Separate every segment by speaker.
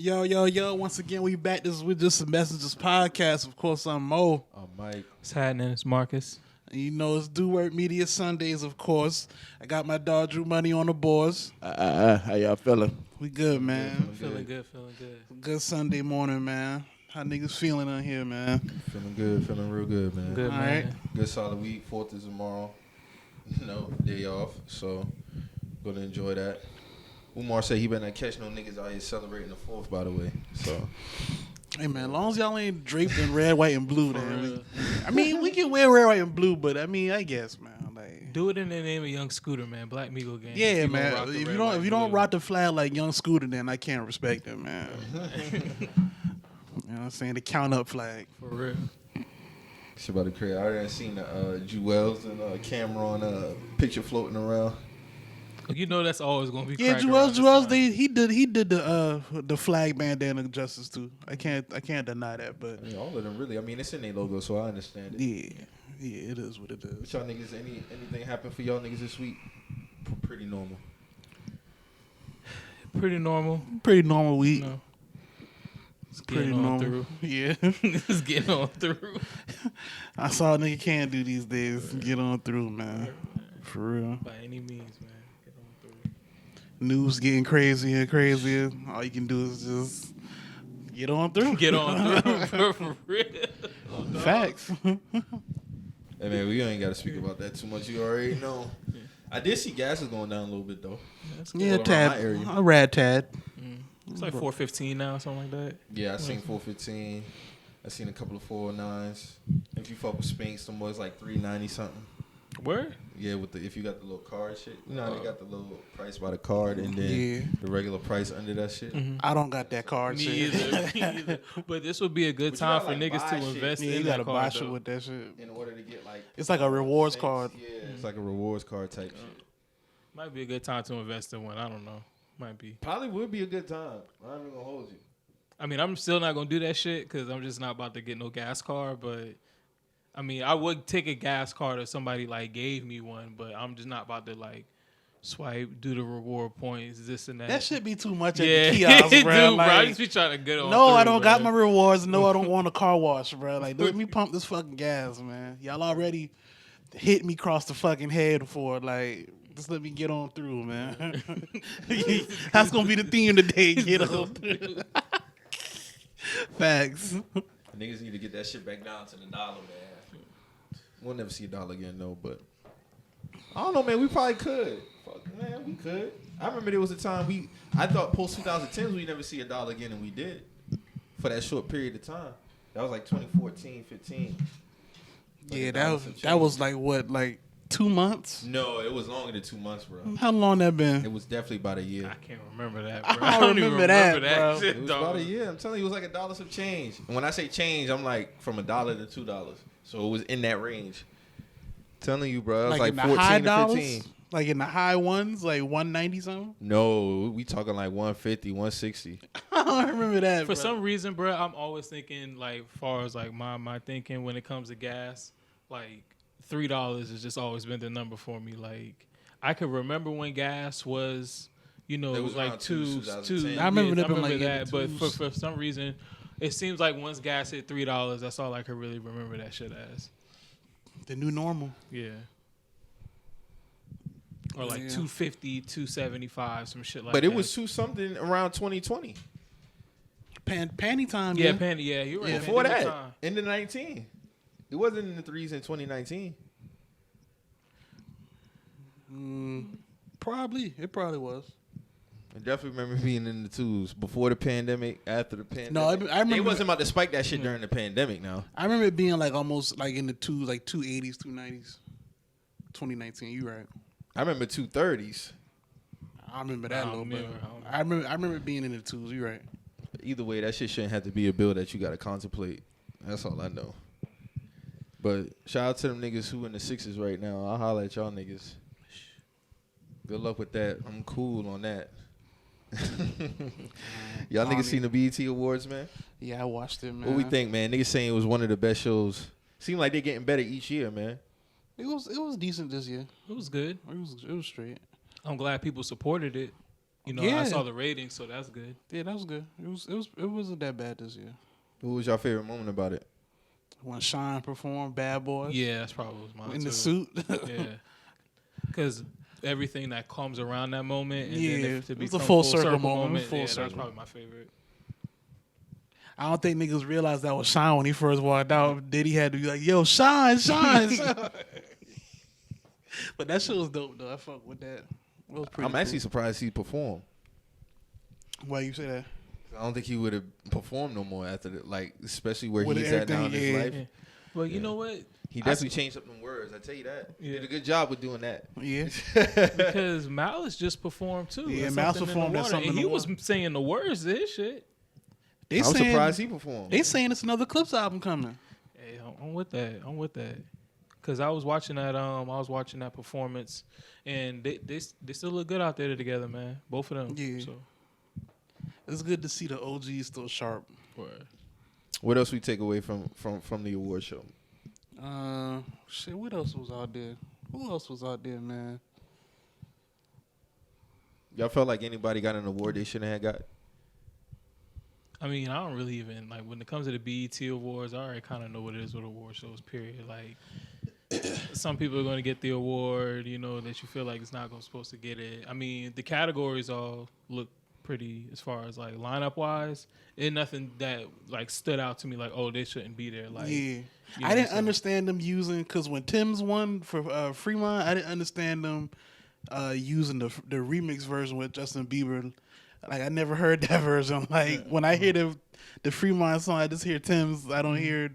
Speaker 1: Yo. Once again, we back. This is with Just a Messages podcast. Of course, I'm Mo.
Speaker 2: I'm Mike.
Speaker 3: What's happening? It's Marcus.
Speaker 1: And you know, it's Do Work Media Sundays, of course. I got my dog Drew Money on the boards.
Speaker 4: How y'all feeling?
Speaker 1: We good, man.
Speaker 3: Feeling good.
Speaker 1: Good Sunday morning, man. How niggas feeling on here, man?
Speaker 2: Feeling good. Feeling real good, man.
Speaker 3: Good,
Speaker 1: All
Speaker 3: man.
Speaker 1: right.
Speaker 2: Good solid week. 4th is tomorrow. Day off. So, gonna enjoy that. Umar said he better not catch no niggas out here celebrating the 4th, by the way. So,
Speaker 1: Hey, man, as long as y'all ain't draped in red, white, and blue,
Speaker 3: For
Speaker 1: then.
Speaker 3: real.
Speaker 1: We can wear red, white, and blue, but I guess, man. Like,
Speaker 3: Do it in the name of Young Scooter, man. Black Migo gang.
Speaker 1: yeah,
Speaker 3: You gonna
Speaker 1: man.
Speaker 3: rock the
Speaker 1: If
Speaker 3: red,
Speaker 1: you don't,
Speaker 3: white,
Speaker 1: if you don't
Speaker 3: blue.
Speaker 1: rock the flag like Young Scooter, then I can't respect it, man. You know what I'm saying? The count up flag.
Speaker 3: For real.
Speaker 2: it's about to create. I already seen Jewels and Cameron picture floating around.
Speaker 3: You know that's always gonna be.
Speaker 1: Yeah,
Speaker 3: crack around
Speaker 1: Jewels.
Speaker 3: this
Speaker 1: He did the flag bandana justice too. I can't deny that, but
Speaker 2: I mean, all of them really. I mean, it's in their logo, so I understand it.
Speaker 1: yeah, it is what it is.
Speaker 2: But y'all niggas, anything happen for y'all niggas this week? Pretty normal.
Speaker 3: time. Pretty normal.
Speaker 1: Pretty normal week.
Speaker 3: No. It's
Speaker 1: Pretty
Speaker 3: getting on
Speaker 1: normal.
Speaker 3: through.
Speaker 1: Yeah,
Speaker 3: It's getting on through.
Speaker 1: I saw a nigga can do these days. Get on through, man. For real.
Speaker 3: By any means, man. Get on through.
Speaker 1: News getting crazier and crazier. All you can do is just get on through.
Speaker 3: Get on through. For real.
Speaker 1: Facts.
Speaker 2: Hey man, we ain't got to speak about that too much. You already know. I did see gas is going down a little bit though.
Speaker 3: That's good.
Speaker 1: Yeah,
Speaker 2: All around
Speaker 1: tad.
Speaker 2: my area.
Speaker 1: A rad tad.
Speaker 3: It's like 4:15 now, something like that.
Speaker 2: Yeah, I seen 415. I seen a couple of 409s. If you fuck with Spinks, some boys like 390 something.
Speaker 3: Where?
Speaker 2: Yeah, with the if you got the little card shit. You know how they got the little price by the card and then
Speaker 1: Yeah.
Speaker 2: the regular price under that shit.
Speaker 1: I don't got that card
Speaker 3: Me
Speaker 1: shit.
Speaker 3: either. Me either. But this would be a good
Speaker 2: But you
Speaker 3: time
Speaker 2: gotta,
Speaker 3: for
Speaker 2: like,
Speaker 3: niggas
Speaker 2: buy
Speaker 3: to
Speaker 2: shit.
Speaker 3: invest
Speaker 1: Yeah,
Speaker 3: in
Speaker 1: you
Speaker 3: that
Speaker 1: gotta buy
Speaker 3: card,
Speaker 1: shit
Speaker 3: though.
Speaker 1: with that shit.
Speaker 2: In order to get like
Speaker 1: It's like a rewards
Speaker 2: cents.
Speaker 1: card.
Speaker 2: Yeah, it's like a rewards card type shit.
Speaker 3: Might be a good time to invest in one. I don't know. Might be.
Speaker 2: Probably would be a good time. I'm not even gonna hold you.
Speaker 3: I mean, I'm still not gonna do that shit because I'm just not about to get no gas card. But I mean, I would take a gas card if somebody like gave me one. But I'm just not about to like swipe, do the reward points, this and that.
Speaker 1: That should be too much at
Speaker 3: yeah,
Speaker 1: the kiosk,
Speaker 3: dude,
Speaker 1: bro.
Speaker 3: bro. I
Speaker 1: Like,
Speaker 3: just be trying to get on.
Speaker 1: no,
Speaker 3: through,
Speaker 1: I don't got my
Speaker 3: bro.
Speaker 1: rewards. No, I don't want a car wash, bro. Like, let me pump this fucking gas, man. Y'all already hit me across the fucking head for like. Just let me get on through, man. That's gonna be the theme today. Get on through. Facts.
Speaker 2: Niggas need to get that shit back down to the dollar, man. We'll never see a dollar again, though, but I don't know, man. We probably could. Fuck, man, we could. I remember there was a time I thought post 2010s we'd never see a dollar again, and we did for that short period of time. That was like 2014, 15.
Speaker 1: Yeah, that was like what, like 2 months?
Speaker 2: No, it was longer than 2 months, bro.
Speaker 1: How long that been?
Speaker 2: It was definitely about a year.
Speaker 3: I can't remember that, bro.
Speaker 1: I don't
Speaker 3: even
Speaker 1: remember that, bro.
Speaker 3: shit,
Speaker 2: It was
Speaker 3: dog.
Speaker 2: about a year. I'm telling you, it was like $1 some change. And when I say change, I'm like from $1 to $2. So it was in that range. telling you, bro. It was like
Speaker 1: in the
Speaker 2: 14
Speaker 1: high
Speaker 2: to
Speaker 1: dollars?
Speaker 2: 15.
Speaker 1: Like in the high ones, like 190 something?
Speaker 2: No, we talking like 150, 160.
Speaker 1: I don't remember that.
Speaker 3: For
Speaker 1: bro.
Speaker 3: some reason, bro, I'm always thinking like, far as like my thinking when it comes to gas, like $3 has just always been the number for me. Like I could remember when gas was, you know,
Speaker 2: It
Speaker 3: it
Speaker 2: was
Speaker 3: was like
Speaker 2: around
Speaker 3: two.
Speaker 2: 2010.
Speaker 1: I remember
Speaker 3: yeah,
Speaker 1: them like in the
Speaker 3: that, but
Speaker 1: twos.
Speaker 3: for some reason, it seems like once gas hit $3, that's all I could really remember that shit as.
Speaker 1: The new normal.
Speaker 3: Yeah. Or like
Speaker 1: Yeah.
Speaker 3: 250, 275, some shit like
Speaker 2: But
Speaker 3: that.
Speaker 2: it was 2 something around 2020.
Speaker 1: Panty time.
Speaker 3: yeah,
Speaker 1: man.
Speaker 3: yeah, you're right.
Speaker 1: Yeah.
Speaker 2: Before
Speaker 3: Pandemic
Speaker 2: that,
Speaker 3: time.
Speaker 2: into 19. It wasn't in the 3s in 2019.
Speaker 1: Probably. It probably was.
Speaker 2: I definitely remember being in the 2s before the pandemic, after the pandemic.
Speaker 1: No, I remember.
Speaker 2: They wasn't about to spike that shit during the pandemic now.
Speaker 1: I remember it being like almost like in the twos, like 280s, 290s. 2019. You right.
Speaker 2: I remember 230s.
Speaker 1: I remember that a
Speaker 3: I
Speaker 1: little
Speaker 3: don't
Speaker 1: bit.
Speaker 3: remember.
Speaker 1: I remember it being in the twos. You right.
Speaker 2: Either way, that shit shouldn't have to be a bill that you got to contemplate. That's all I know. But shout out to them niggas who in the 6s right now. I'll holler at y'all niggas. Good luck with that. I'm cool on that. Y'all niggas seen the BET Awards, man?
Speaker 1: Yeah, I watched it, man.
Speaker 2: What we think, man? Niggas saying it was one of the best shows. Seem like they're getting better each year, man.
Speaker 1: It was decent this year.
Speaker 3: It was good.
Speaker 1: It was straight.
Speaker 3: I'm glad people supported it. You know, I
Speaker 1: Yeah.
Speaker 3: saw the ratings, so that's good.
Speaker 1: Yeah, that was good. It wasn't that bad this year.
Speaker 2: What was your favorite moment about it?
Speaker 1: When Sean performed Bad Boys.
Speaker 3: Yeah, that's probably was mine
Speaker 1: In
Speaker 3: too.
Speaker 1: the suit.
Speaker 3: Yeah, because everything that comes around that moment, and
Speaker 1: Yeah,
Speaker 3: then if to
Speaker 1: it was
Speaker 3: become
Speaker 1: a full circle moment. Full
Speaker 3: yeah, that's
Speaker 1: circle.
Speaker 3: probably my favorite.
Speaker 1: I don't think niggas realized that was Sean when he first walked out. Diddy had to be like, yo, Sean. But that shit was dope, though. I fuck with that. It was pretty
Speaker 2: I'm actually surprised he performed.
Speaker 1: Why you say that?
Speaker 2: I don't think he would have performed no more after that, like, especially where
Speaker 1: With
Speaker 2: he's at now in
Speaker 1: everything,
Speaker 2: his
Speaker 1: yeah.
Speaker 2: life.
Speaker 3: Yeah. Well, you
Speaker 2: Yeah.
Speaker 3: know what?
Speaker 2: He definitely changed up them words. I tell you that. He
Speaker 3: Yeah.
Speaker 2: did a good job with doing that.
Speaker 1: Yeah.
Speaker 3: Because Malice just performed too.
Speaker 1: Yeah,
Speaker 3: At
Speaker 1: Malice
Speaker 3: Something in the
Speaker 1: performed at
Speaker 3: Water,
Speaker 1: Something
Speaker 3: and
Speaker 1: in
Speaker 3: he
Speaker 1: the
Speaker 3: was
Speaker 1: Water.
Speaker 3: saying the words to his shit.
Speaker 1: They
Speaker 2: I'm
Speaker 1: saying,
Speaker 2: surprised he performed.
Speaker 1: They saying it's another Clips album coming.
Speaker 3: Hey, I'm with that. I'm with that. Cause I was watching that performance, and they still look good out there together, man. Both of them.
Speaker 1: Yeah.
Speaker 3: So,
Speaker 1: It's good to see the OGs still sharp.
Speaker 2: What else we take away from the award show?
Speaker 1: Shit, what else was out there? Who else was out there, man?
Speaker 2: Y'all felt like anybody got an award they shouldn't have got?
Speaker 3: I mean, I don't really even like when it comes to the BET Awards. I already kind of know what it is with award shows. Period. Like, some people are going to get the award, you know, that you feel like it's not supposed to get it. I mean, the categories all look pretty as far as like lineup wise. Ain't nothing that like stood out to me like, oh, they shouldn't be there. Like,
Speaker 1: Yeah.
Speaker 3: you know
Speaker 1: I
Speaker 3: what
Speaker 1: didn't
Speaker 3: I'm saying?
Speaker 1: understand them using, because when Tim's won for Fremont, I didn't understand them using the remix version with Justin Bieber. Like, I never heard that version. Like, when I hear the Fremont song, I just hear Tim's. I don't hear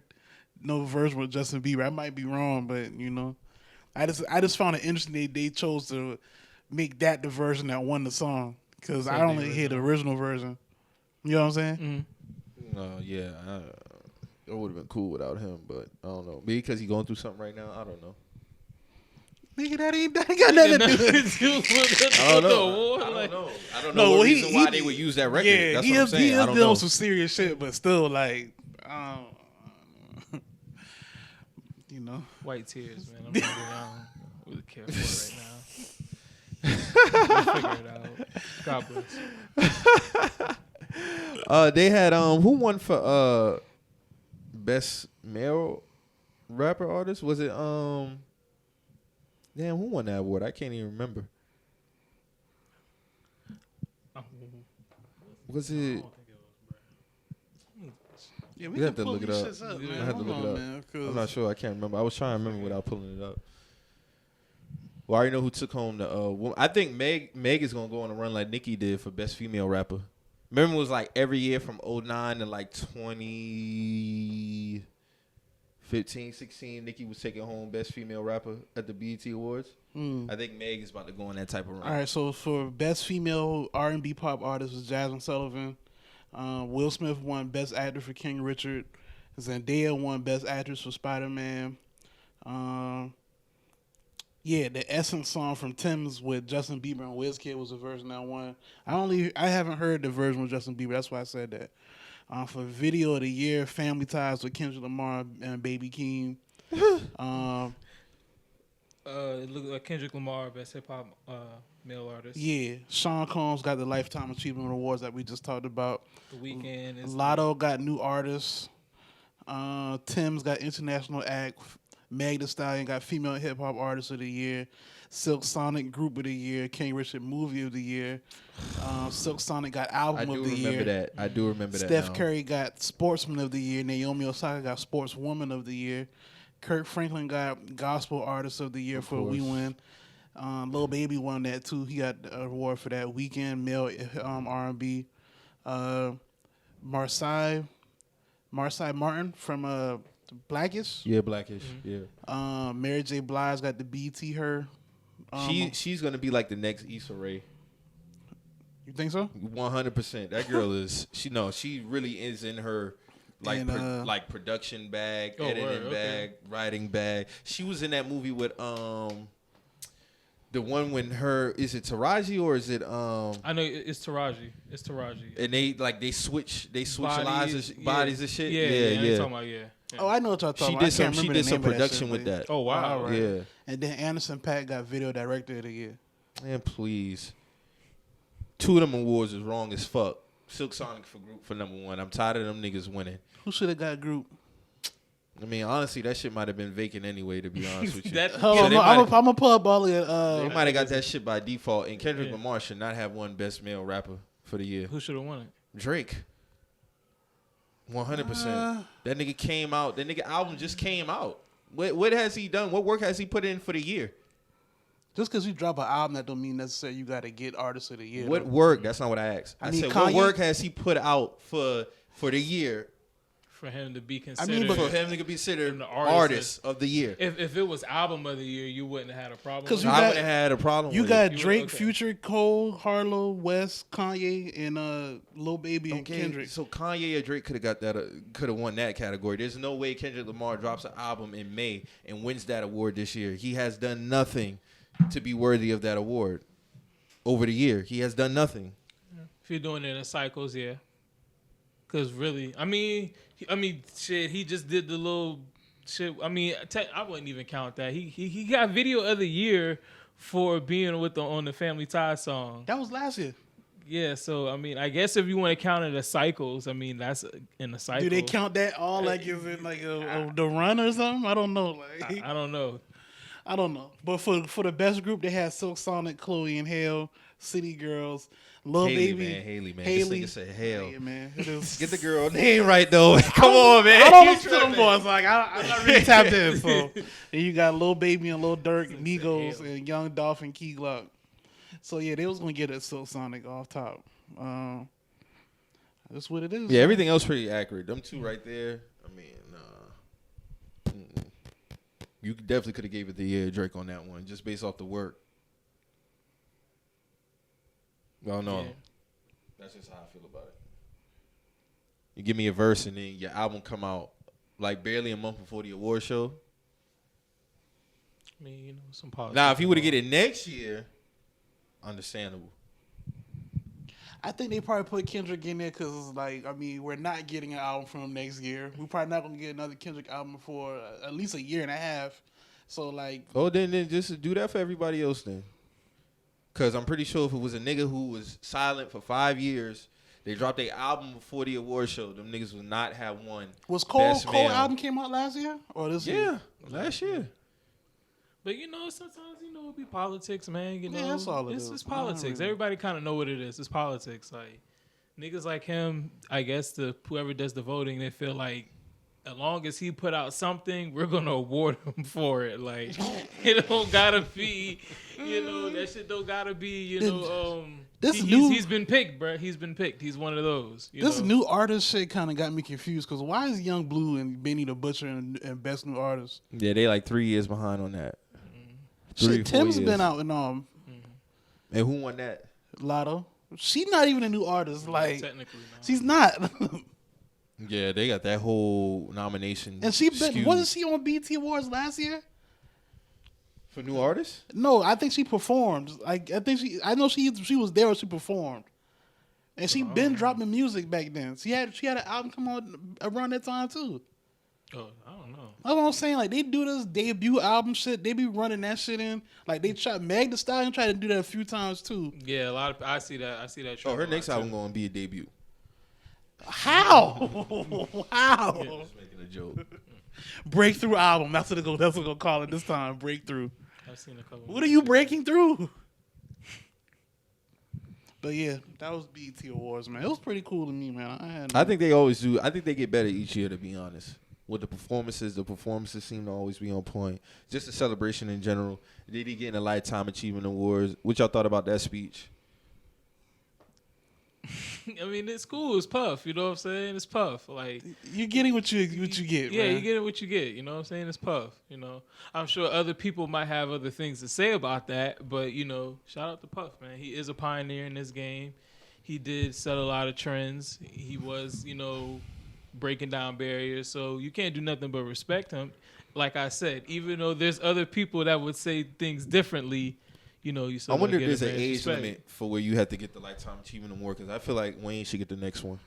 Speaker 1: no version with Justin Bieber. I might be wrong, but, you know. I just found it interesting they chose to make that the version that won the song. Because
Speaker 3: So
Speaker 1: I
Speaker 3: the
Speaker 1: only hear the original version. You know what I'm saying?
Speaker 3: Mhm.
Speaker 2: Yeah. It would have been cool without him, but I don't know. Maybe because he's going through something right now. I don't know.
Speaker 1: Nigga, that ain't got nothing to do with it.
Speaker 2: I don't know.
Speaker 3: award,
Speaker 2: I don't
Speaker 3: like-
Speaker 2: know. I don't
Speaker 1: No,
Speaker 2: know what
Speaker 1: well,
Speaker 2: reason why they would use that record.
Speaker 1: Yeah,
Speaker 2: That's
Speaker 1: he
Speaker 2: what I'm
Speaker 1: is,
Speaker 2: saying.
Speaker 1: he is
Speaker 2: I don't
Speaker 1: dealing
Speaker 2: know.
Speaker 1: with some serious shit, but still, like, you know.
Speaker 3: White tears, man. I'm not really care for it right now. We'll figure it out. God bless.
Speaker 2: They had who won for best male rapper artist? Was it damn, who won that award? I can't even remember. Was it?
Speaker 1: Yeah,
Speaker 2: You have to
Speaker 1: pull
Speaker 2: look it
Speaker 1: these
Speaker 2: up.
Speaker 1: shits up,
Speaker 2: I
Speaker 1: man.
Speaker 2: have to
Speaker 1: Hold
Speaker 2: look
Speaker 1: on,
Speaker 2: it up.
Speaker 1: man, 'cause
Speaker 2: I'm not sure. I can't remember. I was trying to remember without pulling it up. Well, I already know who took home the. I think Meg is gonna go on a run like Nicki did for best female rapper. Remember, it was like every year from 2009 to like 2015, 16. Nicki was taking home best female rapper at the BET Awards. I think Meg is about to go on that type of run.
Speaker 1: All right, so for best female R&B pop artist was Jasmine Sullivan. Will Smith won best actor for King Richard. Zendaya won best actress for Spider-Man. Yeah, the Essence song from Tim's with Justin Bieber and Wizkid was the version that won. I haven't heard the version with Justin Bieber. That's why I said that. For video of the year, Family Ties with Kendrick Lamar and Baby Keem.
Speaker 3: It looked like Kendrick Lamar, best hip hop male artist.
Speaker 1: Yeah, Sean Combs got the Lifetime Achievement Awards that we just talked about.
Speaker 3: The Weeknd is
Speaker 1: Lotto got new artists. Tim's got international act. Meg Thee Stallion got female hip hop artist of the year. Silk Sonic Group of the year. King Richard Movie of the year. Silk Sonic got
Speaker 2: I
Speaker 1: Album
Speaker 2: do
Speaker 1: of the
Speaker 2: remember
Speaker 1: year.
Speaker 2: that. I do remember that.
Speaker 1: Steph
Speaker 2: now.
Speaker 1: Curry got Sportsman of the Year. Naomi Osaka got Sportswoman of the year. Kirk Franklin got Gospel Artist of the Year for We Win. Lil Baby won that too. He got an award for that. Weekend Male R&B. Marseille Martin from Blackish.
Speaker 2: Yeah, Blackish.
Speaker 3: Mm-hmm.
Speaker 2: Yeah.
Speaker 1: Mary J. Blige got the BT Her.
Speaker 2: She's gonna be like the next Issa Rae.
Speaker 1: You think so?
Speaker 2: 100%. That girl is. She really is in her like
Speaker 1: And,
Speaker 2: like production bag,
Speaker 3: Oh,
Speaker 2: editing
Speaker 3: word, okay.
Speaker 2: bag, writing bag. She was in that movie with the one when is it Taraji or is it
Speaker 3: I know it's Taraji. It's Taraji.
Speaker 2: and they switch
Speaker 3: Bodies,
Speaker 2: bodies and shit.
Speaker 3: Yeah.
Speaker 2: Yeah.
Speaker 3: Talking about, yeah.
Speaker 1: Oh, I know what y'all talking
Speaker 2: She
Speaker 1: about.
Speaker 2: did
Speaker 1: I can't
Speaker 2: some. She
Speaker 1: remember
Speaker 2: did
Speaker 1: the
Speaker 2: some
Speaker 1: name of that
Speaker 2: production
Speaker 1: shit,
Speaker 2: with
Speaker 1: but-
Speaker 2: that.
Speaker 3: Oh, wow.
Speaker 1: Right.
Speaker 2: Yeah.
Speaker 1: And then Anderson Paak got Video Director of the Year.
Speaker 2: Man, please. two of them awards is wrong as fuck. Silk Sonic for group for number 1. I'm tired of them niggas winning.
Speaker 1: Who should have got group?
Speaker 2: I mean, honestly, that shit might have been vacant anyway, to be honest with you.
Speaker 1: Hold on, I'm gonna pull up all
Speaker 2: They
Speaker 1: the.
Speaker 2: might have got that shit by default. And Kendrick Lamar should not have won Best Male Rapper for the year.
Speaker 3: Who should have won it?
Speaker 2: Drake. 100%. That nigga came out. That nigga album just came out. What has he done? What work has he put in for the year?
Speaker 1: Just because you drop an album, that don't mean necessarily you got to get Artist of the Year.
Speaker 2: What work? That's not what I asked. I said, what work has he put out for the year?
Speaker 3: For him to be considered,
Speaker 2: for him to be considered the artist of the year.
Speaker 3: If it was album of the year, you wouldn't have had a problem.
Speaker 2: Because I wouldn't have had a problem.
Speaker 1: You
Speaker 2: with
Speaker 1: got
Speaker 2: it.
Speaker 1: Drake, Future, Cole, Harlow, West, Kanye, and Lil Baby and Kendrick.
Speaker 2: So Kanye or Drake could have got that. Could have won that category. There's no way Kendrick Lamar drops an album in May and wins that award this year. He has done nothing to be worthy of that award over the year. He has done nothing.
Speaker 3: If you're doing it in cycles, yeah. Because really, I mean, shit. He just did the little shit. I mean, I wouldn't even count that. He got Video of the Year for being with on the Family Ties song.
Speaker 1: That was last year.
Speaker 3: Yeah, so I mean, I guess if you want to count it as cycles, I mean that's in the cycle.
Speaker 1: Do they count that all like is it like the run or something? I don't know. Like
Speaker 3: I don't know.
Speaker 1: I don't know. But for the best group, they had Silk Sonic, Chloe and Hale, City Girls, Lil Baby,
Speaker 2: Haley, man.
Speaker 1: Haley.
Speaker 2: This nigga said Hale.
Speaker 1: Yeah, man. It is.
Speaker 2: Get the girl name right though. Come on, man.
Speaker 1: I don't listen to them boys. Like I'm not really tapped in. So and you got Lil Baby and Lil Durk, Migos, and Young Dolph and Key Glock. So yeah, they was gonna get a Silk Sonic off top. That's what it is.
Speaker 2: Yeah, everything else pretty accurate. Them two right there. I mean, you definitely could have gave it to Drake on that one, just based off the work. Well, no, that's just how I feel about it. You give me a verse and then your album come out like barely a month before the award show.
Speaker 3: I mean, some politics.
Speaker 2: Now, if you were to get it next year, understandable.
Speaker 1: I think they probably put Kendrick in there because, like, I mean, we're not getting an album from him next year. We're probably not going to get another Kendrick album for at least a year and a half. So, like...
Speaker 2: Oh, then just do that for everybody else then. Because I'm pretty sure if it was a nigga who was silent for 5 years, they dropped their album before the award show, them niggas would not have won.
Speaker 1: Was Cole album came out last year? Or this year?
Speaker 2: Yeah, last year.
Speaker 3: But sometimes it'll be politics, man.
Speaker 1: That's all it is.
Speaker 3: It's politics. Everybody kind of know what it is. It's politics. Like niggas like him, I guess whoever does the voting, they feel like as long as he put out something, we're gonna award him for it. Like it don't gotta be, that shit don't gotta be, he's been picked, bro. He's been picked. He's one of those.
Speaker 1: This new artist shit kind of got me confused because why is Young Blue and Benny the Butcher and Best New Artist?
Speaker 2: Yeah, they like 3 years behind on that.
Speaker 1: Shit, Tim's been out in
Speaker 2: And who won that?
Speaker 1: Lotto. She's not even a new artist. Like
Speaker 3: technically, no.
Speaker 1: She's not.
Speaker 2: Yeah, they got that whole nomination.
Speaker 1: And she been wasn't she on BET Awards last year?
Speaker 2: For new artists?
Speaker 1: No, I think she performed. Like I know she was there when she performed. And she been dropping music back then. She had an album come out around that time too.
Speaker 3: Oh, I don't know.
Speaker 1: That's what I'm saying. Like they do this debut album shit. They be running that shit in. Like they Meg Thee Stallion tried to do that a few times too.
Speaker 3: Yeah, a lot of I see that.
Speaker 2: Oh, her next album gonna be a debut.
Speaker 1: How? How?
Speaker 2: Yeah, just making a joke.
Speaker 1: Breakthrough album. That's what they're gonna call it this time. Breakthrough.
Speaker 3: I've seen a couple.
Speaker 1: What are you breaking through? But yeah, that was BET Awards, man. It was pretty cool to me, man.
Speaker 2: I think they always do. I think they get better each year, to be honest. With the performances seem to always be on point. Just a celebration in general. Did he get in the Lifetime Achievement Awards? What y'all thought about that speech?
Speaker 3: I mean, it's cool. It's Puff. You know what I'm saying? It's Puff. Like
Speaker 1: you're getting what you get.
Speaker 3: Yeah,
Speaker 1: man.
Speaker 3: you're getting what you get. You know what I'm saying? It's Puff. I'm sure other people might have other things to say about that, but shout out to Puff, man. He is a pioneer in this game. He did set a lot of trends. He was, breaking down barriers. So you can't do nothing but respect him. Like I said, even though there's other people that would say things differently. You still
Speaker 2: I wonder if
Speaker 3: get
Speaker 2: there's an age
Speaker 3: respect.
Speaker 2: limit for where you have to get the Lifetime Achievement Award, because I feel like Wayne should get the next one.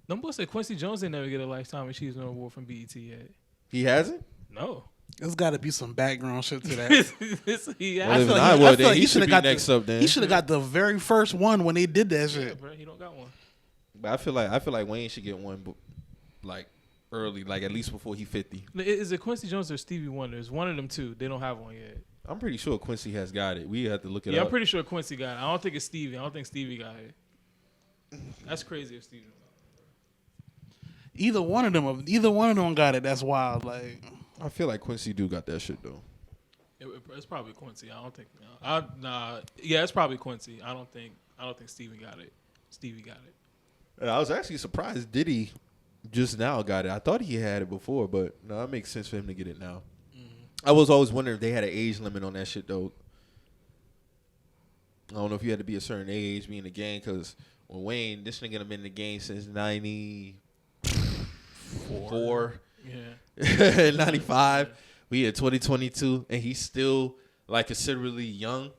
Speaker 3: Them boys said Quincy Jones didn't never get a Lifetime Achievement Award from BET yet.
Speaker 2: He hasn't?
Speaker 3: No.
Speaker 1: There's got to be some background shit to that.
Speaker 2: Well, if not, well, then he should be
Speaker 1: got
Speaker 2: next up. Then
Speaker 1: he should have got the very first one when they did that shit.
Speaker 3: Bro, he don't got one.
Speaker 2: But I feel like Wayne should get one, like early, like at least before he 50.
Speaker 3: Is it Quincy Jones or Stevie Wonder? It's one of them two. They don't have one yet.
Speaker 2: I'm pretty sure Quincy has got it. We have to look it up.
Speaker 3: Yeah, I'm pretty sure Quincy got it. I don't think it's Stevie. I don't think Stevie got it. That's crazy if Stevie.
Speaker 1: Either one of them got it. That's wild. Like,
Speaker 2: I feel like Quincy do got that shit though.
Speaker 3: It's probably Quincy. I don't think. Yeah, it's probably Quincy. I don't think Stevie got it. Stevie got it.
Speaker 2: And I was actually surprised Diddy just now got it. I thought he had it before, but no, it makes sense for him to get it now. I was always wondering if they had an age limit on that shit though. I don't know if you had to be a certain age, be in the game, because when Wayne, this nigga been in the game since 94.
Speaker 3: Yeah.
Speaker 2: 95. We at 2022, and he's still like considerably young.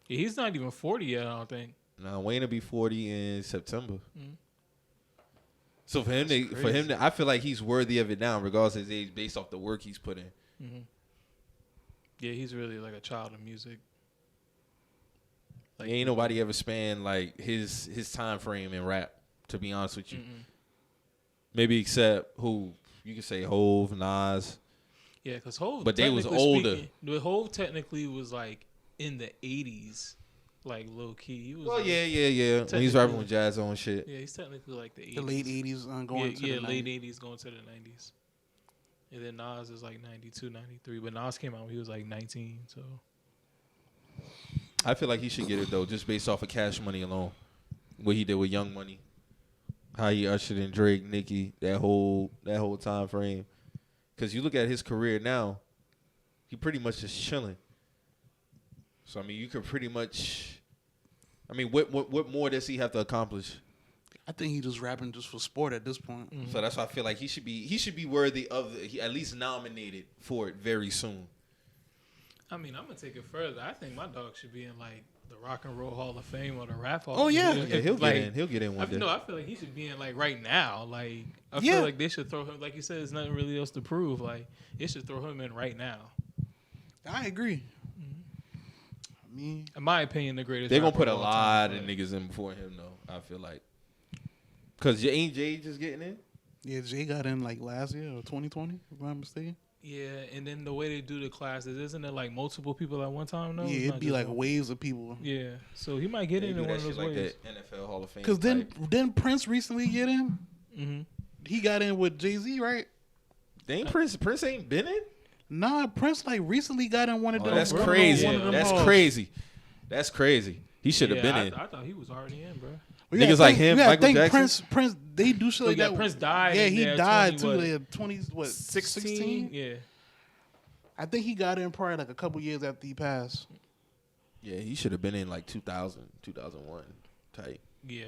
Speaker 3: Yeah, he's not even 40 yet, I don't think.
Speaker 2: Nah, Wayne will be 40 in September.
Speaker 3: Mm-hmm.
Speaker 2: So for him to, I feel like he's worthy of it now, regardless of his age, based off the work he's put in.
Speaker 3: Mm-hmm. Yeah, he's really like a child of music. Like,
Speaker 2: Ain't nobody ever spanned like his time frame in rap, to be honest with you.
Speaker 3: Mm-mm.
Speaker 2: Maybe except who you could say Hove, Nas.
Speaker 3: Yeah, because Hove,
Speaker 2: but they was older.
Speaker 3: Hove technically was like in the 80s, like low key. He was
Speaker 2: Well,
Speaker 3: like,
Speaker 2: yeah. When he's rapping with Jazz on shit.
Speaker 3: Yeah, he's technically like the 80s.
Speaker 1: The late 80s going to the 90s.
Speaker 3: late 80s going to the 90s. And then Nas is like 92, 93. But Nas came out when he was like 19, so.
Speaker 2: I feel like he should get it, though, just based off of Cash Money alone. What he did with Young Money. How he ushered in Drake, Nicki, that whole time frame. Because you look at his career now, he pretty much just chilling. So, I mean, you could pretty much... I mean, what more does he have to accomplish?
Speaker 1: I think he just rapping just for sport at this point.
Speaker 2: Mm-hmm. So that's why I feel like he should be worthy of at least nominated for it very soon.
Speaker 3: I mean, I'm gonna take it further. I think my dog should be in like the Rock and Roll Hall of Fame or the Rap Hall.
Speaker 1: Oh yeah,
Speaker 2: he'll get in. He'll get in one day.
Speaker 3: No, I feel like he should be in like right now. Like I feel like they should throw him. Like you said, there's nothing really else to prove. Like it should throw him in right now.
Speaker 1: I agree. I mean,
Speaker 3: in my opinion, the greatest.
Speaker 2: They're gonna put a
Speaker 3: of
Speaker 2: lot of niggas in before him, though. I feel like. Cause ain't Jay just getting in?
Speaker 1: Yeah, Jay got in like last year or 2020, if I'm not mistaken.
Speaker 3: Yeah, and then the way they do the classes, isn't it like multiple people at one time? No,
Speaker 1: yeah, it'd be like waves of people.
Speaker 3: Yeah, so he might get in one of those
Speaker 2: like
Speaker 3: waves.
Speaker 2: That NFL Hall of Fame.
Speaker 1: Cause didn't Prince recently get in?
Speaker 3: Mm-hmm.
Speaker 1: He got in with Jay-Z, right?
Speaker 2: Ain't Prince ain't been in?
Speaker 1: Nah, Prince like recently got in one of them.
Speaker 2: That's crazy. That's
Speaker 1: halls.
Speaker 2: crazy. That's crazy. He should have been in.
Speaker 3: I thought he was already in, bro.
Speaker 2: Niggas like him, Michael Jackson.
Speaker 1: Prince, they do shit like that.
Speaker 3: Prince died.
Speaker 1: Yeah, he died
Speaker 3: 20,
Speaker 1: too. They had 16?
Speaker 3: Yeah.
Speaker 1: I think he got in probably like a couple years after he passed.
Speaker 2: Yeah, he should have been in like 2000, 2001 type.
Speaker 3: Yeah.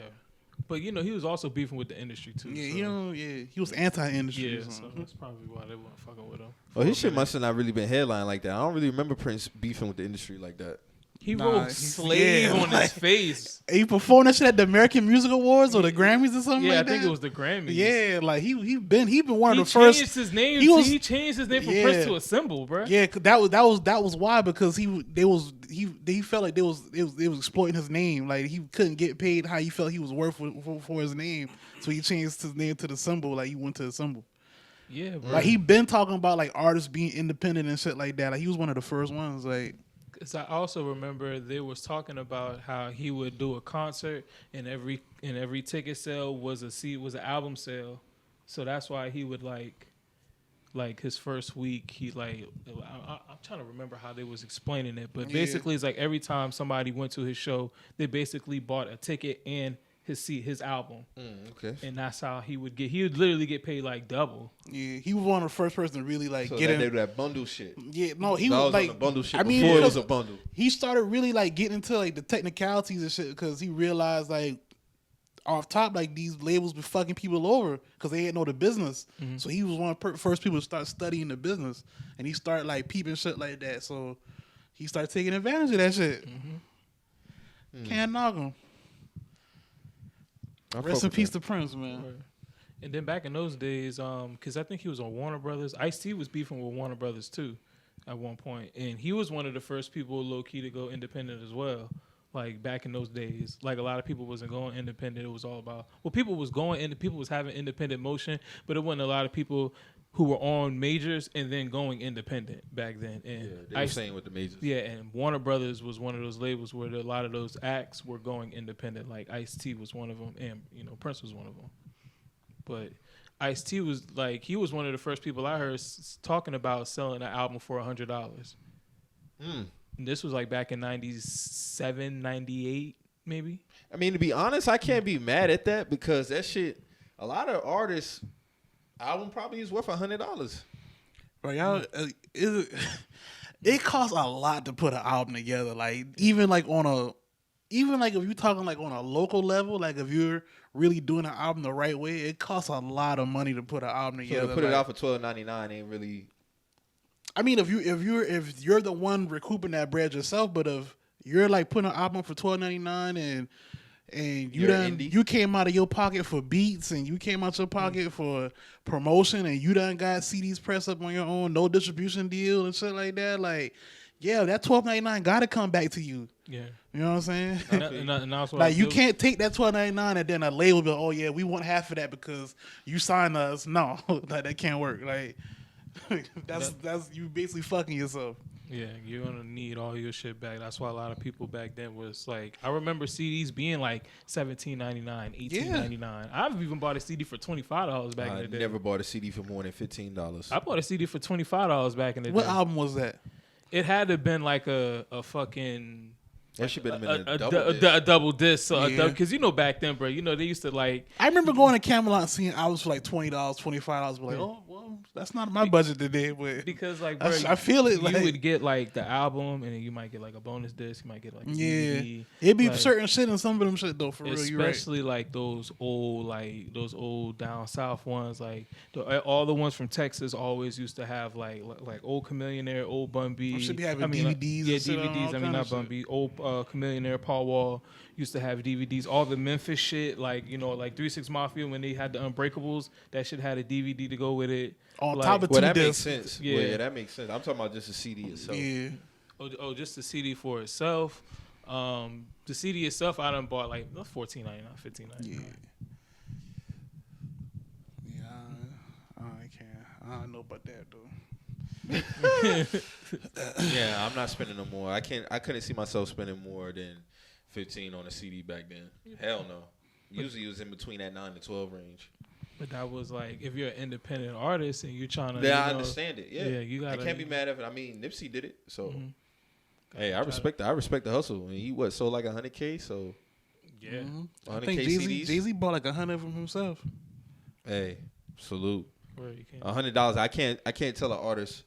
Speaker 3: But, he was also beefing with the industry, too.
Speaker 1: Yeah, so. He was anti-industry.
Speaker 3: Yeah, so that's probably why they weren't fucking with him.
Speaker 2: Well, his shit must have not really been headline like that. I don't really remember Prince beefing with the industry like that.
Speaker 3: He wrote slave on his face.
Speaker 1: He performed that shit at the American Music Awards or the Grammys or something like that?
Speaker 3: Yeah, I think it was the Grammys.
Speaker 1: Yeah, like he been one of the first.
Speaker 3: He changed his name. He changed his name from Prince to a symbol, bro.
Speaker 1: Yeah, that was why, because he felt like they was exploiting his name. Like he couldn't get paid how he felt he was worth for his name, so he changed his name to the symbol. Like he went to the symbol.
Speaker 3: Yeah, bro.
Speaker 1: Like he been talking about like artists being independent and shit like that. Like he was one of the first ones. Like.
Speaker 3: Cause I also remember they was talking about how he would do a concert and every ticket sale was an album sale, so that's why he would like his first week he like I'm trying to remember how they was explaining it, but basically it's like every time somebody went to his show they basically bought a ticket and his album.
Speaker 2: Okay.
Speaker 3: And that's how he would literally get paid like double.
Speaker 1: Yeah, he was one of the first person to really like get
Speaker 2: into that bundle shit.
Speaker 1: Yeah, no, he was like
Speaker 2: on the bundle shit.
Speaker 1: I mean,
Speaker 2: before it was a bundle.
Speaker 1: He started really like getting into like the technicalities and shit because he realized like off top like these labels be fucking people over because they didn't know the business. Mm-hmm. So he was one of the first people to start studying the business, and he started like peeping shit like that. So he started taking advantage of that shit. Mm-hmm. Can't knock him. Rest in peace to Prince, man.
Speaker 3: And then back in those days, because I think he was on Warner Brothers. Ice-T was beefing with Warner Brothers too, at one point, and he was one of the first people low key to go independent as well. Like back in those days, like a lot of people wasn't going independent. It was all about people was going into people was having independent motion, but it wasn't a lot of people who were on majors and then going independent back then. And
Speaker 2: they were saying with the majors.
Speaker 3: Yeah, and Warner Brothers was one of those labels where a lot of those acts were going independent. Like Ice-T was one of them, and Prince was one of them. But Ice-T was like, he was one of the first people I heard talking about selling an album for $100. And this was like back in 97, 98, maybe.
Speaker 2: I mean, to be honest, I can't be mad at that because that shit, a lot of artists' album probably is worth $100.
Speaker 1: Bro, y'all, it costs a lot to put an album together. Like even like if you're talking like on a local level, like if you're really doing an album the right way, it costs a lot of money to put an album together.
Speaker 2: So to put it out for $12.99 ain't really.
Speaker 1: I mean, if you're the one recouping that bread yourself, but if you're like putting an album for $12.99 and you came out of your pocket for beats and you came out your pocket for promotion and you done got CDs pressed up on your own, no distribution deal and shit like that, like, yeah, that $12.99 gotta come back to you. Yeah. You know what I'm saying?
Speaker 3: And also
Speaker 1: like you can't take that $12.99 and then a label be like, oh yeah, we want half of that because you signed us. No, like that can't work. Like that's you basically fucking yourself.
Speaker 3: Yeah, you're gonna need all your shit back. That's why a lot of people back then was like, I remember CDs being like $17.99, $18.99. I've even bought a CD for $25 back in the day.
Speaker 2: I never bought a CD for more than $15.
Speaker 3: I bought a CD for $25 back in the day.
Speaker 1: What album was that?
Speaker 3: It had to have been like a fucking.
Speaker 2: That should have been
Speaker 3: a double disc. So because back then, bro, they used to like.
Speaker 1: I remember going to Camelot and seeing albums for like $20, $25. But like, oh well, that's not my budget today. But
Speaker 3: because like, bro,
Speaker 1: I feel it.
Speaker 3: You would get like the album, and then you might get like a bonus disc. You might get like a DVD.
Speaker 1: It'd be like, certain shit and some of them shit though. For real,
Speaker 3: especially like those old down south ones. Like all the ones from Texas always used to have like old Chameleonaire, old Bun B.
Speaker 1: Should be having DVDs.
Speaker 3: DVDs. I mean, not Bun B. Old Chameleonaire, Paul Wall used to have DVDs. All the Memphis shit, like 3 6 Mafia when they had the Unbreakables, that shit had a DVD to go with it.
Speaker 1: On top of two
Speaker 2: that
Speaker 1: discs.
Speaker 2: makes sense. Yeah, that makes sense. I'm talking about just the CD itself.
Speaker 1: Yeah.
Speaker 3: Oh, just the CD for itself. The CD itself, I done bought like $14.99, $15.99.
Speaker 1: Yeah. Yeah, I can't. I don't know about that though.
Speaker 2: Yeah, I'm not spending no more. I couldn't see myself spending more than $15 on a CD back then. Hell no. Usually it was in between that 9 to 12 range.
Speaker 3: But that was like, if you're an independent artist and you're trying to,
Speaker 2: I understand it. Yeah,
Speaker 3: you gotta.
Speaker 2: I can't be mad at it. I mean, Nipsey did it, so hey, I respect the hustle. And he sold like 100K, so
Speaker 3: yeah,
Speaker 2: 100K
Speaker 1: I think Jay-Z bought like 100 from himself.
Speaker 2: Hey, salute. $100. I can't tell an artist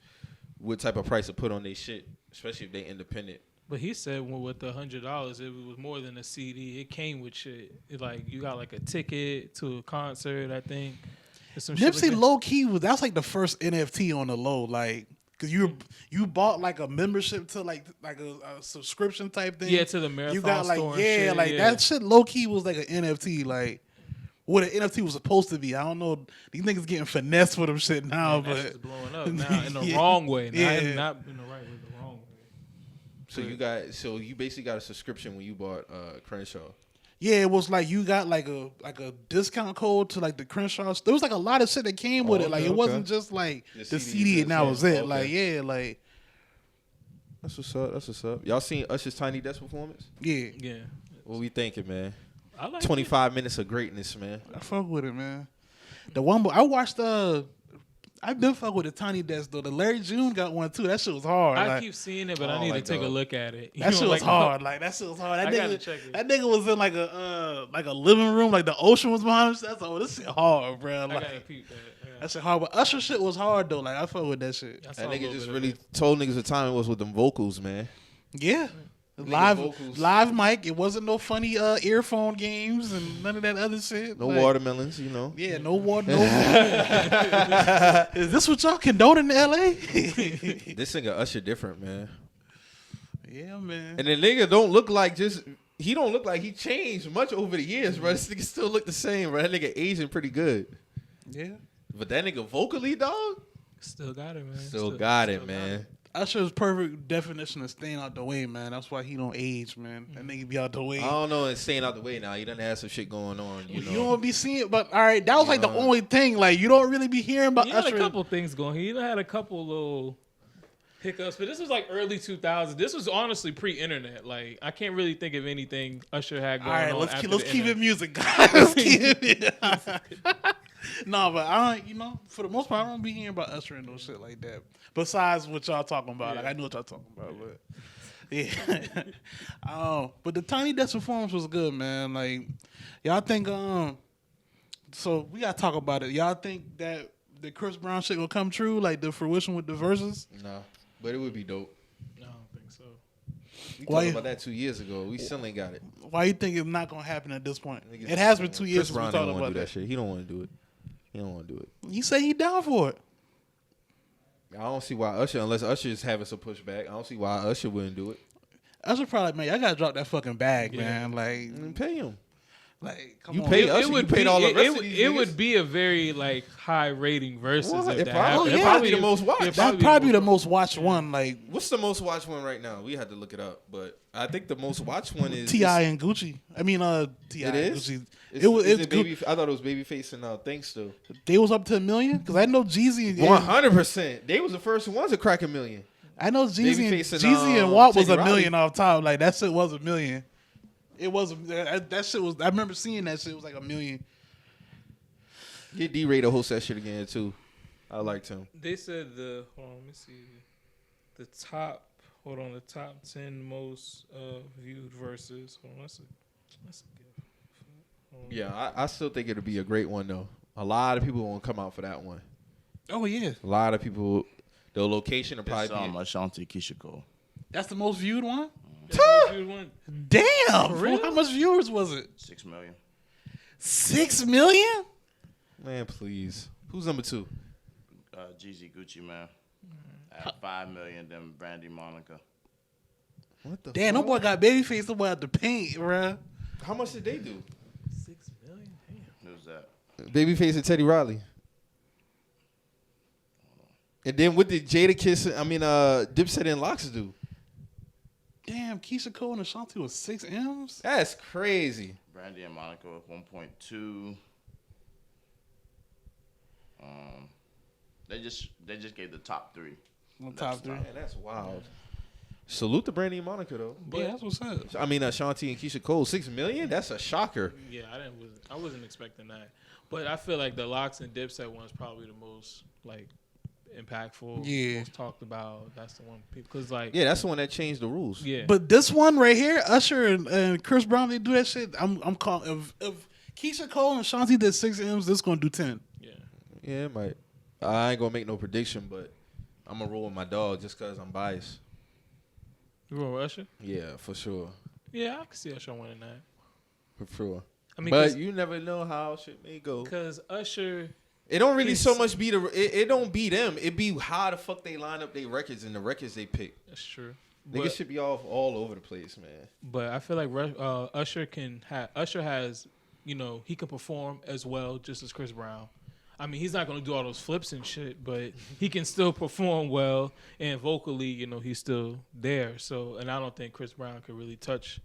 Speaker 2: what type of price to put on their shit, especially if they independent.
Speaker 3: But he said with the $100, it was more than a CD. It came with shit. Like you got like a ticket to a concert, I think.
Speaker 1: Nipsey like low key that's like the first NFT on the low, like because you bought like a membership to like a subscription type thing.
Speaker 3: Yeah, to the Marathon.
Speaker 1: You got like
Speaker 3: store
Speaker 1: that shit low key was like an NFT, like what an NFT was supposed to be. I don't know. These niggas getting finessed for them shit now, but
Speaker 3: it's blowing up now in the wrong way. Not in the right way, the wrong way.
Speaker 2: So you basically got a subscription when you bought Crenshaw.
Speaker 1: Yeah, it was like you got like a discount code to like the Crenshaw. There was like a lot of shit that came with it. Like it wasn't just like the CD and that was it. Okay. Like
Speaker 2: that's what's up. Y'all seen Usher's Tiny Desk performance?
Speaker 1: Yeah.
Speaker 2: What we thinking, man?
Speaker 3: I like
Speaker 2: 25 minutes of greatness, man.
Speaker 1: I fuck with it, man. The one I watched I've been fuck with the Tiny Desk though. The Larry June got one too. That shit was hard.
Speaker 3: I keep seeing it, but I need to take a look at it.
Speaker 1: That shit was hard. Like that shit was hard. That nigga was in like a living room, like the ocean was behind him. That's all. This shit hard, bro. Like,
Speaker 3: I gotta peep that. Yeah.
Speaker 1: That shit hard. But Usher shit was hard though. Like I fuck with that shit.
Speaker 2: That nigga just really told niggas the time it was with them vocals, man.
Speaker 1: Yeah. Live mic. It wasn't no funny earphone games and none of that other shit.
Speaker 2: No watermelons,
Speaker 1: Yeah, no water. Is this what y'all condone in L.A.?
Speaker 2: This nigga Usher different, man.
Speaker 1: Yeah, man.
Speaker 2: And the nigga don't look like he don't look like he changed much over the years, bro. This nigga still look the same, bro. That nigga aging pretty good.
Speaker 1: Yeah.
Speaker 2: But that nigga vocally, dog,
Speaker 3: Still got it, man.
Speaker 2: still got it,
Speaker 3: got
Speaker 2: man.
Speaker 1: Usher's perfect definition of staying out the way, man. That's why he don't age, man. That nigga be out the way.
Speaker 2: I don't know, it's staying out the way now. He done had some shit going on, you know.
Speaker 1: You don't be seeing, but all right, that was like the
Speaker 2: know.
Speaker 1: only thing. Like you don't really be hearing about
Speaker 3: He had
Speaker 1: Usher.
Speaker 3: a couple things going. He had a couple little hiccups, but this was like early 2000s. This was honestly pre-internet. Like I can't really think of anything Usher had
Speaker 1: All
Speaker 3: going
Speaker 1: right,
Speaker 3: on.
Speaker 1: let's
Speaker 3: after
Speaker 1: keep
Speaker 3: the
Speaker 1: it
Speaker 3: internet.
Speaker 1: music, guys. Let's keep it. No, but I don't. You know, for the most part, I don't be hearing about Usher and no shit like that. Besides what y'all talking about, like I know what y'all talking about, but yeah. But the Tiny Desk performance was good, man. Like y'all think, so we gotta talk about it. Y'all think that the Chris Brown shit will come true, like the fruition with the Verzuz?
Speaker 2: Nah, but it would be dope.
Speaker 3: No, I don't think so.
Speaker 2: We
Speaker 1: Why-
Speaker 2: talked about that 2 years ago. We still ain't got it.
Speaker 1: Why you think it's not gonna happen at this point?
Speaker 2: Niggas-
Speaker 1: It has been 2 years
Speaker 2: Chris
Speaker 1: since we
Speaker 2: Brown
Speaker 1: talked
Speaker 2: don't want
Speaker 1: about
Speaker 2: to do
Speaker 1: that.
Speaker 2: that shit. He don't want to do it. He don't want to do it.
Speaker 1: He say he down for it.
Speaker 2: I don't see why Usher, unless Usher is having some pushback, I don't see why Usher wouldn't do it.
Speaker 1: Usher probably, man, I gotta drop that fucking bag,
Speaker 3: Yeah.
Speaker 1: man.
Speaker 2: And pay him.
Speaker 1: Come
Speaker 2: You
Speaker 1: on.
Speaker 2: pay Usher, you paid all the rest of these
Speaker 3: it
Speaker 2: niggas.
Speaker 3: would be a very like high rating versus
Speaker 2: What?
Speaker 3: if
Speaker 2: It
Speaker 3: that
Speaker 2: probably-
Speaker 3: happened.
Speaker 1: it
Speaker 2: probably the most watched.
Speaker 3: it'd
Speaker 1: That'd
Speaker 3: be
Speaker 1: probably be the
Speaker 3: most
Speaker 1: most watched one, like
Speaker 2: What's the most watched one right now? We had to look it up, but I think the most watched one is
Speaker 1: T.I. and Gucci. I mean, T.I.
Speaker 2: It
Speaker 1: and
Speaker 2: is?
Speaker 1: Gucci.
Speaker 2: It's,
Speaker 1: It was.
Speaker 2: is
Speaker 1: It's
Speaker 2: it baby, I thought it was Babyface and Thanks still.
Speaker 1: They was up to 1 million because I know Jeezy.
Speaker 2: 100%. They was the first ones to crack 1 million.
Speaker 1: I know Jeezy and
Speaker 2: Babyface and,
Speaker 1: Jeezy and Walt was
Speaker 2: Teddy
Speaker 1: 1 million
Speaker 2: Riley.
Speaker 1: off top. Like that shit was 1 million. It was that shit was. I remember seeing that shit. It was like 1 million.
Speaker 2: Get D-Ray to host that shit again too. I liked him.
Speaker 3: They said hold on, let me see. The top 10 most viewed verses. Hold on, that's a gift. Hold on.
Speaker 2: Yeah, I still think it'll be a great one though. A lot of people won't come out for that one.
Speaker 1: Oh yeah,
Speaker 2: A lot of people. The location will
Speaker 4: It's
Speaker 2: probably be.
Speaker 4: Ashanti Keisha Cole.
Speaker 1: that's the most viewed one.
Speaker 3: That's the most viewed one.
Speaker 1: Damn,
Speaker 3: For real?
Speaker 1: how much viewers was it?
Speaker 4: 6 million.
Speaker 1: 6 million.
Speaker 2: Man, please. Who's number 2?
Speaker 4: Jeezy Gucci Man. At 5 million, then Brandy Monica.
Speaker 2: What the?
Speaker 1: Damn, no
Speaker 2: fuck?
Speaker 1: boy got babyface. No boy had to paint, bruh.
Speaker 2: How much did they do?
Speaker 3: 6 million. Damn.
Speaker 4: Who's that?
Speaker 2: Babyface and Teddy Riley. And then what did Dipset and Locks do?
Speaker 1: Damn, Keisha Cole and Ashanti was 6 M's.
Speaker 2: That's crazy.
Speaker 4: Brandy and Monica with 1.2. They just gave the top 3.
Speaker 1: On top 3.
Speaker 2: Man, that's wild. Salute to Brandy and Monica though.
Speaker 1: Yeah, that's what's up.
Speaker 2: I mean, Shanti and Keisha Cole, 6 million. That's a shocker.
Speaker 3: Yeah, I wasn't expecting that. But I feel like the Locks and Dipset one's probably the most like impactful.
Speaker 1: Yeah.
Speaker 3: Most talked about. That's the one people because like
Speaker 2: Yeah, that's the one that changed the rules.
Speaker 3: yeah.
Speaker 1: But this one right here, Usher and Chris Brown, they do that shit. I'm calling. If Keisha Cole and Ashanti did 6 M's, this gonna do 10.
Speaker 3: yeah.
Speaker 2: Yeah, it might. I ain't gonna make no prediction, but I'm gonna roll with my dog just cause I'm biased.
Speaker 3: You going with Usher?
Speaker 2: Yeah, for sure.
Speaker 3: Yeah, I can see Usher winning that.
Speaker 2: For sure.
Speaker 3: I mean,
Speaker 2: But you never know how shit may go.
Speaker 3: because Usher,
Speaker 2: It don't really
Speaker 3: He's-
Speaker 2: so much be it don't be them. It be how the fuck they line up their records and the records they pick.
Speaker 3: that's true.
Speaker 2: Niggas
Speaker 3: But,
Speaker 2: should be all over the place, man.
Speaker 3: but I feel like Usher has, he can perform as well just as Chris Brown. I mean, he's not gonna do all those flips and shit, but he can still perform well and vocally, he's still there. So, and I don't think Chris Brown could really touch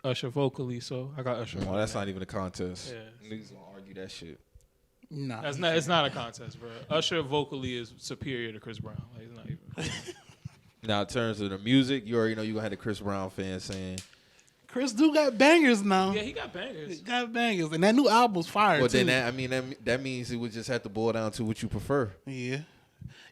Speaker 3: Usher vocally. So I got Usher.
Speaker 2: No,
Speaker 3: winning
Speaker 2: that's
Speaker 3: that.
Speaker 2: not even a contest.
Speaker 3: Yeah.
Speaker 2: Niggas gonna argue that shit.
Speaker 1: Nah,
Speaker 3: That's not. It's not a contest, bro. Usher vocally is superior to Chris Brown. Like, it's not even.
Speaker 2: Now, in terms of the music, you already know you gonna have the Chris Brown fans saying,
Speaker 1: Chris do got bangers now.
Speaker 3: Yeah, he got bangers.
Speaker 1: He got bangers, and that new album's fire
Speaker 2: well,
Speaker 1: too.
Speaker 2: then that means it would just have to boil down to what you prefer.
Speaker 1: Yeah,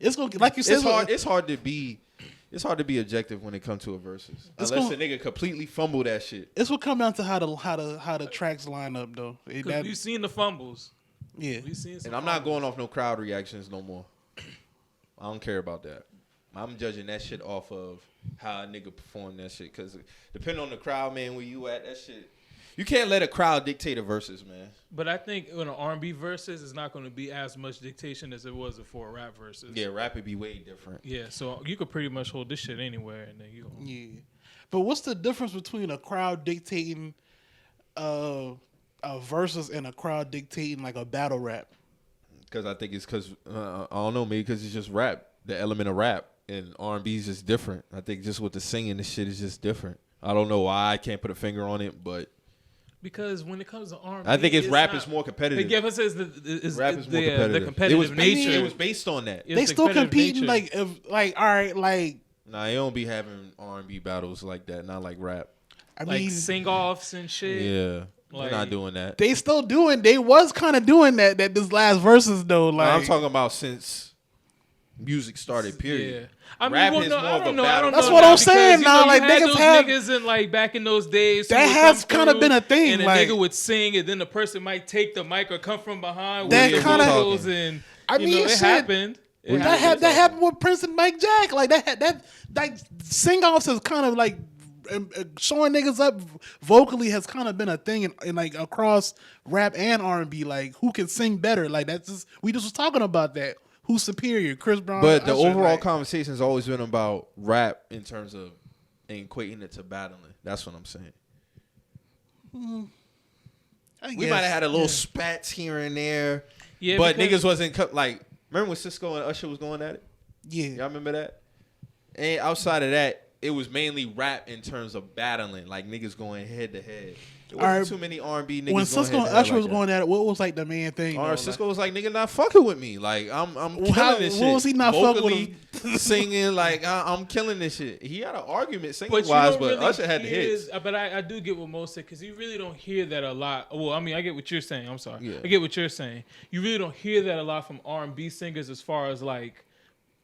Speaker 1: it's gonna like you said.
Speaker 2: It's hard to be objective when it comes to a versus.
Speaker 1: It's
Speaker 2: Unless
Speaker 1: gonna-
Speaker 2: a nigga completely fumble that shit.
Speaker 1: It's what come down to how the tracks line up though.
Speaker 3: Because we've seen the fumbles.
Speaker 1: Yeah,
Speaker 3: We've seen some
Speaker 2: And I'm not
Speaker 3: fumbles.
Speaker 2: going off no crowd reactions no more. I don't care about that. I'm judging that shit off of how a nigga perform that shit. Because depending on the crowd, man, where you at, that shit. You can't let a crowd dictate a versus, man.
Speaker 3: But I think in an R&B versus, it's not going to be as much dictation as it was for a rap versus.
Speaker 2: Yeah, rap would be way different.
Speaker 3: Yeah, so you could pretty much hold this shit anywhere, and then you.
Speaker 1: yeah. But what's the difference between a crowd dictating a versus and a crowd dictating like a battle rap?
Speaker 2: Because I think it's because I don't know, maybe because it's just rap, the element of rap, and R&B is just different. I think just with the singing, the shit is just different. I don't know why I can't put a finger on it, but
Speaker 3: because when it comes to R&B,
Speaker 2: I think it's rap is more competitive.
Speaker 3: Yeah, but it's
Speaker 2: rap is more
Speaker 3: the
Speaker 2: competitive.
Speaker 3: competitive nature.
Speaker 2: It was based on that.
Speaker 3: It's
Speaker 1: They
Speaker 3: the
Speaker 1: still
Speaker 3: competitive
Speaker 1: competing
Speaker 3: nature.
Speaker 1: like all right, like
Speaker 2: Nah, they don't be having R&B battles like that, not like rap.
Speaker 1: I
Speaker 3: like
Speaker 1: mean,
Speaker 3: sing-offs and shit.
Speaker 2: Yeah,
Speaker 3: Like,
Speaker 2: they're not doing that.
Speaker 1: they still doing. They was kind of doing that this last verses though.
Speaker 2: No,
Speaker 1: Like
Speaker 2: I'm talking about since music started. Period.
Speaker 3: Yeah. I mean,
Speaker 2: Rap
Speaker 3: well,
Speaker 2: is
Speaker 3: no,
Speaker 2: more
Speaker 3: I
Speaker 2: of a
Speaker 3: don't know. I
Speaker 2: battle.
Speaker 3: don't
Speaker 1: That's
Speaker 3: know
Speaker 1: what
Speaker 3: now
Speaker 1: I'm saying
Speaker 3: because,
Speaker 1: now,
Speaker 3: you
Speaker 1: like,
Speaker 3: had
Speaker 1: niggas
Speaker 3: those
Speaker 1: have-
Speaker 3: niggas in like back in those days. who
Speaker 1: That
Speaker 3: would
Speaker 1: has
Speaker 3: come
Speaker 1: kinda
Speaker 3: through
Speaker 1: been a thing,
Speaker 3: And a
Speaker 1: like-
Speaker 3: nigga would sing, and then the person might take the mic or come from behind
Speaker 1: That
Speaker 3: with the
Speaker 1: kinda-
Speaker 3: vocals, and
Speaker 1: I
Speaker 3: you
Speaker 1: mean,
Speaker 3: know, it
Speaker 1: shit,
Speaker 3: happened. It
Speaker 1: that happened with Prince and Mike Jack. Like that sing offs is kind of like showing niggas up vocally has kind of been a thing in like across rap and R&B. Like who can sing better? Like that's just we just was talking about that. Who's superior, Chris Brown?
Speaker 2: But
Speaker 1: or
Speaker 2: the
Speaker 1: Usher?
Speaker 2: overall
Speaker 1: Like,
Speaker 2: conversation has always been about rap in terms of equating it to battling. That's what I'm saying.
Speaker 1: I
Speaker 2: We
Speaker 1: guess,
Speaker 2: might have had a little
Speaker 1: yeah.
Speaker 2: spats here and there,
Speaker 3: Yeah,
Speaker 2: but
Speaker 3: because-
Speaker 2: niggas wasn't like. Remember when Cisco and Usher was going at it?
Speaker 1: Yeah.
Speaker 2: Y'all remember that? And outside of that, it was mainly rap in terms of battling, like niggas going head to head. There wasn't
Speaker 1: Alright,
Speaker 2: too many R&B niggas.
Speaker 1: When
Speaker 2: going
Speaker 1: Cisco and
Speaker 2: head-to-head
Speaker 1: Usher
Speaker 2: like
Speaker 1: was
Speaker 2: that.
Speaker 1: going at it, what was like the main thing?
Speaker 2: Or
Speaker 1: though?
Speaker 2: Cisco was like, nigga, not fucking with me. Like, I'm killing
Speaker 1: how-
Speaker 2: this
Speaker 1: what
Speaker 2: shit.
Speaker 1: was he not fucking with
Speaker 2: Vocally, singing, like, I'm killing this shit. He had an argument singing
Speaker 3: But you
Speaker 2: wise,
Speaker 3: don't
Speaker 2: but
Speaker 3: really
Speaker 2: Usher had the
Speaker 3: hear-
Speaker 2: hits.
Speaker 3: But I do get what Mo said because you really don't hear that a lot. Well, I mean, I get what you're saying. I'm sorry.
Speaker 2: Yeah.
Speaker 3: I get what you're saying. You really don't hear that a lot from R&B singers as far as like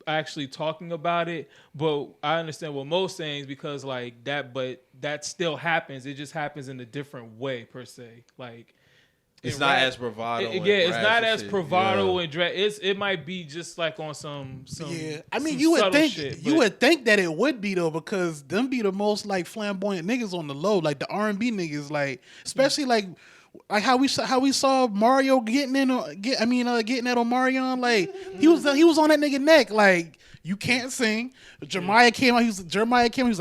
Speaker 3: actually talking about it. But I understand what Mo's saying because like that, but that still happens. It just happens in a different way per se. Like
Speaker 2: It's
Speaker 3: in
Speaker 2: not
Speaker 3: rap-
Speaker 2: as bravado. and
Speaker 3: Yeah, it's
Speaker 2: brash
Speaker 3: not
Speaker 2: and
Speaker 3: as
Speaker 2: shit.
Speaker 3: bravado
Speaker 2: Yeah.
Speaker 3: and drag. It might be just like on some
Speaker 1: Yeah, I mean,
Speaker 3: some
Speaker 1: you would
Speaker 3: subtle
Speaker 1: think
Speaker 3: shit,
Speaker 1: you
Speaker 3: but-
Speaker 1: would think that it would be though, because them be the most like flamboyant niggas on the low, like the R&B niggas, like especially like how we saw Mario getting that on Omarion, like he was on that nigga neck, like you can't sing. Jeremiah came out, he was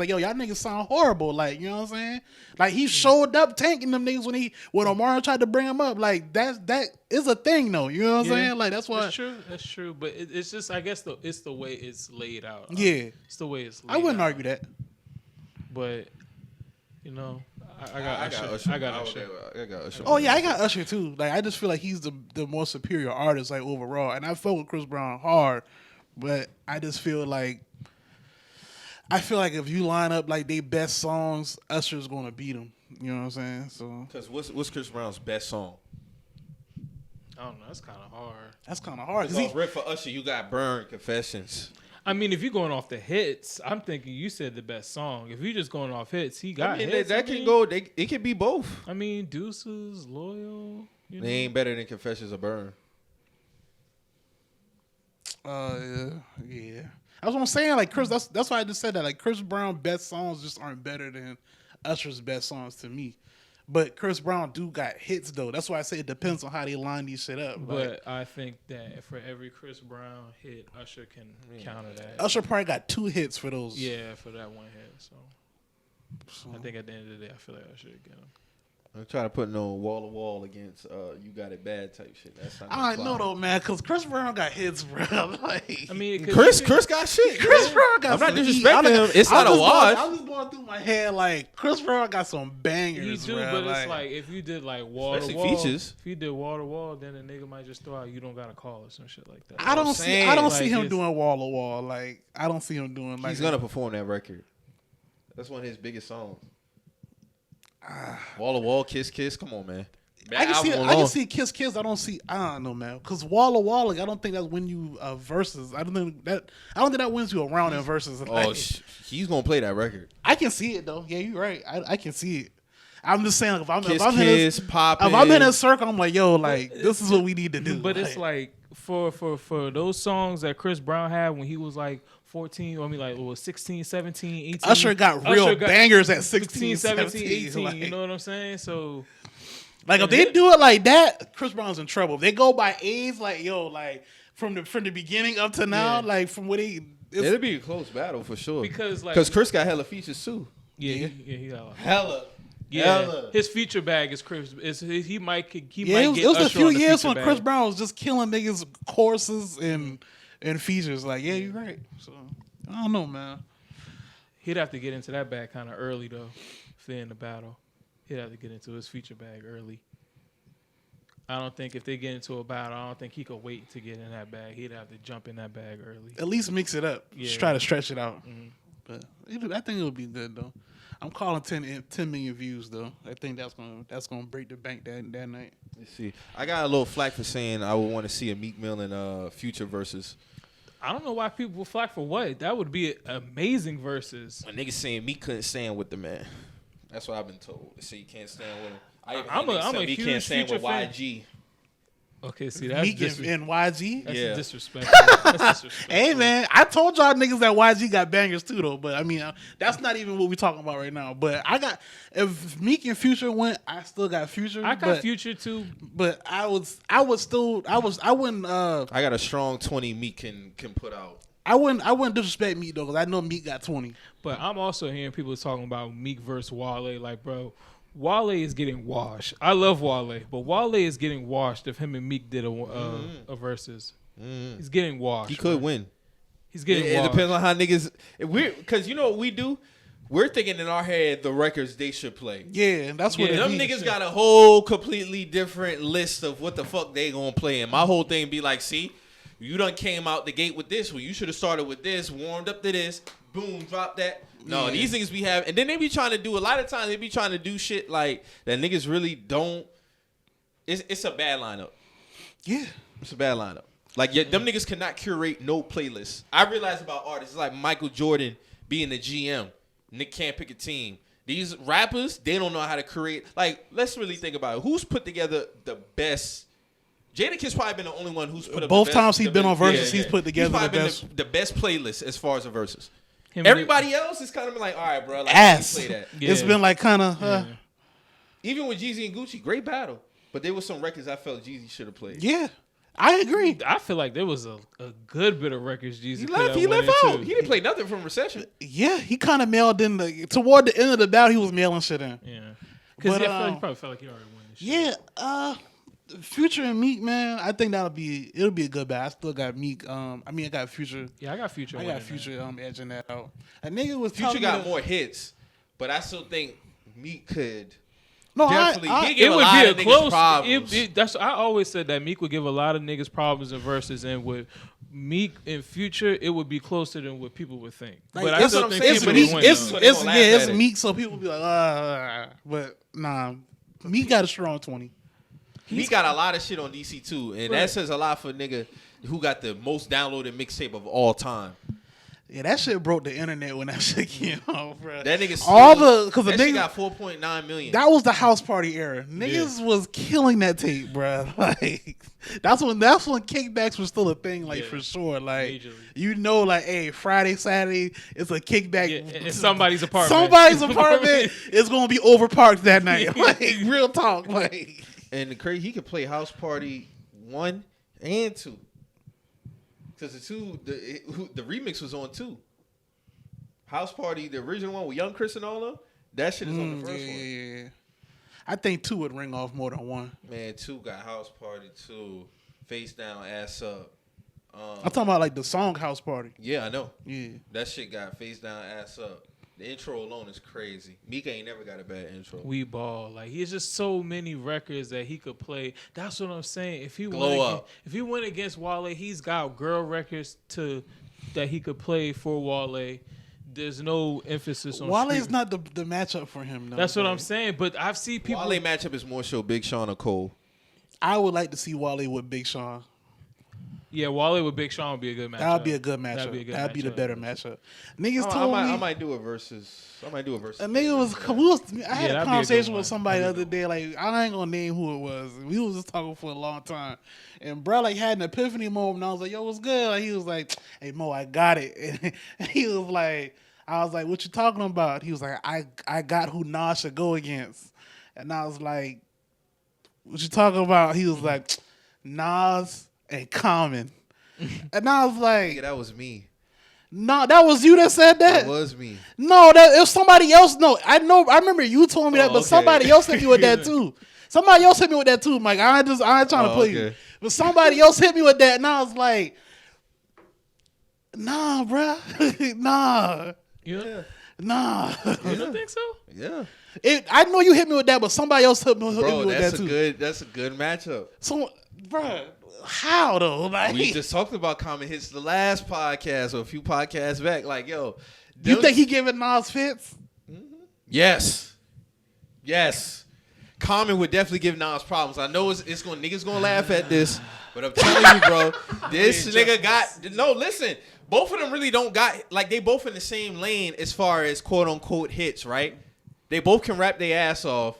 Speaker 1: like, yo, y'all niggas sound horrible, like you know what I'm saying? Like he showed up tanking them niggas when Omarion tried to bring him up, like that is a thing though, you know what I'm saying? Like that's why.
Speaker 3: That's true. But it's just, I guess, it's the way it's laid out.
Speaker 1: Yeah.
Speaker 3: It's the way it's laid
Speaker 1: I wouldn't
Speaker 3: out.
Speaker 1: argue that.
Speaker 3: But, you know, I got Usher.
Speaker 2: Usher.
Speaker 3: I got Usher.
Speaker 2: I got Usher.
Speaker 1: Oh yeah, I got Usher too. Like I just feel like he's the more superior artist, like overall. And I fuck with Chris Brown hard, but I just feel like if you line up like they best songs, Usher's gonna beat him. You know what I'm saying? So
Speaker 2: Because what's Chris Brown's best song?
Speaker 3: I don't know. That's kind of hard.
Speaker 1: that's kind of hard. 'Cause
Speaker 2: Because Rip for Usher, you got Burn, Confessions.
Speaker 3: I mean, if you're going off the hits, I'm thinking you said the best song. If you're just going off hits, he got
Speaker 2: I mean,
Speaker 3: hits.
Speaker 2: that can go. It can be both.
Speaker 3: I mean, Deuces, Loyal. You know?
Speaker 2: They ain't better than Confessions or Burn.
Speaker 1: yeah. That's what I'm saying. Like Chris, that's why I just said that. Like Chris Brown best songs just aren't better than Usher's best songs to me. But Chris Brown do got hits though. That's why I say it depends on how they line these shit up. Like,
Speaker 3: But I think that for every Chris Brown hit, Usher can counter that.
Speaker 1: Usher probably got 2 hits for those.
Speaker 3: Yeah, for that one hit. So I think at the end of the day, I feel like Usher get him.
Speaker 2: I'm trying to put no wall to wall against You Got It Bad type shit. That's not
Speaker 1: I
Speaker 2: gonna
Speaker 1: know
Speaker 2: fly.
Speaker 1: though, man, because Chris Brown got hits, bro. Like,
Speaker 3: I mean, 'cause
Speaker 2: Chris
Speaker 3: you can-
Speaker 2: got shit.
Speaker 1: Chris
Speaker 2: man.
Speaker 1: Brown got
Speaker 2: I'm not
Speaker 1: some heat.
Speaker 2: disrespecting him. It's not a wash.
Speaker 1: I'm just going through my head like Chris Brown got some bangers.
Speaker 3: He do,
Speaker 1: bro.
Speaker 3: but it's like if you did like wall to
Speaker 2: Especially
Speaker 3: wall,
Speaker 2: features.
Speaker 3: if you did wall to wall, then a nigga might just throw out, you don't got to call or some shit like that.
Speaker 1: I don't
Speaker 2: I'm
Speaker 1: see
Speaker 2: saying,
Speaker 3: like,
Speaker 1: him
Speaker 3: it's-
Speaker 1: doing wall to wall. Like I don't see him doing like
Speaker 2: He's gonna perform that record. That's one of his biggest songs. Wall to Wall, Kiss Kiss. Come on, man.
Speaker 1: I
Speaker 2: That album
Speaker 1: can
Speaker 2: alone.
Speaker 1: see Kiss Kiss. I don't know, man. Because Wall to Wall, like, I don't think that's when you verses. I don't think that wins you around in verses.
Speaker 2: Oh,
Speaker 1: Like,
Speaker 2: he's gonna play that record.
Speaker 1: I can see it though. Yeah, you're right. I can see it. I'm just saying, like, if I'm
Speaker 2: Kiss
Speaker 1: in
Speaker 2: Kiss,
Speaker 1: this,
Speaker 2: Poppin'.
Speaker 1: if I'm in a circle, I'm like, yo, like this is what we need to do.
Speaker 3: But it's like for those songs that Chris Brown had when he was like 14, I mean like what was 16, 17, 18.
Speaker 1: Usher got real bangers at 16,
Speaker 3: 17,
Speaker 1: 17,
Speaker 3: 18.
Speaker 1: like-
Speaker 3: You know what I'm saying? So
Speaker 1: Like if they do it like that, Chris Brown's in trouble. If they go by age, like yo, like from the beginning up to now,
Speaker 3: Yeah.
Speaker 1: like from what he,
Speaker 2: It'll be a close battle for sure.
Speaker 3: because
Speaker 2: Chris got hella features too.
Speaker 3: yeah, he got a lot.
Speaker 2: Hella.
Speaker 3: Yeah,
Speaker 2: Hella.
Speaker 3: his feature bag is Chris. He might get
Speaker 1: it was a
Speaker 3: Usher
Speaker 1: few
Speaker 3: on the
Speaker 1: years
Speaker 3: feature
Speaker 1: when
Speaker 3: bag.
Speaker 1: Chris Brown was just killing niggas courses and features. Like, yeah, you're right. So I don't know, man.
Speaker 3: He'd have to get into that bag kind of early though. If they're in the battle, he'd have to get into his feature bag early. I don't think if they get into a battle, I don't think he could wait to get in that bag. He'd have to jump in that bag early.
Speaker 1: At least mix it up.
Speaker 3: Yeah.
Speaker 1: Just try to stretch it out.
Speaker 3: Mm-hmm.
Speaker 1: But I think it'll be good though. I'm calling 10 million views though. I think that's gonna break the bank that night.
Speaker 2: Let's see. I got a little flack for saying I would want to see a Meek Mill and Future versus.
Speaker 3: I don't know why people will flack for what. That would be amazing versus.
Speaker 2: A nigga saying Meek couldn't stand with the man. That's what I've been told. They say you can't stand with him.
Speaker 3: I'm a
Speaker 2: Meek
Speaker 3: huge
Speaker 2: can't stand
Speaker 3: Future
Speaker 2: with
Speaker 3: fan.
Speaker 2: YG.
Speaker 3: Okay, see that's
Speaker 1: Meek and YG.
Speaker 3: That's
Speaker 2: Yeah.
Speaker 3: disrespectful. That's disrespectful.
Speaker 1: Hey man, I told y'all niggas that YG got bangers too though. But I mean, that's not even what we talking about right now. But if Meek and Future went, I still got Future.
Speaker 3: I got Future too.
Speaker 1: But I wouldn't.
Speaker 2: I got a strong 20 Meek can put out.
Speaker 1: I wouldn't disrespect Meek though, because I know Meek got 20.
Speaker 3: But I'm also hearing people talking about Meek versus Wale. Like, bro, Wale is getting washed. I love Wale, but Wale is getting washed if him and Meek did a versus. He's getting washed.
Speaker 2: He could win.
Speaker 3: He's getting
Speaker 2: It
Speaker 3: washed.
Speaker 2: depends on how niggas. Because you know what we do? We're thinking in our head the records they should play.
Speaker 1: Yeah, that's what
Speaker 3: Yeah,
Speaker 1: it
Speaker 2: Them
Speaker 1: be.
Speaker 2: niggas got a whole completely different list of what the fuck they gonna play. And my whole thing be like, see, you done came out the gate with this. Well, you should have started with this, warmed up to this, boom, drop that. No,
Speaker 1: Yeah.
Speaker 2: these niggas be having, and then they be trying to do, a lot of times they be trying to do shit like that niggas really don't. It's a bad lineup.
Speaker 1: Yeah.
Speaker 2: It's a bad lineup. Like, yeah, them niggas cannot curate no playlist. I realize about artists, it's like Michael Jordan being the GM. Nick can't pick a team. These rappers, they don't know how to create. Like, let's really think about it. Who's put together the best? Jadakiss probably been the only one who's put up
Speaker 1: Both
Speaker 2: the best,
Speaker 1: times he's
Speaker 2: the
Speaker 1: been on
Speaker 2: best-
Speaker 1: Verzuz, he's put together
Speaker 2: probably
Speaker 1: the
Speaker 2: been
Speaker 1: best.
Speaker 2: the best playlist as far as the verses.
Speaker 3: Him and
Speaker 2: Everybody else is kind of like, all right, bro, like,
Speaker 1: Ass.
Speaker 2: play that.
Speaker 3: Yeah.
Speaker 1: It's been like kind of.
Speaker 2: Even with Jeezy and Gucci, great battle. But there was some records I felt Jeezy should have played.
Speaker 1: Yeah, I agree.
Speaker 3: I feel like there was a good bit of records Jeezy
Speaker 2: He
Speaker 3: could
Speaker 2: left.
Speaker 3: have
Speaker 2: He
Speaker 3: went
Speaker 2: left out.
Speaker 3: into.
Speaker 2: He didn't play nothing from Recession.
Speaker 1: Yeah, he kind of mailed in toward the end of the battle. He was mailing shit in.
Speaker 3: Yeah, because
Speaker 1: But,
Speaker 3: he probably felt like he already won this shit.
Speaker 1: Yeah, Future and Meek, man. I think it'll be a good battle. I still got Meek. I got Future.
Speaker 3: Yeah, I got Future.
Speaker 1: I
Speaker 3: winning
Speaker 1: got
Speaker 3: that.
Speaker 1: Future edging that out. A nigga was
Speaker 2: Future
Speaker 1: telling
Speaker 2: got
Speaker 1: me
Speaker 2: more hits, but I still think Meek could.
Speaker 1: No,
Speaker 2: Definitely. He
Speaker 3: It
Speaker 2: give a
Speaker 3: would
Speaker 2: lot
Speaker 3: be
Speaker 2: of
Speaker 3: a
Speaker 2: niggas
Speaker 3: close.
Speaker 2: problems.
Speaker 3: I always said that Meek would give a lot of niggas problems in verses, and with Meek in Future, it would be closer than what people would think.
Speaker 1: Like,
Speaker 3: but I
Speaker 2: that's
Speaker 3: still
Speaker 2: what I'm
Speaker 3: think
Speaker 2: saying,
Speaker 1: it's
Speaker 3: people
Speaker 2: but
Speaker 1: Meek.
Speaker 3: would win.
Speaker 1: It's
Speaker 3: though.
Speaker 2: they gonna laugh at
Speaker 1: it's
Speaker 2: it.
Speaker 1: Meek. So people be like, but nah, Meek got a strong 20.
Speaker 2: He got a lot of shit on DC too, and that says a lot for a nigga who got the most downloaded mixtape of all time.
Speaker 1: Yeah, that shit broke the internet when that shit came out, bro.
Speaker 2: That nigga
Speaker 1: because the
Speaker 2: that shit
Speaker 1: nigga
Speaker 2: got 4.9 million.
Speaker 1: that was the house party era. Niggas was killing that tape, bro. Like that's when kickbacks was still a thing, like
Speaker 3: Yeah.
Speaker 1: for sure. Like
Speaker 3: Majorly.
Speaker 1: you know, like hey, Friday, Saturday, it's a kickback.
Speaker 3: Yeah, in somebody's apartment.
Speaker 1: Somebody's apartment is gonna be overparked that night. Like real talk. Like
Speaker 2: And the crazy, he could play House Party 1 and 2. Because the remix was on 2. House Party, the original one with Young Chris and all them, that shit is on the first one.
Speaker 1: yeah. I think 2 would ring off more than 1.
Speaker 2: Man, 2 got House Party 2, Face Down, Ass Up.
Speaker 1: I'm talking about like the song House Party.
Speaker 2: Yeah, I know.
Speaker 1: Yeah.
Speaker 2: That shit got Face Down, Ass Up. The intro alone is crazy. Mika ain't never got a bad intro.
Speaker 3: We ball. Like he's just so many records that he could play. That's what I'm saying. If he if he went against Wale, he's got girl records that he could play for Wale. There's no emphasis on
Speaker 1: Wale's
Speaker 3: street.
Speaker 1: not the matchup for him. No,
Speaker 3: That's what
Speaker 1: bro.
Speaker 3: I'm saying. But I've seen people.
Speaker 2: Wale matchup is more so Big Sean or Cole.
Speaker 1: I would like to see Wale with Big Sean.
Speaker 3: Yeah, Wale with Big Sean would be a good matchup.
Speaker 1: That would be a good matchup.
Speaker 3: That'd be a good
Speaker 1: That'd be the
Speaker 3: matchup.
Speaker 1: better matchup. Niggas
Speaker 2: I
Speaker 1: told me.
Speaker 2: might do a versus. I might do a versus.
Speaker 1: A nigga was. I had
Speaker 3: that'd be
Speaker 1: a
Speaker 3: a
Speaker 1: conversation
Speaker 3: good
Speaker 1: with
Speaker 3: one.
Speaker 1: somebody the other day. Like I ain't gonna name who it was. We was just talking for a long time, and bro like had an epiphany moment. And I was like, "Yo, what's good?" Like, he was like, "Hey Mo, I got it." And he was like, "I was like, what you talking about?" He was like, "I got who Nas should go against," and I was like, "What you talking about?" He was like, "Nas and Common," and I was like,
Speaker 2: Nigga, that was me.
Speaker 1: No, that was you that said that.
Speaker 2: That was me.
Speaker 1: No, that it was somebody else. No, I know. I remember you told me that, but
Speaker 2: okay.
Speaker 1: somebody else hit me with that too. Somebody else hit me with that too, Mike. I ain't trying to play you,
Speaker 2: okay.
Speaker 1: but somebody else hit me with that, and I was like, nah, bruh. Nah.
Speaker 3: Yeah.
Speaker 1: Nah.
Speaker 3: You don't think so?
Speaker 2: Yeah.
Speaker 1: I know you hit me with that, but somebody else hit me with
Speaker 2: Bro,
Speaker 1: that too.
Speaker 2: that's a good matchup.
Speaker 1: So, bruh, how though? Like,
Speaker 2: We just talked about Common hits the last podcast or a few podcasts back. Like, yo,
Speaker 1: you think he giving Nas fits?
Speaker 2: Yes. Common would definitely give Nas problems. I know it's gonna niggas gonna laugh at this, but I'm telling you, bro, this nigga got no. Listen, both of them really don't got like they both in the same lane as far as quote unquote hits, right? They both can rap their ass off.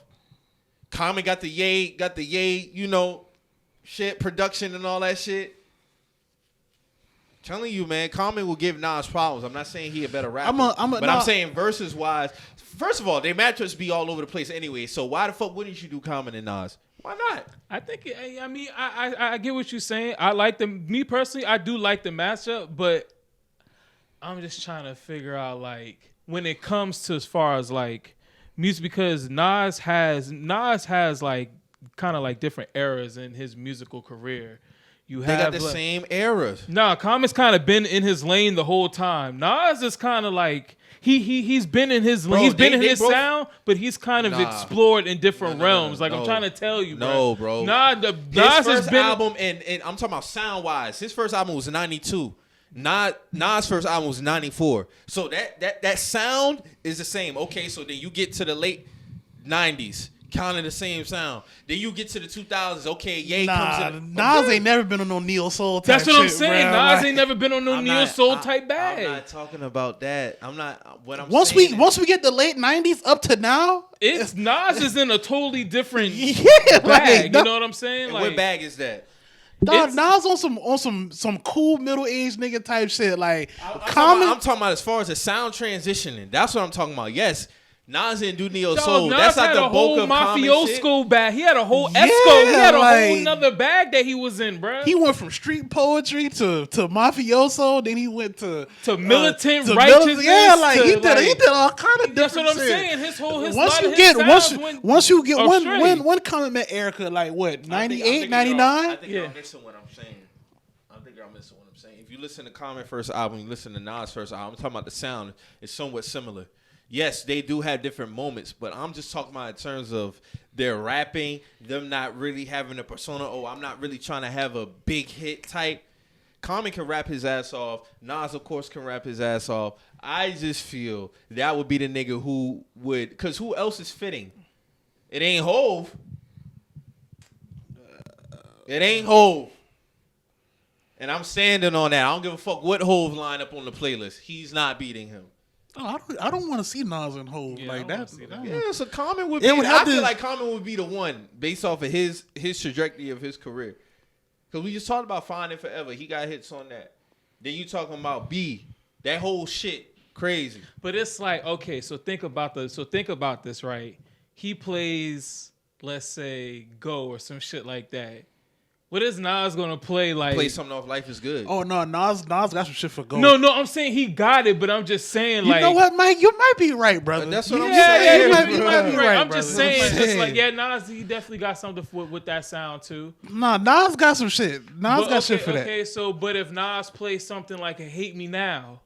Speaker 2: Common got the yay, you know, shit, production and all that shit. Telling you, man, Common will give Nas problems. I'm not saying he a better rapper, I'm saying versus wise. First of all, they matchups be all over the place anyway. So why the fuck wouldn't you do Common and Nas? Why not?
Speaker 3: I think. I mean, I get what you're saying. I like them. Me personally, I do like the matchup, but I'm just trying to figure out like when it comes to as far as like music, because Nas has like kind of like different eras in his musical career. They got
Speaker 2: the same eras.
Speaker 3: Nah, Common's kind of been in his lane the whole time. Nas is kind of like he's been in his lane. He's been in his sound, but he's kind of explored in different realms. Like I'm trying to tell you,
Speaker 2: no, bro.
Speaker 3: Nas
Speaker 2: his first album, and I'm talking about sound wise. His first album was '92. Nas' first album was '94. So that sound is the same. Okay, so then you get to the late '90s. Kind of the same sound. Then you get to the 2000s. Okay, Ye comes in.
Speaker 1: Nas ain't never been on no neo soul type.
Speaker 3: That's what I'm
Speaker 1: shit,
Speaker 3: saying.
Speaker 1: Bro.
Speaker 3: Nas
Speaker 1: like,
Speaker 3: ain't never been on no neo soul type bag.
Speaker 2: I'm not talking about that. I'm not. What I'm
Speaker 1: once
Speaker 2: saying.
Speaker 1: Once we get the late '90s up to now,
Speaker 3: Nas is in a totally different
Speaker 1: bag.
Speaker 3: Like, you know what I'm saying?
Speaker 2: And
Speaker 3: like,
Speaker 2: what bag is that?
Speaker 1: Dog, Nas on some cool middle aged nigga type shit. Like
Speaker 2: I'm talking about as far as the sound transitioning. That's what I'm talking about. Yes. Nas didn't do neo soul. That's like the bulk of
Speaker 3: mafioso bag. He had a whole Esco. He had a whole nother bag that he was in, bro.
Speaker 1: He went from street poetry to mafioso. Then he went to
Speaker 3: militant righteousness.
Speaker 1: Yeah, like he did all kind of.
Speaker 3: That's what I'm
Speaker 1: shit.
Speaker 3: saying. His whole
Speaker 1: once you get one comment met Erica like what 98, 99.
Speaker 2: I think you're missing what I'm saying. If you listen to Common first album, you listen to Nas first album. I'm talking about the sound. It's somewhat similar. Yes, they do have different moments, but I'm just talking about in terms of their rapping, them not really having a persona. Oh, I'm not really trying to have a big hit type. Common can rap his ass off. Nas, of course, can rap his ass off. I just feel that would be the nigga who would, because who else is fitting? It ain't Hove. It ain't Hove. And I'm standing on that. I don't give a fuck what Hove line up on the playlist. He's not beating him.
Speaker 1: Oh, I don't want to see Nas and Hov like that.
Speaker 2: Yeah, so Common would be. I feel like Common would be the one based off of his trajectory of his career. Because we just talked about Finding Forever. He got hits on that. Then you talking about B. That whole shit crazy.
Speaker 3: But it's like, okay, so think about this, right? He plays, let's say, Go or some shit like that. What is Nas gonna play like?
Speaker 2: Play something off Life is Good.
Speaker 1: Oh no, Nas got some shit for Go.
Speaker 3: No, I'm saying he got it, but I'm just saying
Speaker 1: you know what, Mike? You might be right, brother.
Speaker 2: But that's what I'm
Speaker 3: saying.
Speaker 2: Yeah,
Speaker 3: you might be right. I'm just saying, just like Nas, he definitely got something with that sound too.
Speaker 1: Nah, Nas got some shit. Got shit for that.
Speaker 3: Okay, so but if Nas plays something like a Hate Me Now,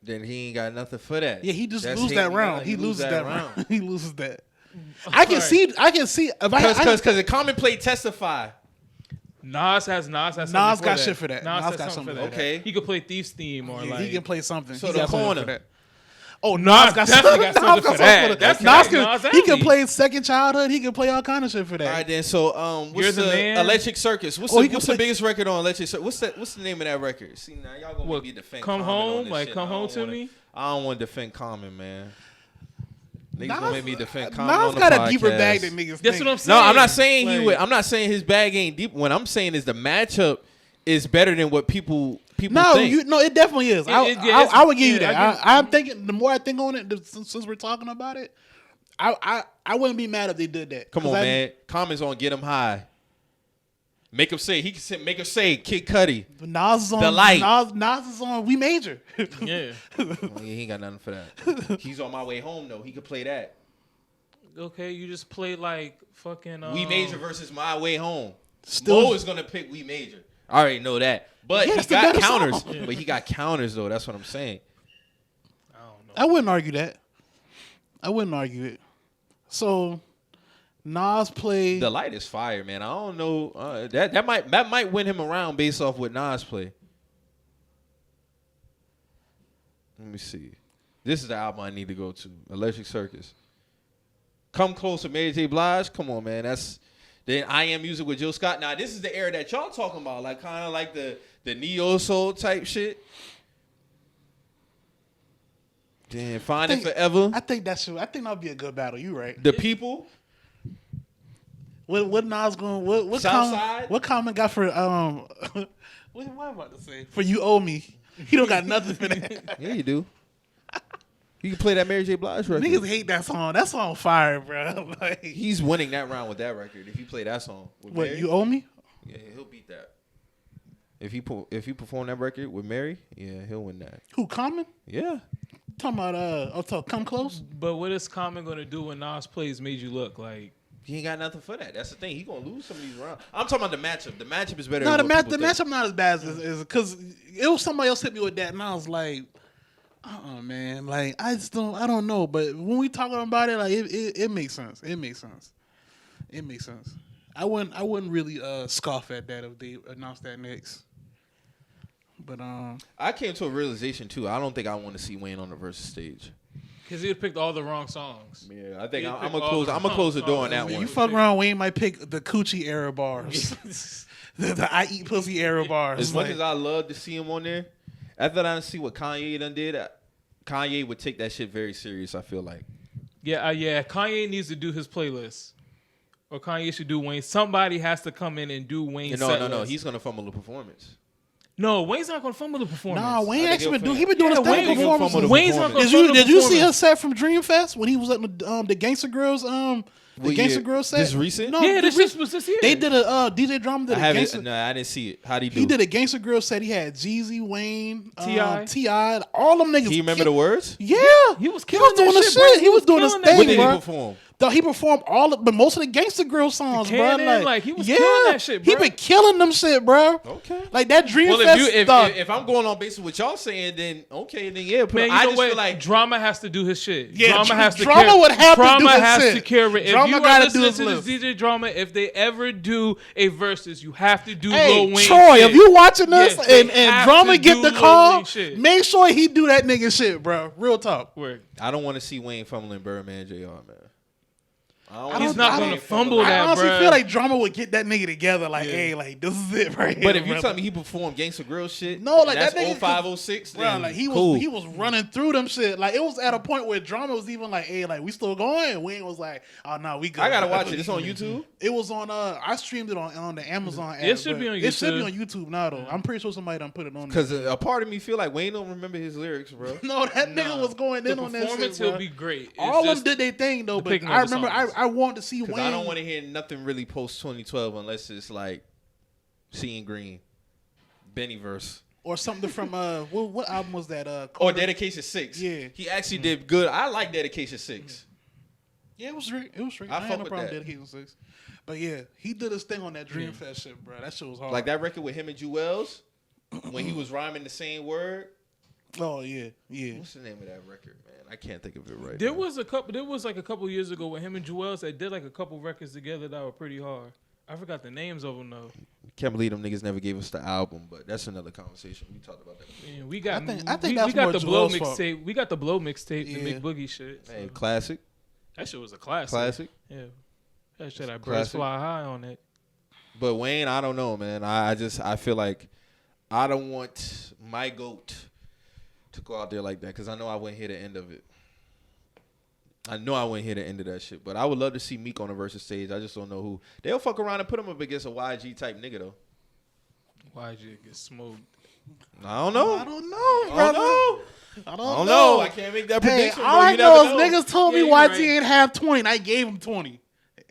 Speaker 2: then he ain't got nothing for that.
Speaker 1: Yeah, he just loses that round. He loses that round. He loses that.
Speaker 3: I
Speaker 1: can see.
Speaker 2: Because the Common play Testify.
Speaker 3: Nas got
Speaker 1: shit for that.
Speaker 3: Nas
Speaker 1: got something for that.
Speaker 2: Okay.
Speaker 3: He could play Thief's Theme or like
Speaker 1: he can play something.
Speaker 2: So the corner.
Speaker 1: Oh, Nas got
Speaker 3: definitely got something for that.
Speaker 1: He can play Second Childhood. He can play all kind of shit for that.
Speaker 2: All right, then. So, what's the Electric Circus? What's the biggest record on Electric Circus? What's the name of that record? See, now y'all gonna be defend
Speaker 3: Come
Speaker 2: Common
Speaker 3: Home, like
Speaker 2: shit.
Speaker 3: Come Home to Me.
Speaker 2: I don't want to defend Common, man. Niggas gonna make me defend Common
Speaker 1: Nas
Speaker 2: on the
Speaker 1: got
Speaker 2: podcast.
Speaker 1: a deeper bag than niggas.
Speaker 3: That's what I'm saying.
Speaker 2: No, I'm not saying he would. I'm not saying his bag ain't deep. What I'm saying is the matchup is better than what people think.
Speaker 1: It definitely is. I would give you that. I'm thinking. The more I think on it, since we're talking about it, I wouldn't be mad if they did that.
Speaker 2: Come on, man. Common's on Get 'Em High. Make him say. He can make him say Kid Cudi.
Speaker 1: Nas is on
Speaker 2: The Light.
Speaker 1: Nas is on We Major.
Speaker 3: Yeah.
Speaker 2: Well, he ain't got nothing for that. He's on My Way Home though. He could play that.
Speaker 3: Okay, you just play like fucking.
Speaker 2: We Major versus My Way Home.
Speaker 1: Still-
Speaker 2: Mo is gonna pick We Major. I already know that. But
Speaker 1: Yeah,
Speaker 2: he
Speaker 1: it's the
Speaker 2: got
Speaker 1: better
Speaker 2: counters.
Speaker 1: song.
Speaker 3: Yeah.
Speaker 2: But he got counters though. That's what I'm saying.
Speaker 3: I don't know.
Speaker 1: I wouldn't argue that. I wouldn't argue it. So Nas played.
Speaker 2: The Light is fire, man. I don't know. That might win him around based off what Nas play. Let me see. This is the album I need to go to. Electric Circus. Come Close with Mary J. Blige. Come on, man. That's then I Am Music with Jill Scott. Now this is the era that y'all talking about, like kind of like the neo soul type shit. Damn, Find It Forever.
Speaker 1: I think that'll be a good battle. You right.
Speaker 2: The People.
Speaker 1: What Nas going? What
Speaker 2: Southside?
Speaker 1: What comment got for what am I about to say? For You Owe Me. He don't got nothing for that.
Speaker 2: Yeah, you do. You can play that Mary J. Blige record.
Speaker 1: Niggas hate that song. That song fire, bro. Like,
Speaker 2: He's winning that round with that record. If you play that song, with
Speaker 1: what
Speaker 2: Mary,
Speaker 1: You Owe Me?
Speaker 2: yeah, he'll beat that. If he perform that record with Mary, yeah, he'll win that.
Speaker 1: Who Common?
Speaker 2: Yeah,
Speaker 1: Talking about Come Close.
Speaker 3: But what is Common gonna do when Nas plays Made You Look? Like,
Speaker 2: he ain't got nothing for that. That's the thing. He gonna lose some of these rounds. I'm talking about the matchup. The matchup is better.
Speaker 1: No,
Speaker 2: than
Speaker 1: the
Speaker 2: what people think.
Speaker 1: matchup not as bad as because it was somebody else hit me with that, and I was like, man, like I don't know. But when we talking about it, like it makes sense. It makes sense. It makes sense. I wouldn't really scoff at that if they announced that next. But
Speaker 2: I came to a realization too. I don't think I want to see Wayne on the Versus stage.
Speaker 3: because he had picked all the wrong songs.
Speaker 2: Yeah, I think
Speaker 3: He
Speaker 2: I'm
Speaker 3: picked
Speaker 2: gonna close the door on that
Speaker 1: you
Speaker 2: one.
Speaker 1: fuck around, Wayne might pick the coochie era bars, the I eat pussy era bars.
Speaker 2: As much as I love to see him on there, after I see what Kanye done did, Kanye would take that shit very serious. I feel like.
Speaker 3: Yeah, yeah. Kanye needs to do his playlist, or Kanye should do Wayne. Somebody has to come in and do Wayne's set
Speaker 2: No.
Speaker 3: list.
Speaker 2: He's gonna fumble the performance.
Speaker 3: No, Wayne's not gonna fumble the performance.
Speaker 1: Nah, Wayne
Speaker 2: I think
Speaker 1: actually
Speaker 2: he'll
Speaker 1: he been doing
Speaker 3: Yeah,
Speaker 1: his thing
Speaker 3: Wayne-
Speaker 1: performances.
Speaker 3: Wayne's not gonna
Speaker 1: Did
Speaker 3: fumble
Speaker 1: you
Speaker 3: the
Speaker 1: see her
Speaker 3: performance.
Speaker 1: set from Dreamfest when he was at the Gangsta Girls
Speaker 2: What
Speaker 1: Gangsta
Speaker 2: year?
Speaker 1: Girls set?
Speaker 2: This recent?
Speaker 1: No,
Speaker 3: Yeah, this was this year.
Speaker 1: they did a DJ Drama did
Speaker 2: I
Speaker 1: a
Speaker 2: haven't.
Speaker 1: Gangsta.
Speaker 2: No, I didn't see it. How'd he do?
Speaker 1: He did a Gangsta Girls set. He had Jeezy, Wayne,
Speaker 3: T.I..
Speaker 1: T.I., all them niggas.
Speaker 2: Can you remember the words?
Speaker 1: Yeah,
Speaker 3: He was killing
Speaker 1: doing
Speaker 3: that
Speaker 1: the
Speaker 3: shit, bro.
Speaker 1: He was doing his
Speaker 3: killing that
Speaker 1: thing,
Speaker 2: What did he
Speaker 1: bro.
Speaker 2: perform?
Speaker 1: Though he performed but most of the Gangsta Girl songs, bro.
Speaker 3: Cannon, like, he was killing that shit,
Speaker 1: He
Speaker 3: bro.
Speaker 1: been killing them shit, bro.
Speaker 2: Okay.
Speaker 1: Like that Dreamfest
Speaker 2: Well,
Speaker 1: stuff.
Speaker 2: if I'm going on basis of what y'all saying, then okay, then yeah. But
Speaker 3: Man, you
Speaker 2: I
Speaker 3: know
Speaker 2: just
Speaker 3: what?
Speaker 2: feel like
Speaker 3: Drama has to do his shit.
Speaker 1: Yeah,
Speaker 3: Drama has to
Speaker 1: Drama
Speaker 3: carry,
Speaker 1: would have to
Speaker 3: Drama
Speaker 1: do his
Speaker 3: has
Speaker 1: shit.
Speaker 3: to carry. If
Speaker 1: Drama
Speaker 3: you
Speaker 1: gotta
Speaker 3: are
Speaker 1: do
Speaker 3: listening
Speaker 1: his
Speaker 3: to this DJ Drama, if they ever do a versus, you have to do
Speaker 1: Hey,
Speaker 3: Lil Wayne
Speaker 1: Troy,
Speaker 3: shit.
Speaker 1: if you watching this
Speaker 3: Yes, they
Speaker 1: and
Speaker 3: have
Speaker 1: Drama
Speaker 3: to
Speaker 1: get
Speaker 3: do
Speaker 1: the
Speaker 3: Lil
Speaker 1: call,
Speaker 3: Wayne shit.
Speaker 1: make sure he do that nigga shit, bro. Real talk.
Speaker 3: Word.
Speaker 2: I don't want to see Wayne fumbling Birdman Jr. Man.
Speaker 3: He's not gonna fumble
Speaker 1: I
Speaker 3: that,
Speaker 1: honestly
Speaker 3: bruh.
Speaker 1: feel like Drama would get that nigga together. Like,
Speaker 3: Yeah.
Speaker 1: hey, like this is it right here.
Speaker 2: But if you
Speaker 1: brother.
Speaker 2: tell me he performed Gangsta Grill shit,
Speaker 1: No, like,
Speaker 2: and that's
Speaker 1: that nigga
Speaker 2: 05, 06,
Speaker 1: bro,
Speaker 2: then
Speaker 1: like he
Speaker 2: cool.
Speaker 1: was running through them shit. Like it was at a point where Drama was even like, hey, like we still going. Wayne was like, oh no, we good.
Speaker 2: I gotta watch it. It's on YouTube.
Speaker 1: It was on. I streamed it on the Amazon app.
Speaker 3: It should
Speaker 1: but
Speaker 3: be on
Speaker 1: It should be
Speaker 3: YouTube.
Speaker 1: on YouTube now though. I'm pretty sure somebody done put it on.
Speaker 2: Because a part of me feel like Wayne don't remember his lyrics, bro.
Speaker 1: No, that nigga was going
Speaker 3: The
Speaker 1: in on that shit.
Speaker 3: performance,
Speaker 1: Bro.
Speaker 3: he'll be great. It's
Speaker 1: All of them
Speaker 3: just-
Speaker 1: did their thing though,
Speaker 3: the
Speaker 1: but
Speaker 3: picking
Speaker 1: I
Speaker 3: of the
Speaker 1: remember
Speaker 3: songs.
Speaker 1: I wanted to see
Speaker 2: Because
Speaker 1: Wayne.
Speaker 2: I don't want to hear nothing really post 2012 unless it's like Seeing Green, Bennyverse,
Speaker 1: or something from what album was that?
Speaker 2: or
Speaker 1: Carter?
Speaker 2: Dedication 6.
Speaker 1: Yeah.
Speaker 2: He actually did good. I like Dedication 6.
Speaker 1: Yeah, it was straight. It was straight.
Speaker 2: I
Speaker 1: I, had
Speaker 2: fuck
Speaker 1: no
Speaker 2: with
Speaker 1: problem
Speaker 2: that.
Speaker 1: with Dedication 6. But yeah, he did his thing on that Dreamfest shit, bro. That shit was hard.
Speaker 2: Like that record with him and Jewels, when he was rhyming the same word.
Speaker 1: Oh yeah, yeah.
Speaker 2: What's the name of that record, man? I can't think of it right
Speaker 3: There
Speaker 2: now.
Speaker 3: was like a couple years ago with him and Joel's that did like a couple records together that were pretty hard. I forgot the names of them though.
Speaker 2: Can't believe them niggas never gave us the album, but that's another conversation. We talked about that.
Speaker 3: Man, we got.
Speaker 1: I think
Speaker 3: we
Speaker 1: that's
Speaker 3: got
Speaker 1: more
Speaker 3: the blow
Speaker 1: Joel's fault.
Speaker 3: mixtape. We got the blow mixtape, the
Speaker 1: Yeah.
Speaker 3: Big Boogie shit.
Speaker 2: Hey, classic,
Speaker 3: That shit was a classic.
Speaker 2: classic.
Speaker 3: Yeah, that shit. I birds
Speaker 2: Classic.
Speaker 3: fly high on it.
Speaker 2: But Wayne, I don't know, man. I feel like I don't want my GOAT to go out there like that because I know I wouldn't hear the end of it. I know I wouldn't hear the end of that shit. But I would love to see Meek on the versus stage. I just don't know who. They'll fuck around and put him up against a YG type nigga though.
Speaker 3: Why'd you get smoked?
Speaker 2: I don't know.
Speaker 1: I don't know,
Speaker 2: I
Speaker 1: brother.
Speaker 2: don't know.
Speaker 1: I
Speaker 2: I
Speaker 1: don't
Speaker 2: don't
Speaker 1: know.
Speaker 2: know. I can't make that
Speaker 1: Hey,
Speaker 2: prediction.
Speaker 1: all
Speaker 2: bro.
Speaker 1: I
Speaker 2: You
Speaker 1: know
Speaker 2: never
Speaker 1: is niggas told
Speaker 3: Yeah,
Speaker 1: me
Speaker 3: you
Speaker 1: YG
Speaker 3: right.
Speaker 1: ain't have 20. And I gave him 20.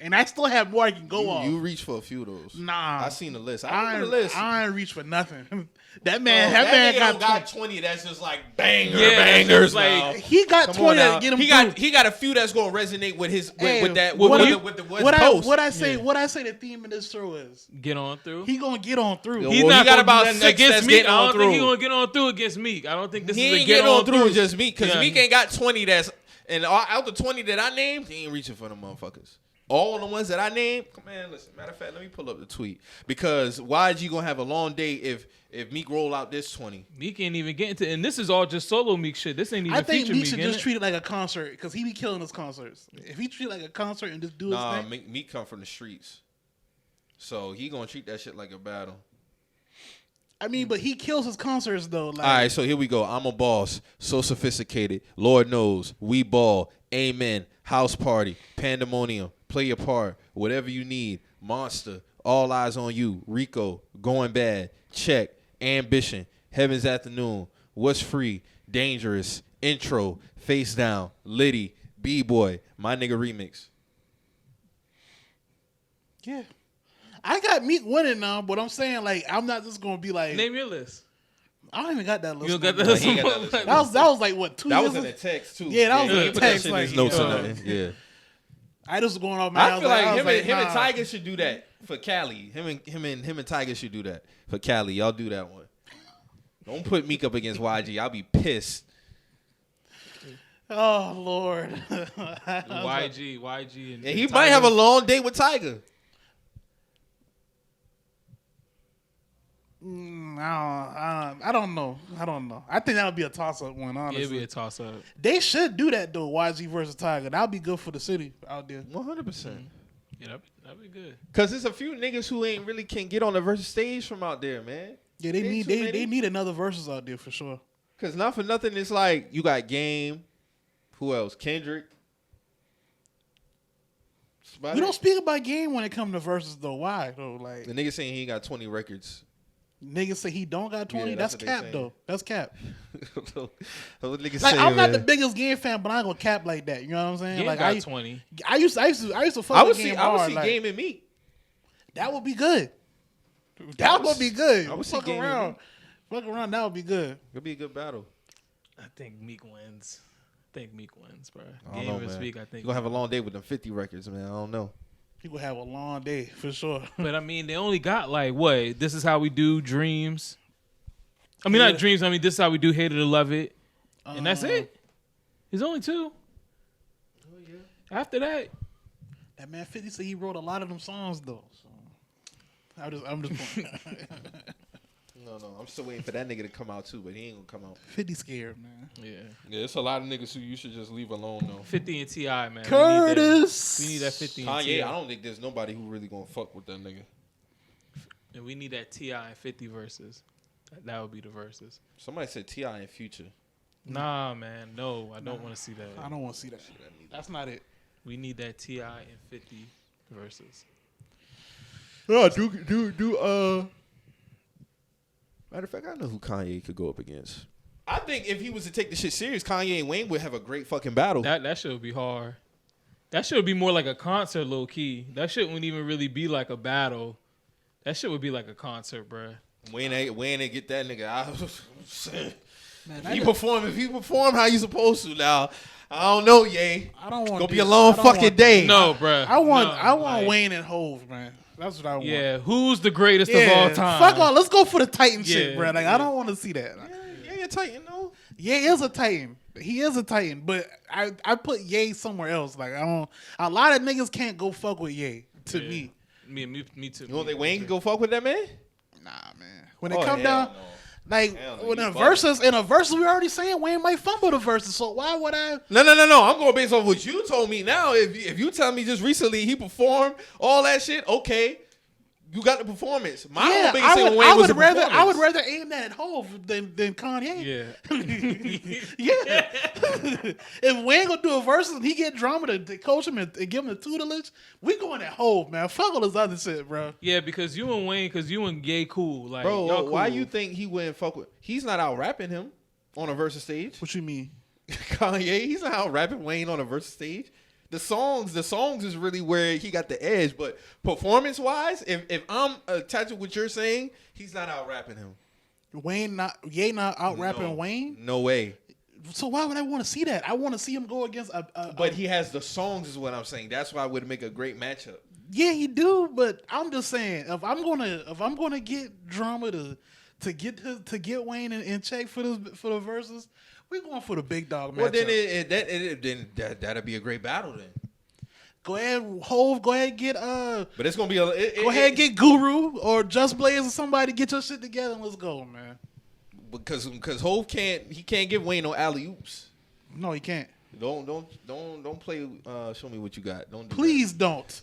Speaker 1: and I still have more I can go off.
Speaker 2: You reach for a few of those.
Speaker 1: Nah,
Speaker 2: I seen the list. I remember the list.
Speaker 1: I ain't reach for nothing. that
Speaker 2: Bro,
Speaker 1: man
Speaker 2: nigga
Speaker 1: got
Speaker 2: 20. That's just like bangers.
Speaker 3: That's
Speaker 2: Like
Speaker 1: he got 20 to get him.
Speaker 2: He got a few that's gonna resonate with his with the West
Speaker 1: what
Speaker 2: Coast.
Speaker 1: I say the theme of this show is
Speaker 3: get on through.
Speaker 1: he gonna get on through.
Speaker 3: He's
Speaker 2: Well,
Speaker 3: not
Speaker 2: he got
Speaker 3: gonna
Speaker 2: about
Speaker 3: do nothing
Speaker 2: 6
Speaker 3: against
Speaker 2: that's
Speaker 3: Meek.
Speaker 2: getting
Speaker 3: I
Speaker 2: on
Speaker 3: don't think he's
Speaker 2: through.
Speaker 3: gonna get on through against Meek. I don't think this
Speaker 2: He
Speaker 3: is a
Speaker 2: ain't
Speaker 3: get
Speaker 2: getting on through
Speaker 3: through.
Speaker 2: with just Meek because
Speaker 3: Yeah.
Speaker 2: Meek ain't got 20 that's and out the 20 that I named, he ain't reaching for them motherfuckers. All the ones that I named, man, listen, matter of fact, let me pull up the tweet. Because YG gonna have a long day if Meek roll out this 20.
Speaker 3: Meek ain't even getting to, and this is all just solo Meek shit. This ain't even
Speaker 1: I think
Speaker 3: feature
Speaker 1: Meek
Speaker 3: Meek.
Speaker 1: should
Speaker 3: innit?
Speaker 1: just treat it like a concert because he be killing his concerts. If he treat it like a concert and just do his
Speaker 2: Nah,
Speaker 1: thing,
Speaker 2: Meek come from the streets. So he gonna treat that shit like a battle.
Speaker 1: I mean, but he kills his concerts though. Like,
Speaker 2: All right, so here we go. I'm a boss, so sophisticated. Lord knows, we ball. Amen. House party, pandemonium, play your part, whatever you need. Monster, all eyes on you. Rico, going bad. Check, ambition, heaven's afternoon. What's free? Dangerous. Intro, face down. Liddy, B-boy, my nigga remix.
Speaker 1: yeah, I got Meek winning now, but I'm saying like I'm not just gonna be like
Speaker 3: Name your list.
Speaker 1: I don't even got that list.
Speaker 3: You don't got
Speaker 1: no
Speaker 3: that
Speaker 1: more.
Speaker 2: he ain't got that list.
Speaker 1: That was like what 2
Speaker 2: That
Speaker 1: years
Speaker 2: was in
Speaker 1: ago?
Speaker 2: the text, too.
Speaker 1: Yeah, that was in
Speaker 2: he
Speaker 1: the
Speaker 2: put
Speaker 1: text,
Speaker 2: That shit in
Speaker 1: like,
Speaker 2: his notes or
Speaker 1: yeah.
Speaker 2: nothing. Yeah.
Speaker 1: I just going off. Man,
Speaker 2: I feel like
Speaker 1: I was
Speaker 2: him and
Speaker 1: nah.
Speaker 2: Tiger should do that for Cali. Him and Tiger should do that for Cali. Y'all do that one. Don't put Meek up against YG. I'll be pissed.
Speaker 1: Oh Lord.
Speaker 3: YG, and
Speaker 2: And he might have a long day with Tiger.
Speaker 1: I don't know. I think that would be a toss-up one. Honestly,
Speaker 3: It'd be a toss up.
Speaker 1: they should do that though. YG versus Tiger. That would be good for the city out there.
Speaker 2: 100%.
Speaker 3: Yeah, that'd be good.
Speaker 2: Because there's a few niggas who ain't really can get on the versus stage from out there, man.
Speaker 1: Yeah, they
Speaker 2: Ain't too many.
Speaker 1: they need another versus out there for sure.
Speaker 2: Because not for nothing, it's like you got Game. Who else? Kendrick.
Speaker 1: We don't speak about Game when it comes to versus though. Why though? Like
Speaker 2: The nigga saying he ain't got 20 records.
Speaker 1: niggas say he don't got 20.
Speaker 2: Yeah,
Speaker 1: that's
Speaker 2: that's what they
Speaker 1: cap
Speaker 2: saying.
Speaker 1: though. That's cap.
Speaker 2: What niggas
Speaker 1: Like
Speaker 2: say,
Speaker 1: I'm not
Speaker 2: man.
Speaker 1: the biggest Game fan, but I ain't gonna cap like that. You know what I'm saying?
Speaker 3: Game
Speaker 1: like
Speaker 3: got 20.
Speaker 1: I used to fuck
Speaker 2: I
Speaker 1: with
Speaker 2: would
Speaker 1: Game
Speaker 2: see
Speaker 1: hard. Like,
Speaker 2: Game and Meek.
Speaker 1: that would be good. That would be good.
Speaker 2: I would see
Speaker 1: Fuck
Speaker 2: Game
Speaker 1: around.
Speaker 2: and
Speaker 1: Fuck around. That would be good.
Speaker 2: It'll be a good battle.
Speaker 3: I think Meek wins. Bro.
Speaker 2: I don't
Speaker 3: Game
Speaker 2: know,
Speaker 3: versus
Speaker 2: man.
Speaker 3: Meek, I
Speaker 2: You're
Speaker 3: think.
Speaker 2: gonna have a long day with them 50 records, man. I don't know.
Speaker 1: He will have a long day for sure.
Speaker 3: But I mean, they only got like what? This is how we do Dreams. I mean,
Speaker 1: Yeah.
Speaker 3: not Dreams. I mean, this is how we do Hate It or Love It, and that's it. There's only 2.
Speaker 2: Oh yeah.
Speaker 3: After that,
Speaker 1: That man 50 said he wrote a lot of them songs though. So I'm just playing.
Speaker 2: No. I'm still waiting for that nigga to come out too, but he ain't gonna come out.
Speaker 1: 50 scared, man.
Speaker 2: Yeah, it's a lot of niggas who you should just leave alone though.
Speaker 3: 50 and T.I., man.
Speaker 1: Curtis.
Speaker 3: We need that 50 and
Speaker 2: Kanye,
Speaker 3: T.I.
Speaker 2: I don't think there's nobody who really gonna fuck with that nigga.
Speaker 3: And we need that T.I. and 50 verses. That would be the verses.
Speaker 2: Somebody said T.I. in Future.
Speaker 3: Nah, man. No, I don't want to see that.
Speaker 1: I don't want to see that. That's not it.
Speaker 3: We need that T.I. and 50 verses.
Speaker 2: No, matter of fact, I know who Kanye could go up against. I think if he was to take the shit serious, Kanye and Wayne would have a great fucking battle.
Speaker 3: That shit would be hard. That shit would be more like a concert, low key. That shit wouldn't even really be like a battle. That shit would be like a concert, bruh.
Speaker 2: Wayne ain't get that nigga out.
Speaker 1: Man,
Speaker 2: If he perform how you supposed to now, I don't know, Ye.
Speaker 1: I don't want.
Speaker 2: Gonna be a long fucking day.
Speaker 3: No, bruh.
Speaker 1: I want
Speaker 3: like,
Speaker 1: Wayne and Hove, man. That's what I want.
Speaker 3: Yeah, who's the greatest of all time?
Speaker 1: Fuck all. Let's go for the Titan shit,
Speaker 3: Yeah,
Speaker 1: bro. Like I don't want to see that.
Speaker 2: Yeah, you're Titan, no.
Speaker 1: Ye is a Titan. He is a Titan, but I put Ye somewhere else. Like I don't. A lot of niggas can't go fuck with Ye. To me,
Speaker 3: Me too.
Speaker 2: You don't think Wayne can go fuck with that man?
Speaker 1: nah, man. When it come down,
Speaker 2: no.
Speaker 1: like
Speaker 2: Hell no,
Speaker 1: when
Speaker 2: you
Speaker 1: a
Speaker 2: bugging.
Speaker 1: versus, we already saying Wayne might fumble the verses. So why would I?
Speaker 2: No. I'm going based off what you told me. Now, if you tell me just recently he performed all that shit, okay, you got the performance. My whole biggest thing with Wayne was the performance.
Speaker 1: I would rather aim that at Hove than Kanye.
Speaker 3: Yeah.
Speaker 1: Yeah. If Wayne gonna do a versus and he get drama to coach him and give him the tutelage, we going at Hove, man. Fuck all this other shit, bro.
Speaker 3: Yeah, because you and Wayne, because you and Gay cool. Like,
Speaker 2: Bro,
Speaker 3: y'all cool.
Speaker 2: why you think he wouldn't fuck with? He's not out rapping him on a versus stage.
Speaker 1: What you mean?
Speaker 2: Kanye, he's not out rapping Wayne on a versus stage. The songs is really where he got the edge. But performance wise, if I'm attached to what you're saying, he's not out rapping him.
Speaker 1: Ye not out rapping Wayne.
Speaker 2: No way.
Speaker 1: So why would I want to see that? I want to see him go against
Speaker 2: But he has the songs, is what I'm saying. That's why it would make a great matchup.
Speaker 1: Yeah, he do. But I'm just saying, if I'm gonna get drama to get Wayne in check for the Verzuz, we're going for the big dog matchup.
Speaker 2: Well, then that'll be a great battle then.
Speaker 1: Go ahead, Hove. Go ahead and get
Speaker 2: But it's gonna be
Speaker 1: go ahead and get Guru or Just Blaze or somebody. Get your shit together and let's go, man.
Speaker 2: Because Hove can't give Wayne no alley oops.
Speaker 1: No, he can't.
Speaker 2: Don't play. Show me what you got. Don't.
Speaker 1: Please don't.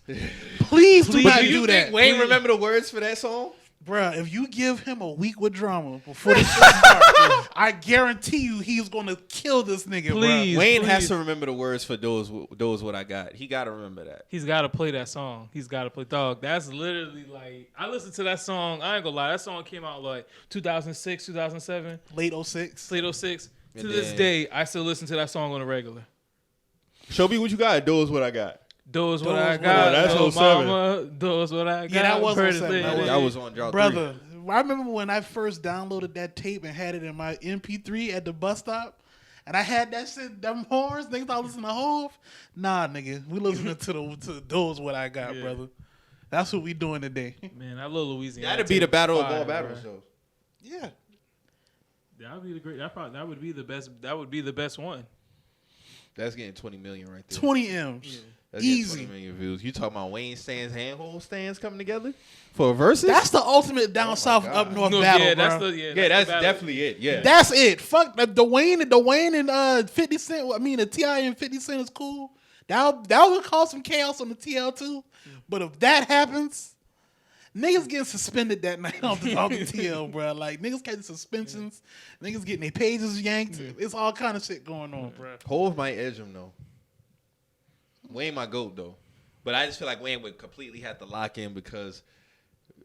Speaker 1: Please do not
Speaker 2: do you
Speaker 1: do
Speaker 2: think
Speaker 1: that.
Speaker 2: Wayne remember the words for that song?
Speaker 1: Bruh, if you give him a week with drama before the shit starts, I guarantee you he's gonna kill this nigga,
Speaker 3: Please.
Speaker 1: bruh.
Speaker 2: Wayne has to remember the words for those what I got. He got to remember that.
Speaker 3: He's got to play that song. He's got to play. Dog, that's literally like, I listened to that song. I ain't gonna lie. That song came out like 2006, 2007.
Speaker 1: Late 06.
Speaker 3: Late 06. To
Speaker 2: And
Speaker 3: this
Speaker 2: then-
Speaker 3: day, I still listen to that song on a regular.
Speaker 2: Show me what you got. Those what I got.
Speaker 3: Those what I
Speaker 1: Those
Speaker 3: got.
Speaker 2: what- that's
Speaker 3: Oh,
Speaker 2: 07.
Speaker 3: mama. Those what I got.
Speaker 1: Yeah, that was
Speaker 3: Heard
Speaker 1: 07.
Speaker 3: it.
Speaker 2: That was on Drought 3.
Speaker 1: Brother, I remember when I first downloaded that tape and had it in my MP3 at the bus stop, and I had that shit, them horns. Niggas thought listening to Hove. Nah, nigga, we listening to those what I got,
Speaker 3: Yeah.
Speaker 1: brother. That's what we doing today.
Speaker 3: Man, that little Louisiana.
Speaker 2: That'd be the
Speaker 3: tape
Speaker 2: battle
Speaker 3: was
Speaker 2: of all
Speaker 3: fire,
Speaker 2: battles,
Speaker 3: bro.
Speaker 2: though.
Speaker 1: Yeah.
Speaker 3: That would be the great. That would be the best. That would be the best one.
Speaker 2: That's getting 20 million right there.
Speaker 1: 20 M's.
Speaker 3: Yeah.
Speaker 2: That's getting
Speaker 1: Easy.
Speaker 2: 20 million views. You talking about Wayne stands, handhold stands coming together for a versus?
Speaker 1: That's the ultimate down south,
Speaker 2: God.
Speaker 1: up north
Speaker 3: No,
Speaker 1: battle,
Speaker 3: yeah,
Speaker 1: bro.
Speaker 3: that's the
Speaker 2: that's
Speaker 3: the battle.
Speaker 2: definitely it. Yeah.
Speaker 1: That's it. Fuck the Wayne and 50 Cent. I mean, the T.I. and 50 Cent is cool. That would cause some chaos on the TL too. But if that happens, niggas getting suspended that night off the TL, bro. Like niggas getting suspensions, niggas getting their pages yanked. It's all kind of shit going on, bro.
Speaker 2: Hove might edge him though. Wayne my GOAT though. But I just feel like Wayne would completely have to lock in because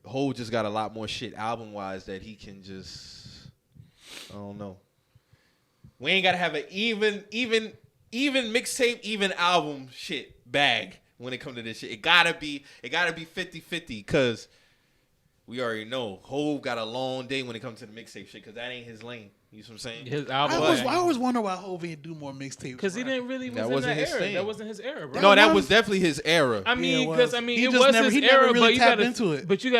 Speaker 2: Hove just got a lot more shit album wise that he can just, I don't know. Wayne got to have an even mixtape, even album shit bag when it comes to this shit. It gotta be 50-50 because we already know Hove got a long day when it comes to the mixtape shit because that ain't his lane. You know what I'm saying?
Speaker 3: His
Speaker 1: I
Speaker 3: album.
Speaker 1: always wonder why Hov ain't do more mixtapes.
Speaker 3: Because he didn't really
Speaker 2: That
Speaker 3: was in
Speaker 2: wasn't
Speaker 3: that
Speaker 2: his
Speaker 3: era.
Speaker 2: thing.
Speaker 3: That wasn't his era, bro.
Speaker 2: No, that
Speaker 1: one-
Speaker 2: was definitely his era.
Speaker 3: I mean,
Speaker 1: Yeah, it was.
Speaker 3: because I mean,
Speaker 1: He
Speaker 3: it
Speaker 1: just
Speaker 3: was
Speaker 1: never-
Speaker 3: his
Speaker 1: he never
Speaker 3: era,
Speaker 1: really
Speaker 3: but you
Speaker 1: tapped
Speaker 3: gotta,
Speaker 1: into it.
Speaker 3: But you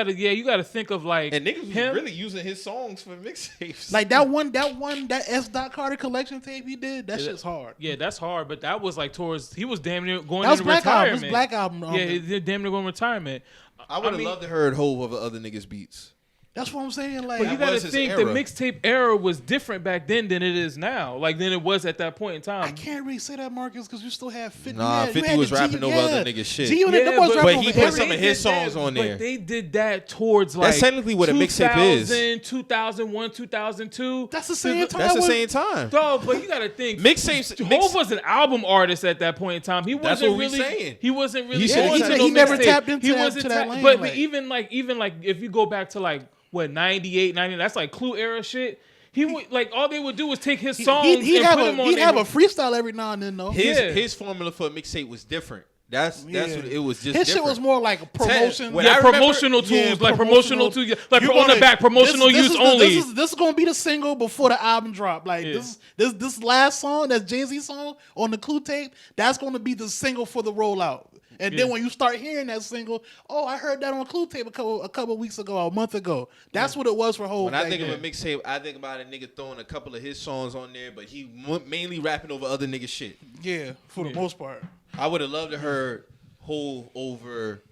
Speaker 3: gotta think of like
Speaker 2: And niggas was
Speaker 3: him.
Speaker 2: really using his songs for mixtapes.
Speaker 1: Like that S. Dot Carter collection tape he did, that shit's hard.
Speaker 3: Yeah, that's hard, but that was like towards. He was damn near going
Speaker 1: That was
Speaker 3: into
Speaker 1: Black Album.
Speaker 3: retirement.
Speaker 1: This Black Album.
Speaker 3: Yeah, he damn near going retirement.
Speaker 2: I would have
Speaker 3: mean-
Speaker 2: loved to heard Hove over other niggas' beats.
Speaker 1: That's what I'm saying. Like,
Speaker 3: But you
Speaker 2: That
Speaker 3: gotta
Speaker 2: was his
Speaker 3: think the
Speaker 2: era.
Speaker 3: mixtape era was different back then than it is now. Like than it was at that point in time.
Speaker 1: I can't really say that, Marcus, because you still have 50.
Speaker 2: Nah,
Speaker 1: you
Speaker 2: 50
Speaker 1: had
Speaker 2: was
Speaker 1: the
Speaker 2: rapping over other niggas' shit.
Speaker 1: G-Unit,
Speaker 3: Yeah,
Speaker 1: them boys
Speaker 3: but-
Speaker 1: rapping
Speaker 2: but he
Speaker 1: over
Speaker 2: put
Speaker 1: every-
Speaker 2: some of his songs on there.
Speaker 3: But they did that towards like
Speaker 2: That's technically what a mixtape is.
Speaker 3: 2001, 2002.
Speaker 1: That's the same time.
Speaker 2: That's the
Speaker 1: when-
Speaker 2: same time.
Speaker 3: Dog, but you gotta think
Speaker 2: Mixtapes.
Speaker 3: Hov was an album artist at that point in time. He
Speaker 2: That's
Speaker 3: wasn't
Speaker 2: what we
Speaker 3: really.
Speaker 2: saying.
Speaker 3: He wasn't really.
Speaker 2: He should-
Speaker 3: going
Speaker 2: he-
Speaker 3: to
Speaker 2: he
Speaker 3: no
Speaker 1: never
Speaker 3: mixtape.
Speaker 1: tapped into
Speaker 3: He
Speaker 1: that-
Speaker 3: wasn't
Speaker 1: to that
Speaker 3: tap-
Speaker 1: lane,
Speaker 3: But
Speaker 1: like-
Speaker 3: even like if you go back to like what 98, 99, that's like Clue era shit. He would like all they would do was take his songs
Speaker 1: He'd
Speaker 3: and
Speaker 1: have
Speaker 3: put them on.
Speaker 1: he'd
Speaker 3: their-
Speaker 1: have a freestyle every now and then, though.
Speaker 2: His formula for a mixtape was different. That's
Speaker 1: Yeah.
Speaker 2: what it was. Just
Speaker 1: His shit
Speaker 2: different.
Speaker 1: was more like a promotion.
Speaker 2: When
Speaker 3: yeah,
Speaker 2: I remember-
Speaker 3: promotional tools,
Speaker 1: Yeah,
Speaker 3: like promotional tools, like
Speaker 2: You're
Speaker 3: on the
Speaker 2: gonna-
Speaker 3: back, promotional
Speaker 1: This
Speaker 3: use
Speaker 1: is
Speaker 3: only.
Speaker 1: This is gonna be the single before the album drop. Like
Speaker 3: Yeah.
Speaker 1: this last song, that's Jay-Z song on the Clue tape. That's gonna be the single for the rollout. And then
Speaker 3: Yeah.
Speaker 1: when you start hearing that single, oh, I heard that on Clue tape a couple weeks ago, or a month ago. That's what it was for Hov.
Speaker 2: When I
Speaker 1: back
Speaker 2: think
Speaker 1: then.
Speaker 2: of a mixtape, I think about a nigga throwing a couple of his songs on there, but he mainly rapping over other niggas' shit.
Speaker 1: Yeah, for the most part.
Speaker 2: I would have loved to heard Hove over,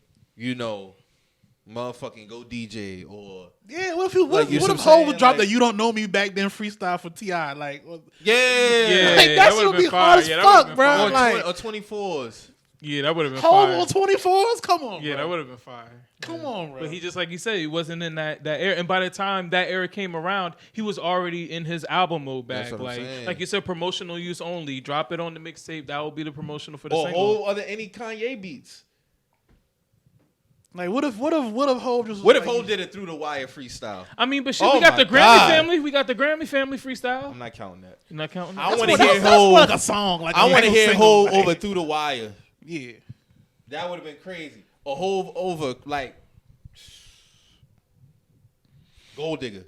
Speaker 2: motherfucking Go DJ or
Speaker 1: Yeah, what if
Speaker 2: Like, you
Speaker 1: what
Speaker 2: see
Speaker 1: if
Speaker 2: what I'm
Speaker 1: Hov
Speaker 2: saying?
Speaker 1: dropped
Speaker 2: Like-
Speaker 1: the "You Don't Know Me" back then freestyle for Ti? Like,
Speaker 2: yeah,
Speaker 1: like that
Speaker 3: that
Speaker 1: shit
Speaker 3: would've
Speaker 1: would be
Speaker 3: been
Speaker 1: hard
Speaker 3: fire.
Speaker 1: as
Speaker 3: Yeah, that would've
Speaker 1: fuck,
Speaker 3: been
Speaker 1: bro.
Speaker 3: fire.
Speaker 2: or,
Speaker 1: Like,
Speaker 2: or 24s.
Speaker 3: Yeah, that would have been
Speaker 1: Hov
Speaker 3: fire.
Speaker 1: on 24s? Come on,
Speaker 3: Yeah,
Speaker 1: bro.
Speaker 3: that would have been fire.
Speaker 1: Come on, bro.
Speaker 3: But he just like you said, he wasn't in that era. And by the time that era came around, he was already in his album mode
Speaker 2: That's
Speaker 3: back.
Speaker 2: what I'm saying.
Speaker 3: Like you said, promotional use only. Drop it on the mixtape. That will be the promotional for the
Speaker 2: Or
Speaker 3: single.
Speaker 2: whole other any Kanye beats.
Speaker 1: Like, what if Hov just
Speaker 2: What if
Speaker 1: like,
Speaker 2: Hov did it through the wire freestyle?
Speaker 3: I mean, but shit,
Speaker 2: Oh
Speaker 3: we got
Speaker 2: my
Speaker 3: the Grammy
Speaker 2: God.
Speaker 3: family. We got the Grammy family freestyle.
Speaker 2: I'm not counting that.
Speaker 3: You're not counting
Speaker 2: I
Speaker 3: that?
Speaker 2: want to
Speaker 1: That's
Speaker 2: hear
Speaker 1: more
Speaker 2: Hov.
Speaker 1: like a song. Like
Speaker 2: I
Speaker 1: a
Speaker 2: want to
Speaker 1: single
Speaker 2: hear
Speaker 1: single,
Speaker 2: Hov
Speaker 1: like-
Speaker 2: over through the wire.
Speaker 1: Yeah.
Speaker 2: That would have been crazy. A Hove over like Gold Digger.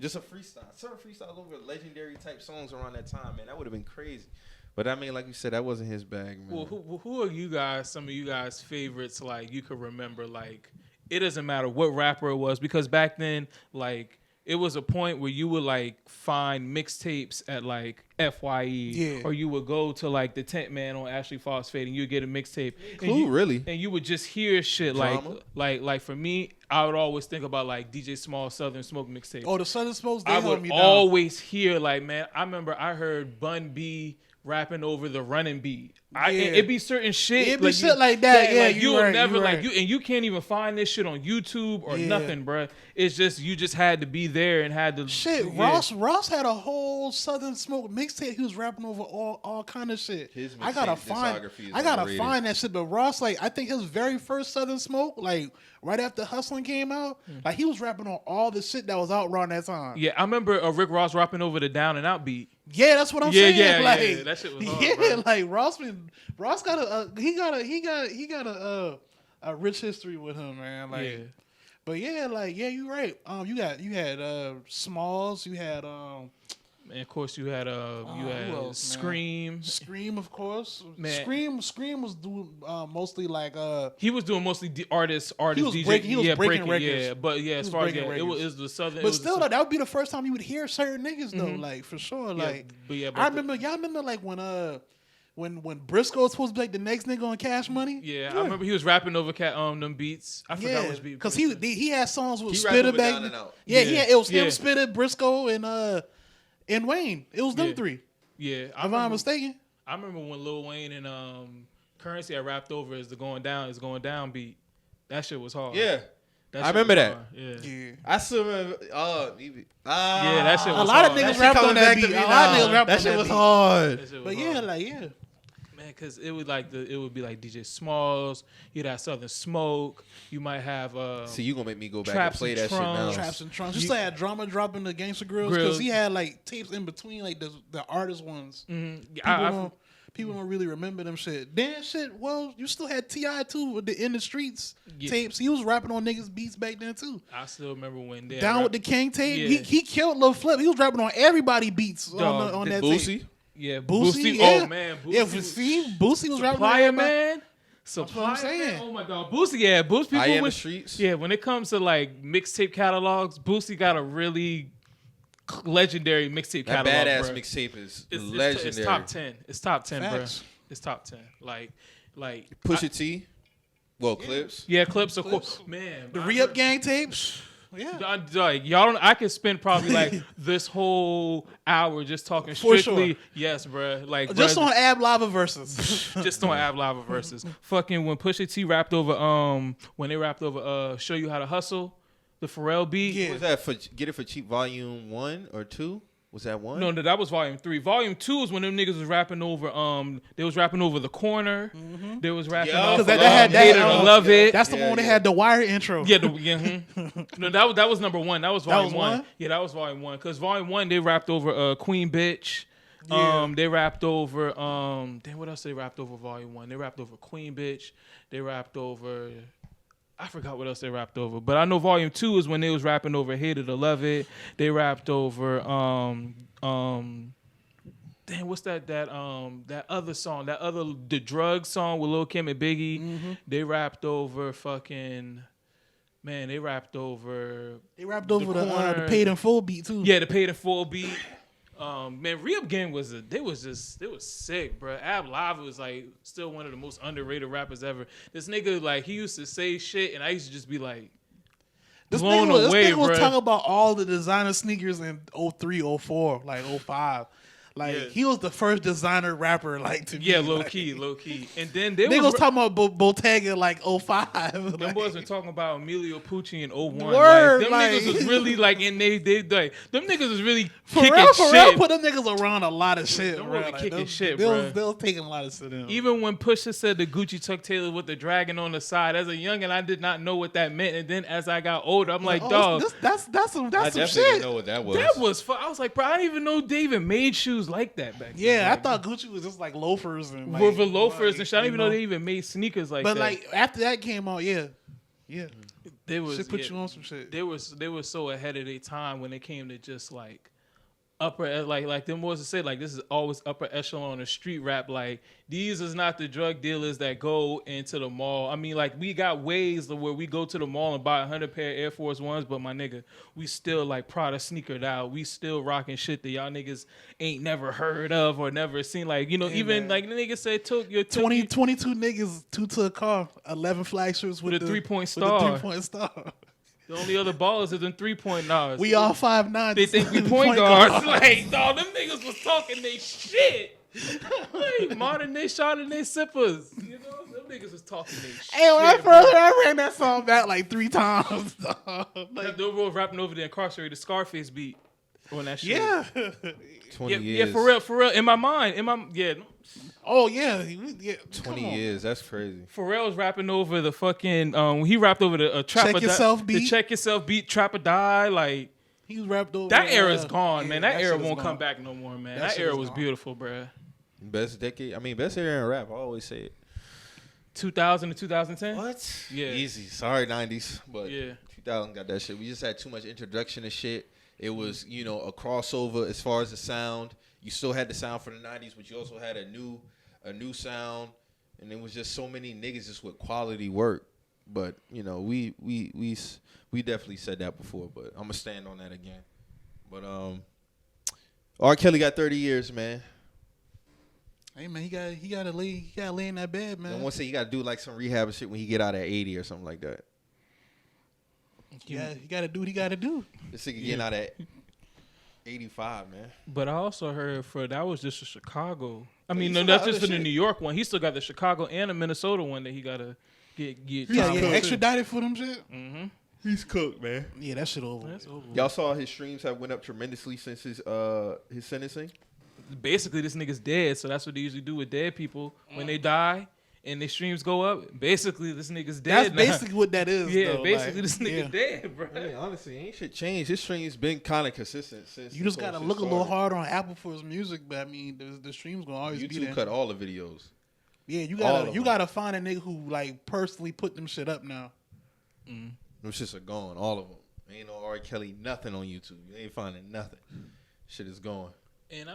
Speaker 2: Just a freestyle. Certain freestyles over legendary type songs around that time, man. That would have been crazy. But I mean, like you said, that wasn't his bag, man.
Speaker 3: Well, who are you guys? Some of you guys' favorites? Like you could remember. Like it doesn't matter what rapper it was because back then, like it was a point where you would like find mixtapes at like FYE, or you would go to like the Tent Man on Ashley Phosphate and you would get a mixtape.
Speaker 2: Cool, really?
Speaker 3: And you would just hear shit
Speaker 2: Drama.
Speaker 3: like for me, I would always think about like DJ Small Southern Smoke mixtape.
Speaker 1: Oh, the Southern Smokes. They
Speaker 3: I
Speaker 1: held
Speaker 3: would
Speaker 1: me down.
Speaker 3: always hear like, man, I remember I heard Bun B rapping over the running beat. It'd be certain shit.
Speaker 1: It'd be shit like that. Yeah,
Speaker 3: like you'll
Speaker 1: right,
Speaker 3: never
Speaker 1: right.
Speaker 3: like you, and you can't even find this shit on YouTube or nothing, bruh. It's just you just had to be there and had to.
Speaker 1: Shit,
Speaker 3: yeah.
Speaker 1: Ross had a whole Southern Smoke mixtape. He was rapping over all kind of shit.
Speaker 2: His
Speaker 1: I gotta
Speaker 2: discography is
Speaker 1: find that shit. But Ross, like, I think his very first Southern Smoke, like right after Hustling came out, like he was rapping on all the shit that was out around that time.
Speaker 3: Yeah, I remember Rick Ross rapping over the Down and Out beat.
Speaker 1: Yeah, that's what I'm saying.
Speaker 3: Yeah,
Speaker 1: like,
Speaker 3: that shit was hard, bro.
Speaker 1: like Ross got a rich history with him, man. Like, but yeah, like you're right. You had Smalls, you had
Speaker 3: and of course you had
Speaker 1: who else,
Speaker 3: Scream.
Speaker 1: Scream, of course.
Speaker 3: Man.
Speaker 1: Scream was doing mostly like
Speaker 3: he was doing mostly artist
Speaker 1: he was
Speaker 3: DJ.
Speaker 1: breaking
Speaker 3: breaking
Speaker 1: records.
Speaker 3: Yeah, but yeah, as far as
Speaker 1: breaking
Speaker 3: it
Speaker 1: records.
Speaker 3: was the Southern.
Speaker 1: But still, that would be the first time you would hear certain niggas though, like for sure.
Speaker 3: Yeah,
Speaker 1: Like,
Speaker 3: but
Speaker 1: I remember, y'all remember like when Briscoe was supposed to be like the next nigga on Cash Money.
Speaker 3: Yeah, I remember he was rapping over them beats. I forgot which beat.
Speaker 1: because he had songs with
Speaker 2: He
Speaker 1: Spitter
Speaker 2: rapped over
Speaker 1: back.
Speaker 2: Down and Out.
Speaker 1: Yeah, it was him,
Speaker 3: Yeah.
Speaker 1: Spitter, Briscoe, and Wayne. It was them
Speaker 3: Yeah.
Speaker 1: three.
Speaker 3: Yeah,
Speaker 1: If I'm not mistaken.
Speaker 3: I remember when Lil Wayne and Currency had rapped over is going down beat. That shit was hard.
Speaker 2: Yeah.
Speaker 3: That
Speaker 2: I
Speaker 3: shit
Speaker 2: remember
Speaker 3: was
Speaker 2: that.
Speaker 3: hard. Yeah.
Speaker 1: Yeah.
Speaker 2: I still remember.
Speaker 3: Yeah, that shit was
Speaker 1: A lot of
Speaker 3: hard.
Speaker 1: niggas
Speaker 2: That shit
Speaker 1: rapped
Speaker 2: coming
Speaker 1: on that
Speaker 2: back
Speaker 1: beat.
Speaker 2: to me
Speaker 1: A lot of
Speaker 2: now.
Speaker 1: niggas rapped
Speaker 2: That
Speaker 1: on
Speaker 2: shit
Speaker 1: that
Speaker 2: was
Speaker 1: beat.
Speaker 2: hard.
Speaker 3: That shit was
Speaker 1: But
Speaker 3: hard.
Speaker 1: yeah.
Speaker 3: Man, because it would be like DJ Smalls. You'd have Southern Smoke. You might have
Speaker 2: See, you gonna make me go back
Speaker 3: Traps
Speaker 2: and play
Speaker 3: and
Speaker 2: that shit now.
Speaker 3: Trunks.
Speaker 1: Traps and Trunks. Just had Drama dropping the Gangsta Grills
Speaker 3: Grills.
Speaker 1: because he had like tapes in between like the artist ones. People don't really remember them shit. Then shit, well, you still had T.I. too with the In the Streets tapes. He was rapping on niggas beats back then too.
Speaker 3: I still remember when they
Speaker 1: Down with the King tape.
Speaker 3: Yeah.
Speaker 1: He killed Lil Flip. He was rapping on everybody beats on that tape.
Speaker 2: Boosie.
Speaker 3: Yeah,
Speaker 1: Boosie,
Speaker 3: Boosie.
Speaker 1: yeah.
Speaker 3: Oh man, Boosie.
Speaker 1: Yeah,
Speaker 3: was-
Speaker 1: see, Boosie was rapping on
Speaker 3: Supplier
Speaker 1: everybody.
Speaker 3: Man.
Speaker 1: what I'm
Speaker 3: Supplier
Speaker 1: saying.
Speaker 3: Man. Oh my god, Boosie. Yeah, Boosie. People
Speaker 2: I am the
Speaker 3: with
Speaker 2: streets.
Speaker 3: Yeah, when it comes to like mixtape catalogs, Boosie got a really legendary mixtape
Speaker 2: That
Speaker 3: catalog.
Speaker 2: badass
Speaker 3: bruh.
Speaker 2: mixtape is
Speaker 3: It's
Speaker 2: legendary.
Speaker 3: It's top 10. It's top 10, bro.
Speaker 1: Facts.
Speaker 3: It's top 10. Like
Speaker 2: Pusha T. Well, Clips.
Speaker 3: yeah, clips of course. Man,
Speaker 1: The Re-Up Gang tapes. Yeah.
Speaker 3: Like y'all don't. I could spend probably like this whole hour just talking
Speaker 1: For
Speaker 3: strictly.
Speaker 1: sure.
Speaker 3: Yes, bro. Like
Speaker 1: Just
Speaker 3: bruh,
Speaker 1: on Ab Lava versus.
Speaker 3: just on Ab Lava versus fucking when Pusha T rapped over when they rapped over Show You How to Hustle, the Pharrell beat.
Speaker 1: Yeah.
Speaker 2: Was that for Get It For Cheap Volume 1 or 2? Was that 1?
Speaker 3: No, that was volume 3. Volume 2 is when them niggas was rapping over they was rapping over The Corner. They was rapping
Speaker 2: Yeah.
Speaker 3: over
Speaker 1: 'Cause that had
Speaker 3: Hate It
Speaker 1: that,
Speaker 3: or Love It.
Speaker 1: That's the one that had the Wire intro.
Speaker 3: Yeah, No, that was number 1. That was volume
Speaker 1: was
Speaker 3: 1.
Speaker 1: one?
Speaker 3: Yeah, that was volume 1. Because volume 1 they rapped over Queen Bitch.
Speaker 1: Yeah.
Speaker 3: They rapped over damn, what else they rapped over volume 1? They rapped over Queen Bitch. They rapped over I forgot what else they rapped over. But I know volume 2 is when they was rapping over Hate It or Love It. They rapped over damn, what's that other song? The Drug song with Lil Kim and Biggie. They rapped over fucking man, they rapped over
Speaker 1: They rapped over the
Speaker 3: Corner.
Speaker 1: Paid in Full beat too.
Speaker 3: Yeah, the Paid in Full beat. Man, Re-Up Gang was sick, bro. Ab Lava was like still one of the most underrated rappers ever. This nigga, like, he used to say shit, and I used to just be like,
Speaker 1: This
Speaker 3: blown
Speaker 1: nigga
Speaker 3: away,
Speaker 1: was
Speaker 3: bro.
Speaker 1: talking about all the designer sneakers in 03, 04, like 05. Like,
Speaker 3: Yeah.
Speaker 1: he was the first designer rapper, like, to
Speaker 3: yeah,
Speaker 1: me.
Speaker 3: low
Speaker 1: like,
Speaker 3: key. And then they
Speaker 1: Nigga was
Speaker 3: was
Speaker 1: talking about Bottega, like, 05.
Speaker 3: them
Speaker 1: like,
Speaker 3: boys were talking about Emilio Pucci in 01.
Speaker 1: Word,
Speaker 3: like, them
Speaker 1: like-
Speaker 3: niggas was really like, and they like, them niggas was really
Speaker 1: For
Speaker 3: kicking
Speaker 1: real,
Speaker 3: shit.
Speaker 1: put them niggas around a lot of shit,
Speaker 3: Them
Speaker 1: bro.
Speaker 3: really
Speaker 1: Like,
Speaker 3: kicking
Speaker 1: them-
Speaker 3: shit,
Speaker 1: they
Speaker 3: bro.
Speaker 1: They was taking a lot of shit in.
Speaker 3: Even when Pusha said the Gucci Tuck Taylor with the dragon on the side, as a youngin', I did not know what that meant. And then as I got older, I'm like, dog,
Speaker 1: That's some
Speaker 2: I
Speaker 1: shit.
Speaker 2: definitely didn't know what that was.
Speaker 3: that was fun. I was like, bro, I didn't even know David made shoes was like that back then.
Speaker 1: Yeah,
Speaker 3: Like,
Speaker 1: I thought Gucci was just like loafers and like,
Speaker 3: with the loafers and shit. I didn't
Speaker 1: you
Speaker 3: even know they even made sneakers like
Speaker 1: But
Speaker 3: that.
Speaker 1: like after that came out, yeah,
Speaker 3: they was
Speaker 1: shit put you on some shit.
Speaker 3: They were so ahead of their time when it came to just like upper like them boys to say like this is always upper echelon of street rap. Like these is not the drug dealers that go into the mall. I mean, like we got ways where we go to the mall and buy 100 pair of Air Force Ones, but my nigga, we still like Prada sneakered out. We still rocking shit that y'all niggas ain't never heard of or never seen. Like, you know,
Speaker 1: Yeah,
Speaker 3: even
Speaker 1: man.
Speaker 3: like the nigga said took your
Speaker 1: 22 niggas, 2 to a car, 11 flag shirts with
Speaker 3: a 3-point
Speaker 1: with
Speaker 3: star.
Speaker 1: the 3-point star.
Speaker 3: The only other ballers is them 3-point knives.
Speaker 1: We all 5'9".
Speaker 3: They think we point guards. Like, dog, them niggas was talking they shit. Like, modern day Chardonnay sippers. You know, them niggas was talking they shit.
Speaker 1: Hey, when
Speaker 3: bro.
Speaker 1: I ran that song back like 3 times. dog. Like,
Speaker 3: They were rapping over the incarcerated Scarface beat on that shit.
Speaker 1: yeah.
Speaker 2: 20
Speaker 3: Yeah,
Speaker 2: years.
Speaker 3: for real. In my mind,
Speaker 1: Oh yeah.
Speaker 2: 20 years. That's crazy.
Speaker 3: Pharrell's rapping over the fucking he rapped over the Trap
Speaker 1: Check
Speaker 3: or Die-
Speaker 1: Yourself
Speaker 3: the
Speaker 1: beat.
Speaker 3: Check Yourself beat, Trap or Die. Like
Speaker 1: He was rapped over.
Speaker 3: that era's gone,
Speaker 1: yeah,
Speaker 3: man. That era
Speaker 1: shit is
Speaker 3: won't
Speaker 1: gone.
Speaker 3: come back no more, man.
Speaker 1: That
Speaker 3: That
Speaker 1: shit
Speaker 3: era
Speaker 1: is
Speaker 3: was
Speaker 1: gone.
Speaker 3: beautiful, bruh.
Speaker 2: Best decade. I mean, best era in rap. I always say it.
Speaker 3: 2000 to 2010.
Speaker 2: What?
Speaker 3: Yeah.
Speaker 2: Easy. Sorry, 90s. But
Speaker 3: Yeah.
Speaker 2: 2000 got that shit. We just had too much introduction and shit. It was, you know, a crossover as far as the sound. You still had the sound from the 90s, but you also had a new sound. And it was just so many niggas just with quality work. But, you know, we definitely said that before, but I'm going to stand on that again. But R. Kelly got 30 years, man.
Speaker 1: Hey man, he gotta lay in that bed,
Speaker 2: I
Speaker 1: man.
Speaker 2: want to say he got to do like some rehab and shit when he get out at 80 or something like that.
Speaker 1: Yeah, he gotta do what he gotta do.
Speaker 2: This nigga getting out at 85, man.
Speaker 3: But I also heard that was just a Chicago. I
Speaker 2: But
Speaker 3: mean,
Speaker 2: he
Speaker 3: no,
Speaker 2: still
Speaker 3: that's
Speaker 2: got
Speaker 3: just
Speaker 2: other
Speaker 3: for the
Speaker 2: shit.
Speaker 3: New York one. He still got the Chicago and the Minnesota one that he gotta get.
Speaker 1: Yeah,
Speaker 3: time
Speaker 1: yeah,
Speaker 3: for, too.
Speaker 1: extradited for them shit.
Speaker 3: Mhm.
Speaker 2: He's cooked, man.
Speaker 1: Yeah, that shit over.
Speaker 3: That's over.
Speaker 2: Y'all saw his streams have went up tremendously since his sentencing.
Speaker 3: Basically, this nigga's dead, so that's what they usually do with dead people when they die and their streams go up. Basically, this nigga's
Speaker 1: That's
Speaker 3: dead.
Speaker 1: basically what that is.
Speaker 3: yeah.
Speaker 1: though.
Speaker 3: Basically,
Speaker 1: like,
Speaker 3: this nigga
Speaker 1: yeah.
Speaker 3: dead, bro.
Speaker 2: Hey, honestly, ain't shit changed. His streams been kind of consistent since.
Speaker 1: You
Speaker 2: this
Speaker 1: just
Speaker 2: whole
Speaker 1: gotta
Speaker 2: shit
Speaker 1: look a little
Speaker 2: started.
Speaker 1: harder on Apple for his music, but I mean, the stream's gonna always be
Speaker 2: YouTube
Speaker 1: there.
Speaker 2: cut all the videos.
Speaker 1: Yeah, you
Speaker 2: all
Speaker 1: gotta
Speaker 2: of
Speaker 1: you
Speaker 2: them.
Speaker 1: gotta find a nigga who like personally put them shit up now.
Speaker 2: Them shits are gone, all of them. Ain't no R. Kelly nothing on YouTube. You ain't finding nothing. Shit is gone.
Speaker 3: And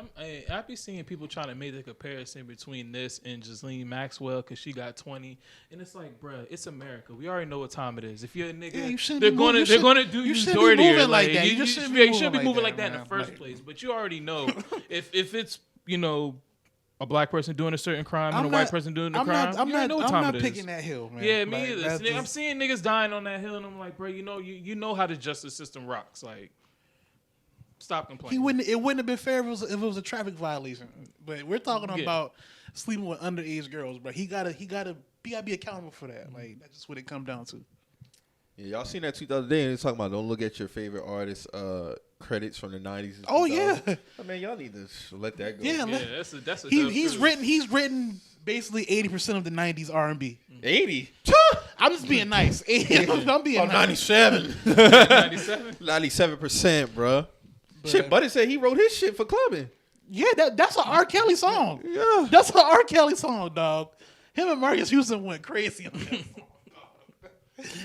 Speaker 3: I be seeing people trying to make the comparison between this and Ghislaine Maxwell because she got 20, and it's like, bruh, it's America. We already know what time it is. If you're a nigga,
Speaker 1: Yeah, you shouldn't
Speaker 3: they're
Speaker 1: be
Speaker 3: gonna
Speaker 1: moving-
Speaker 3: they're gonna do you
Speaker 1: shouldn't be
Speaker 3: dirtier.
Speaker 1: moving like that.
Speaker 3: You,
Speaker 1: You just
Speaker 3: you
Speaker 1: shouldn't
Speaker 3: shouldn't
Speaker 1: be
Speaker 3: be
Speaker 1: moving
Speaker 3: moving
Speaker 1: like
Speaker 3: like that in
Speaker 1: that,
Speaker 3: the first
Speaker 1: man.
Speaker 3: place. But you already know if it's a black person doing a certain crime and
Speaker 1: I'm
Speaker 3: a white
Speaker 1: not-
Speaker 3: person doing a
Speaker 1: I'm
Speaker 3: crime,
Speaker 1: not. I'm
Speaker 3: you already
Speaker 1: not.
Speaker 3: know what
Speaker 1: I'm
Speaker 3: time
Speaker 1: not
Speaker 3: it is.
Speaker 1: picking that hill, man.
Speaker 3: Yeah, me
Speaker 1: Like,
Speaker 3: either.
Speaker 1: that's
Speaker 3: I'm
Speaker 1: just-
Speaker 3: seeing niggas dying on that hill, and I'm like, bro, you know how the justice system rocks. Like, stop complaining.
Speaker 1: It wouldn't have been fair if it was a traffic violation. But we're talking
Speaker 3: Yeah.
Speaker 1: about sleeping with underage girls, bro. He gotta be accountable for that. Like that's just what it comes down to.
Speaker 2: Yeah, y'all seen that tweet the other day and it's talking about don't look at your favorite artist credits from the 90s. and
Speaker 1: Oh,
Speaker 2: 2000s.
Speaker 1: yeah.
Speaker 2: I mean, y'all need to let that go.
Speaker 1: Yeah,
Speaker 3: Yeah, that's a dub
Speaker 1: he's
Speaker 3: too.
Speaker 1: written basically 80% of the 90s R&B.
Speaker 2: 80.
Speaker 1: I'm just being nice. I'm being nice.
Speaker 2: 97.
Speaker 3: 97.
Speaker 2: 97%, bro. Shit, Buddy said he wrote his shit for clubbing.
Speaker 1: Yeah, that's an R. Kelly song.
Speaker 2: Yeah.
Speaker 1: That's an R. Kelly song, dog. Him and Marcus Houston went crazy on that song,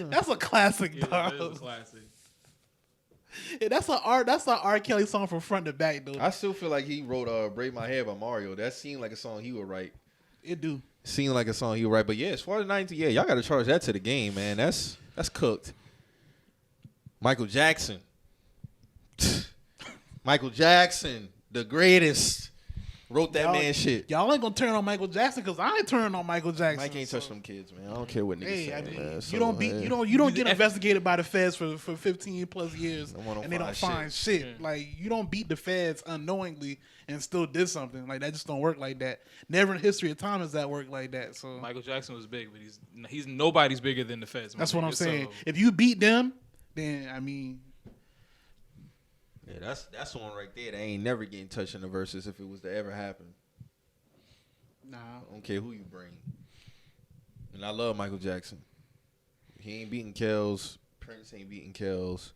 Speaker 1: dog. That's a classic,
Speaker 3: Yeah,
Speaker 1: dog.
Speaker 3: that is a classic.
Speaker 1: Yeah, that's an R. Kelly song from front to back, dude.
Speaker 2: I still feel like he wrote Braid My Hair by Mario. That seemed like a song he would write.
Speaker 1: It do.
Speaker 2: Seemed like a song he would write. But yeah, as far as 90, yeah, y'all got to charge that to the game, man. That's cooked. Michael Jackson. Michael Jackson, the greatest. Wrote that man shit.
Speaker 1: Y'all ain't gonna turn on Michael Jackson because I ain't turning on Michael Jackson.
Speaker 2: Mike ain't touch them kids, man. I don't care what niggas
Speaker 1: Hey,
Speaker 2: say,
Speaker 1: I mean,
Speaker 2: man.
Speaker 1: you
Speaker 2: So,
Speaker 1: don't beat
Speaker 2: hey.
Speaker 1: you don't get investigated by the feds for 15 plus years
Speaker 2: Don't want no
Speaker 1: and they don't
Speaker 2: fine
Speaker 1: find shit. Like you don't beat the feds unknowingly and still did something. Like that just don't work like that. Never in the history of time has that worked like that. So
Speaker 3: Michael Jackson was big, but he's nobody's bigger than the feds. my
Speaker 1: that's what I'm
Speaker 3: nigga,
Speaker 1: saying.
Speaker 3: so-
Speaker 1: If you beat them, then I mean,
Speaker 2: Yeah, that's one right there that ain't never getting touched in the verses if it was to ever happen.
Speaker 1: nah.
Speaker 2: I don't care who you bring. And I love Michael Jackson. He ain't beating Kells. Prince ain't beating Kells.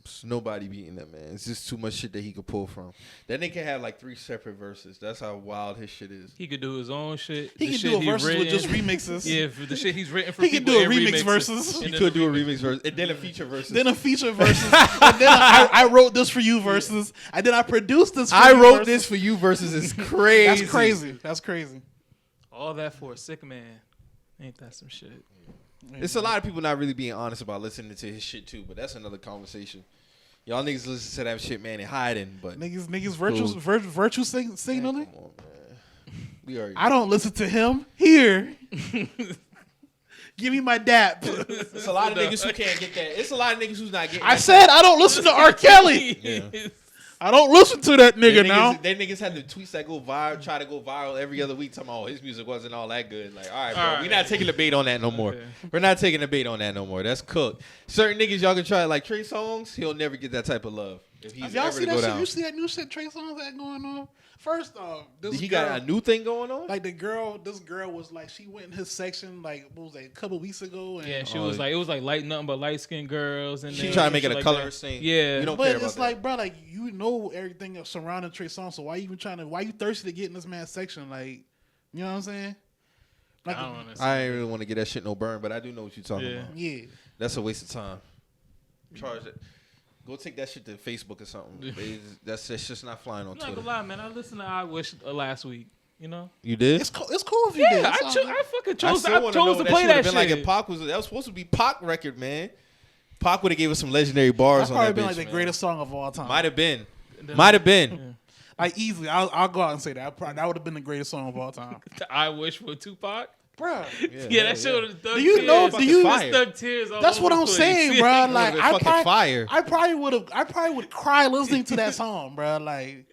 Speaker 2: It's nobody beating that man. It's just too much shit that he could pull from. That nigga can have like 3 separate verses. That's how wild his shit is.
Speaker 3: He could do his own shit.
Speaker 1: He
Speaker 3: The
Speaker 1: can
Speaker 3: shit
Speaker 1: do a
Speaker 3: he
Speaker 1: verses with
Speaker 3: written.
Speaker 1: just remixes.
Speaker 3: Yeah, for the shit he's written for
Speaker 1: He can
Speaker 3: people.
Speaker 1: do a
Speaker 3: and
Speaker 1: remix
Speaker 3: remixes.
Speaker 1: verses.
Speaker 3: And
Speaker 2: He
Speaker 3: then
Speaker 2: could do a remix verse and then a feature verse.
Speaker 1: Then a feature versus, and then I wrote this for you versus, and then I produced this. For
Speaker 2: I
Speaker 1: you
Speaker 2: wrote
Speaker 1: versus.
Speaker 2: this for you versus is crazy.
Speaker 1: That's crazy. That's crazy.
Speaker 3: All that for a sick man. Ain't that some shit?
Speaker 2: It's a lot of people not really being honest about listening to his shit too, but that's another conversation. Y'all niggas listen to that shit, man, and hiding, but
Speaker 1: Niggas virtue signaling.
Speaker 2: man, come on, man. We already.
Speaker 1: I don't listen to him. Here, give me my dap.
Speaker 2: It's a lot of niggas who can't get that. It's a lot of niggas who's not getting.
Speaker 1: I
Speaker 2: that.
Speaker 1: said I don't listen to R. Kelly.
Speaker 2: Yeah.
Speaker 1: I don't listen to that nigga
Speaker 2: They
Speaker 1: now.
Speaker 2: They niggas had the tweets that go viral, try to go viral every other week. Talking about his music wasn't all that good. Like, all right, bro,
Speaker 3: All
Speaker 2: we
Speaker 3: right.
Speaker 2: not taking the bait on that no more.
Speaker 3: Okay.
Speaker 2: We're not taking the bait on that no more. That's cooked. Certain niggas y'all can try like Trey Songz. He'll never get that type of love if he's
Speaker 1: Y'all
Speaker 2: ever
Speaker 1: see
Speaker 2: to
Speaker 1: that
Speaker 2: go
Speaker 1: shit?
Speaker 2: down.
Speaker 1: You see that new shit Trey Songz had going on? First off, this
Speaker 2: He
Speaker 1: girl,
Speaker 2: got a new thing going on.
Speaker 1: like this girl was like, she went in his section like, what was that, a couple weeks ago? And,
Speaker 3: Yeah, she was like, it was like nothing but light skinned girls. And
Speaker 2: She trying to make it a colorist thing.
Speaker 3: Yeah.
Speaker 2: We don't care
Speaker 1: but
Speaker 2: about
Speaker 1: it's
Speaker 2: that.
Speaker 1: like, bro, like you know everything surrounding Trey Songz, so why you thirsty to get in this man's section? Like, you know what I'm saying? Like,
Speaker 3: I don't understand.
Speaker 2: I ain't really want to get that shit no burn, but I do know what you're talking
Speaker 3: Yeah.
Speaker 2: about.
Speaker 1: yeah.
Speaker 2: That's a waste of time. Charge it. Go take that shit to Facebook or something. That's just not flying on
Speaker 3: I'm not
Speaker 2: Twitter.
Speaker 3: gonna lie, man. I listened to I Wish last week. You know?
Speaker 2: You did?
Speaker 1: It's cool if you did.
Speaker 3: Yeah,
Speaker 1: It's all good.
Speaker 3: I fucking
Speaker 2: I
Speaker 3: chose.
Speaker 2: still
Speaker 3: I
Speaker 2: wanna know
Speaker 3: chose
Speaker 2: what
Speaker 3: to play
Speaker 2: shit
Speaker 3: that
Speaker 2: would've
Speaker 3: shit.
Speaker 2: been like if Pac that was supposed to be Pac record, man. Pac would have gave us some legendary bars
Speaker 1: That's
Speaker 2: on
Speaker 1: probably
Speaker 2: that
Speaker 1: been
Speaker 2: bitch,
Speaker 1: like the
Speaker 2: man.
Speaker 1: greatest song of all time.
Speaker 2: Might have been.
Speaker 3: Then-
Speaker 2: Might have been.
Speaker 1: Like easily, I'll go out and say that. That would have been the greatest song of all time,
Speaker 3: I Wish for Tupac.
Speaker 1: bro.
Speaker 3: Yeah, that shit would have dug
Speaker 1: Do you
Speaker 3: tears.
Speaker 1: know-
Speaker 2: do you-
Speaker 3: Stuck tears all
Speaker 1: That's
Speaker 3: over
Speaker 1: what I'm
Speaker 3: the place.
Speaker 1: saying, bro. Like
Speaker 2: been fucking fire.
Speaker 1: I probably would cry listening to that song, bro. Like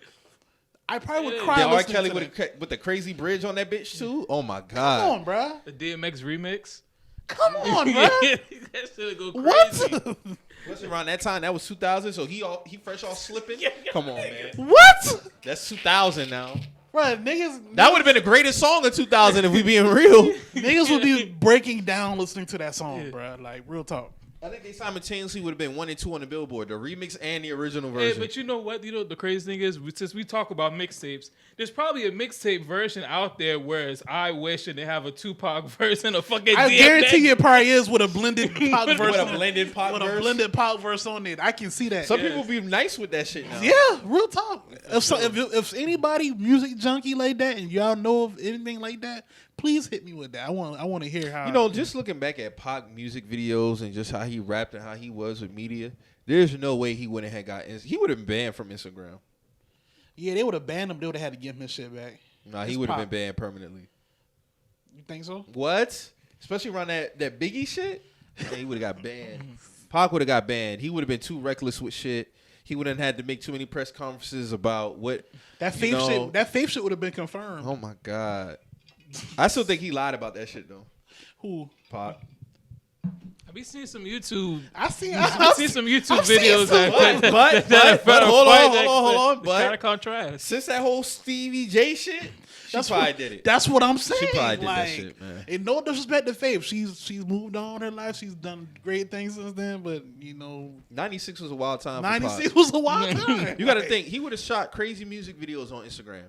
Speaker 1: I probably would
Speaker 3: Yeah.
Speaker 1: cry
Speaker 2: Did R.
Speaker 1: listening
Speaker 2: Kelly
Speaker 1: to that.
Speaker 2: with the crazy bridge on that bitch too? Oh my
Speaker 1: Come
Speaker 2: god.
Speaker 1: on, bro.
Speaker 3: The DMX remix.
Speaker 1: Come on, bro.
Speaker 3: that shit go crazy.
Speaker 1: What?
Speaker 2: What's around that time? That was 2000. So he fresh off slipping. Come on, man.
Speaker 1: What?
Speaker 2: That's 2000 now.
Speaker 1: Bro, niggas.
Speaker 2: That would have been the greatest song of 2000 if we being real.
Speaker 1: Niggas would be breaking down listening to that song, bro. Like real talk.
Speaker 2: I think they simultaneously would have been 1 and 2 on the Billboard, the remix and the original
Speaker 3: Hey,
Speaker 2: version.
Speaker 3: but you know what? You know the crazy thing is, since we talk about mixtapes, there's probably a mixtape version out there where it's I Wish and they have a Tupac verse and a fucking
Speaker 1: I
Speaker 3: DMX.
Speaker 1: guarantee you it probably is with a blended pop verse.
Speaker 2: With a
Speaker 1: on it.
Speaker 2: blended pop
Speaker 1: With
Speaker 2: verse.
Speaker 1: a blended pop verse on it. I can see that.
Speaker 2: Some people be nice with that shit now.
Speaker 1: Yeah, real talk. If anybody music junkie like that and y'all know of anything like that, please hit me with that. I want to hear how.
Speaker 2: You know, just looking back at Pac music videos and just how he rapped and how he was with media, there's no way he wouldn't have got. He would have been banned from Instagram.
Speaker 1: Yeah, they would have banned him. They would have had to give him his shit back.
Speaker 2: Nah, he
Speaker 1: It's
Speaker 2: would have
Speaker 1: Pac.
Speaker 2: been banned permanently.
Speaker 1: You think so?
Speaker 2: What? Especially around that Biggie shit, yeah, he would have got banned. Pac would have got banned. He would have been too reckless with shit. He wouldn't have had to make too many press conferences about what
Speaker 1: That
Speaker 2: you
Speaker 1: faith
Speaker 2: know.
Speaker 1: shit. That faith shit would have been confirmed.
Speaker 2: Oh my god. I still think he lied about that shit though.
Speaker 1: Who?
Speaker 2: Pac.
Speaker 3: Have you seen some YouTube?
Speaker 1: I see.
Speaker 3: I've seen some YouTube
Speaker 1: I've seen
Speaker 3: videos
Speaker 1: some-
Speaker 2: But hold on.
Speaker 3: Kind of
Speaker 2: But
Speaker 3: contrast.
Speaker 2: since that whole Stevie J shit, she probably did it.
Speaker 1: That's what I'm saying.
Speaker 2: She probably did that
Speaker 1: like,
Speaker 2: shit, man.
Speaker 1: And no disrespect to Faith, she's moved on in her life. She's done great things since then. But you know,
Speaker 2: 96 was a wild time. For
Speaker 1: '96
Speaker 2: Pac.
Speaker 1: was a wild time.
Speaker 2: You got to think he would have shot crazy music videos on Instagram.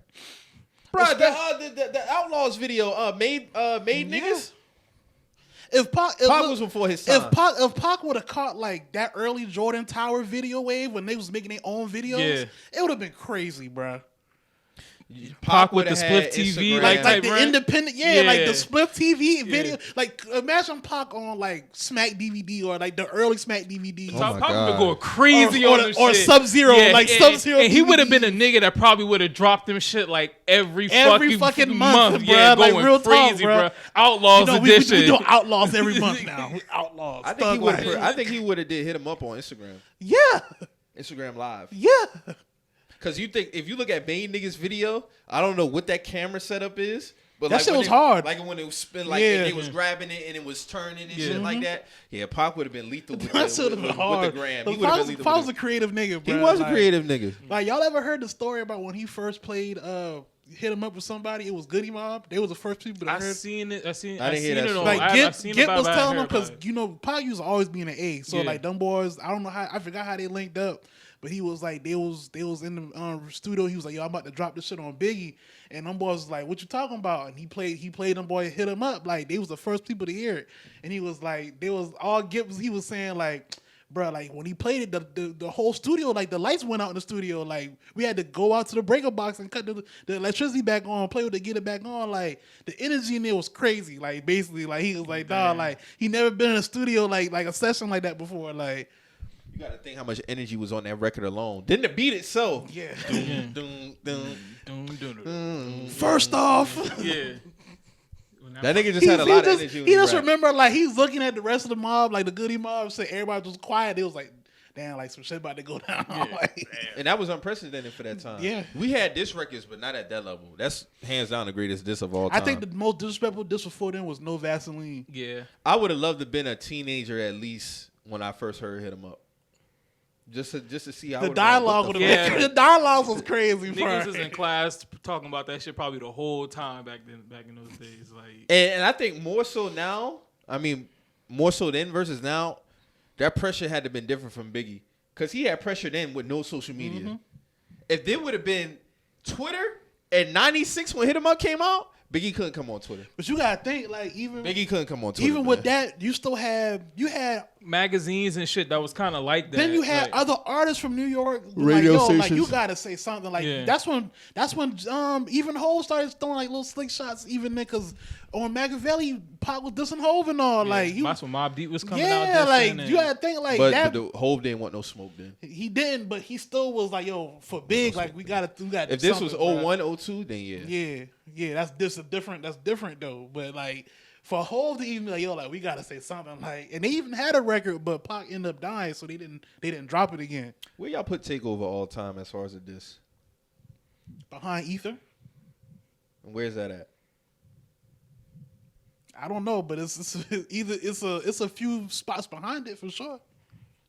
Speaker 2: Bro,
Speaker 1: Especially-
Speaker 2: the Outlaws video, made niggas.
Speaker 1: If Pac
Speaker 2: Pac was before his time.
Speaker 1: If Pac would have caught like that early Jordan Tower video wave when they was making their own videos,
Speaker 3: Yeah.
Speaker 1: it would have been crazy, bro.
Speaker 3: Pac with the
Speaker 2: would've
Speaker 3: split
Speaker 2: had
Speaker 3: TV,
Speaker 2: Instagram.
Speaker 3: like
Speaker 1: Like the
Speaker 3: run.
Speaker 1: independent, like
Speaker 3: Yeah.
Speaker 1: the split TV video. Like imagine Pac on like Smack DVD or like the early Smack DVD.
Speaker 2: Oh my
Speaker 3: Pac would
Speaker 2: God.
Speaker 3: go crazy
Speaker 1: Or
Speaker 3: on
Speaker 1: the-
Speaker 3: them
Speaker 1: or
Speaker 3: shit.
Speaker 1: Sub-Zero, like
Speaker 3: and-
Speaker 1: Sub-Zero
Speaker 3: And he would have
Speaker 1: DVD.
Speaker 3: been a nigga that probably would have dropped them shit like every
Speaker 1: Fucking month,
Speaker 3: Yeah,
Speaker 1: bruh. Like,
Speaker 3: going
Speaker 1: real talk,
Speaker 3: crazy,
Speaker 1: bruh.
Speaker 3: bruh. Outlaws
Speaker 1: You know, we
Speaker 3: edition.
Speaker 1: do Outlaws every month now. Outlaws.
Speaker 2: I think he
Speaker 1: Thug
Speaker 2: would.
Speaker 1: Life.
Speaker 2: I think he would have did hit him up on Instagram,
Speaker 1: Yeah,
Speaker 2: Instagram Live.
Speaker 1: yeah.
Speaker 2: Cause you think if you look at main niggas video, I don't know what that camera setup is, but
Speaker 1: That
Speaker 2: like
Speaker 1: shit
Speaker 2: when
Speaker 1: was
Speaker 2: it-
Speaker 1: hard.
Speaker 2: Like when it was spin, like
Speaker 1: Yeah.
Speaker 2: they was grabbing it and it was turning and shit like that. Yeah, Pac would have been lethal with,
Speaker 1: That
Speaker 2: the,
Speaker 1: shit would have been
Speaker 2: with
Speaker 1: hard.
Speaker 2: the gram. He
Speaker 1: If
Speaker 2: would have
Speaker 1: I
Speaker 2: been
Speaker 1: was,
Speaker 2: lethal.
Speaker 1: if I was
Speaker 2: with
Speaker 1: a creative nigga,
Speaker 2: it.
Speaker 1: bro.
Speaker 2: He was a
Speaker 1: like-
Speaker 2: creative nigga.
Speaker 1: Like y'all ever heard the story about when he first played hit him up with somebody, it was Goody Mob. They was the first people that
Speaker 3: I
Speaker 1: heard.
Speaker 3: seen it. I seen
Speaker 2: I didn't hear
Speaker 3: it
Speaker 2: that
Speaker 3: on.
Speaker 2: shit.
Speaker 1: Like
Speaker 3: I've seen
Speaker 1: Gip
Speaker 3: about
Speaker 1: was
Speaker 3: it, I
Speaker 1: telling
Speaker 3: heard
Speaker 1: them because
Speaker 3: about it.
Speaker 1: you know Pac used to always be in the A. So
Speaker 3: Yeah.
Speaker 1: like them boys, I don't know how I forgot how they linked up, but he was like they was in the studio. He was like, yo, I'm about to drop this shit on Biggie, and them boys was like, what you talking about? And he played them boy, hit him up like they was the first people to hear it, and he was like, they was all Gip was he was saying like. Bro, like when he played it, the whole studio, like the lights went out in the studio. Like we had to go out to the breaker box and cut the electricity back on, play with it, get it back on. Like the energy in there was crazy. Like basically, like he was like, dog, like he never been in a studio like a session like that before. Like
Speaker 2: You got to think how much energy was on that record alone. Then the beat itself.
Speaker 1: yeah.
Speaker 2: Dun, dun.
Speaker 1: First off,
Speaker 3: Yeah.
Speaker 2: That nigga just had a lot of energy. when
Speaker 1: He just
Speaker 2: rapped.
Speaker 1: remember like he's looking at the rest of the mob, like the Goody Mob, said everybody was quiet. It was like, damn, like some shit about to go down. Like,
Speaker 2: And that was unprecedented for that time.
Speaker 1: Yeah.
Speaker 2: We had diss records, but not at that level. That's hands down the greatest diss of all time.
Speaker 1: I think the most disrespectful diss before then was No Vaseline.
Speaker 3: Yeah.
Speaker 2: I would have loved to have been a teenager at least when I first heard Hit 'Em Up. Just to see how
Speaker 1: The dialogue would have
Speaker 3: fuck?
Speaker 1: been, the dialogue was crazy.
Speaker 3: Niggas
Speaker 1: bro.
Speaker 3: was in class talking about that shit probably the whole time back in those days. Like,
Speaker 2: And I think more so now, I mean, more so then versus now, that pressure had to have been different from Biggie. Because he had pressure then with no social media.
Speaker 1: Mm-hmm.
Speaker 2: If there would have been Twitter in 96 when Hit 'Em Up came out, Biggie couldn't come on Twitter.
Speaker 1: But you gotta think like
Speaker 2: Biggie couldn't come on Twitter.
Speaker 1: even with that, you still had
Speaker 3: magazines and shit that was kind of like that.
Speaker 1: then you had
Speaker 3: like,
Speaker 1: other artists from New York,
Speaker 2: Radio
Speaker 1: like, yo, like
Speaker 2: stations.
Speaker 1: you gotta say something. Like
Speaker 3: Yeah.
Speaker 1: that's when even Hov started throwing like little slick shots. Even then, cause on Machiavelli, Pac was dissing Hov and all.
Speaker 3: yeah,
Speaker 1: Like
Speaker 3: that's when Mobb Deep was coming out.
Speaker 1: yeah, like
Speaker 3: dissing
Speaker 1: you
Speaker 3: and-
Speaker 1: gotta think like
Speaker 2: but
Speaker 1: that.
Speaker 2: the Hov didn't want no smoke then.
Speaker 1: He didn't, but he still was like, yo, for big, like we gotta
Speaker 2: If this was
Speaker 1: something, bruh.
Speaker 2: 01, 02, then yeah.
Speaker 1: Yeah, that's different though. But like for Hov to even be like, yo, like we gotta say something, like, and they even had a record, but Pac ended up dying, so they didn't drop it again.
Speaker 2: Where y'all put Takeover all time as far as a diss?
Speaker 1: Behind Ether,
Speaker 2: And where's that at?
Speaker 1: I don't know, but it's a few spots behind it for sure.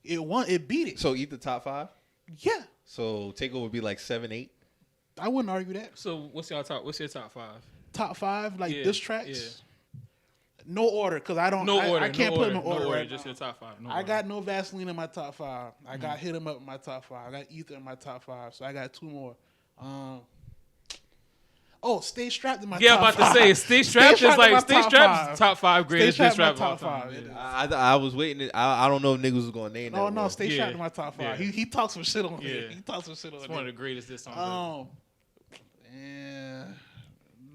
Speaker 1: It beat it.
Speaker 2: So either top 5?
Speaker 1: Yeah,
Speaker 2: So Takeover would be like 7, 8?
Speaker 1: I wouldn't argue that.
Speaker 3: So what's your top 5?
Speaker 1: Top 5 like
Speaker 3: Yeah,
Speaker 1: diss tracks.
Speaker 3: yeah.
Speaker 1: No order, cause I don't.
Speaker 3: No
Speaker 1: I,
Speaker 3: order.
Speaker 1: I can't put them in order. Right
Speaker 3: just
Speaker 1: now.
Speaker 3: your top 5. No
Speaker 1: I
Speaker 3: order.
Speaker 1: got No Vaseline in my top 5. I got Hit 'Em Up in my top 5. I got Ether in my top 5. So I got 2 more. Stay Strapped in my
Speaker 3: Yeah,
Speaker 1: top
Speaker 3: I'm
Speaker 1: 5.
Speaker 3: about to say Stay Strapped is like Stay Strapped top 5
Speaker 1: Stay
Speaker 3: greatest diss
Speaker 1: Strapped in my
Speaker 3: rap of all
Speaker 1: top
Speaker 3: time.
Speaker 1: 5.
Speaker 3: Yeah.
Speaker 2: I was waiting. I don't know if niggas was going to name that.
Speaker 1: No,
Speaker 2: one.
Speaker 1: Stay
Speaker 3: Yeah.
Speaker 1: Strapped in my top 5.
Speaker 3: Yeah.
Speaker 1: He talks some shit on
Speaker 3: Yeah.
Speaker 1: it. He talks some shit on
Speaker 3: It's
Speaker 1: it.
Speaker 3: one of the greatest diss songs. ever.
Speaker 1: Yeah.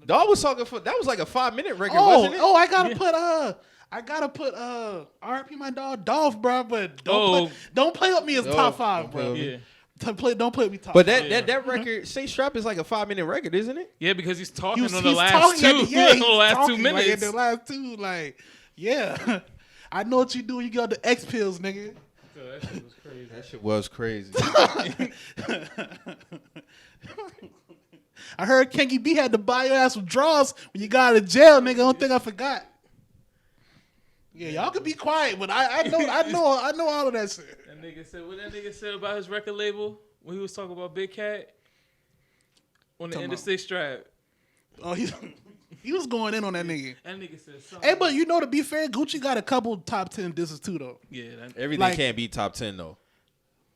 Speaker 2: Dog was talking for, that was like a 5-minute record, wasn't it?
Speaker 1: I gotta put RP my dog Dolph, bro, but don't play with me as
Speaker 2: No,
Speaker 1: top 5,
Speaker 2: don't play
Speaker 1: bro.
Speaker 2: with me.
Speaker 3: Yeah.
Speaker 1: Don't play with me top
Speaker 2: But
Speaker 1: 5.
Speaker 2: that record, Stay Strapped is like a 5-minute record, isn't it?
Speaker 3: Yeah, because he's talking
Speaker 1: He's
Speaker 3: on the last
Speaker 1: talking
Speaker 3: two,
Speaker 1: at the- yeah, he's
Speaker 3: on the last 2
Speaker 1: talking, like,
Speaker 3: minutes.
Speaker 1: in the last 2, like, yeah. I know what you do when you got the X pills, nigga.
Speaker 3: So that shit was crazy.
Speaker 2: That shit was crazy.
Speaker 1: I heard Kenky B had to buy your ass some draws when you got out of jail, nigga. I don't think I forgot. Yeah, y'all can be quiet, but I know all of that shit.
Speaker 3: That nigga said what that nigga said about his record label when he was talking about Big Cat on the
Speaker 1: Talking
Speaker 3: Interstate Strap.
Speaker 1: Oh, he was going in on that nigga.
Speaker 3: That nigga said something.
Speaker 1: Hey, but you know, to be fair, Gucci got a couple top 10 disses too, though.
Speaker 3: Yeah, that,
Speaker 2: Everything
Speaker 1: Like-
Speaker 2: can't be top 10 though.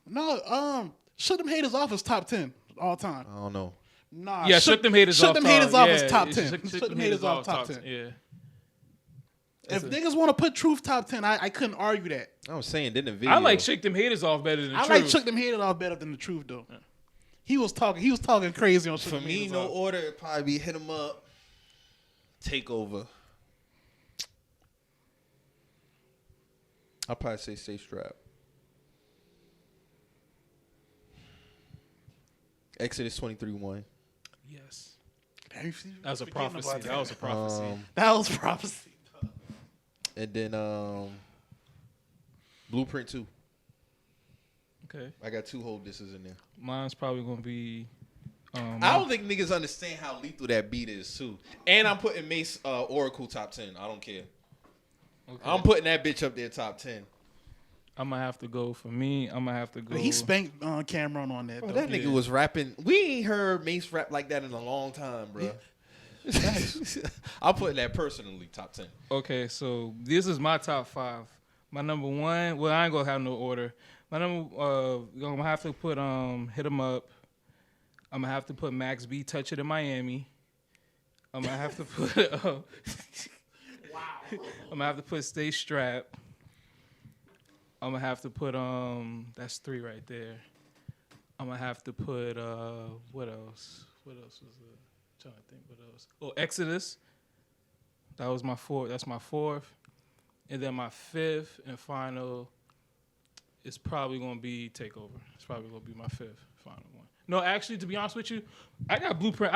Speaker 1: No, Shut Them Haters Off is top 10 all time.
Speaker 2: I don't know.
Speaker 1: Nah,
Speaker 3: yeah, Shook Them Haters
Speaker 1: Shut
Speaker 3: Off.
Speaker 1: Them Haters Off is
Speaker 3: yeah,
Speaker 1: top
Speaker 3: yeah,
Speaker 1: 10.
Speaker 3: Shook
Speaker 1: Shut Them Haters Off top 10.
Speaker 3: Yeah.
Speaker 1: If niggas want to put Truth top 10, I couldn't argue that.
Speaker 2: I'm saying, then the video.
Speaker 3: I like Shake Them Haters Off better than
Speaker 1: I
Speaker 3: Truth.
Speaker 1: like Shook Them Haters Off better than the Truth though. He was talking crazy on Shook
Speaker 2: For
Speaker 1: Them
Speaker 2: me,
Speaker 1: Haters
Speaker 2: no
Speaker 1: Off.
Speaker 2: order. It'd probably be Hit 'Em Up, Takeover. I'll probably say Stay Strapped. Exodus 23:1.
Speaker 3: Yes.
Speaker 1: Damn, you see-
Speaker 3: That was a
Speaker 1: forgetting
Speaker 3: prophecy.
Speaker 1: about
Speaker 3: That was a prophecy.
Speaker 1: That was prophecy.
Speaker 2: And then Blueprint 2.
Speaker 3: Okay.
Speaker 2: I got 2 whole disses in there.
Speaker 3: Mine's probably gonna be.
Speaker 2: I don't think niggas understand how lethal that beat is too. And I'm putting Mace Oracle top 10. I don't care.
Speaker 3: Okay.
Speaker 2: I'm putting that bitch up there top 10.
Speaker 3: I'm gonna have to go for me. I'm gonna have to go.
Speaker 1: He spanked Cameron on that.
Speaker 2: Bro,
Speaker 1: Though.
Speaker 2: that nigga was rapping. We ain't heard Mace rap like that in a long time, bro. I'll put that personally top 10.
Speaker 3: Okay, so this is my top 5. My number 1. Well, I ain't gonna have no order. My number. I'm gonna have to put Hit 'Em Up. I'm gonna have to put Max B Touch It in Miami. I'm gonna have to put. Wow. I'm gonna have to put Stay Strapped. I'm gonna have to put that's 3 right there. I'm gonna have to put what else? What else was it? Trying to think what else. Oh, Exodus. That was my 4th. That's my 4th. And then my 5th and final is probably gonna be Takeover. It's probably gonna be my 5th final one. No, actually, to be honest with you, I got Blueprint.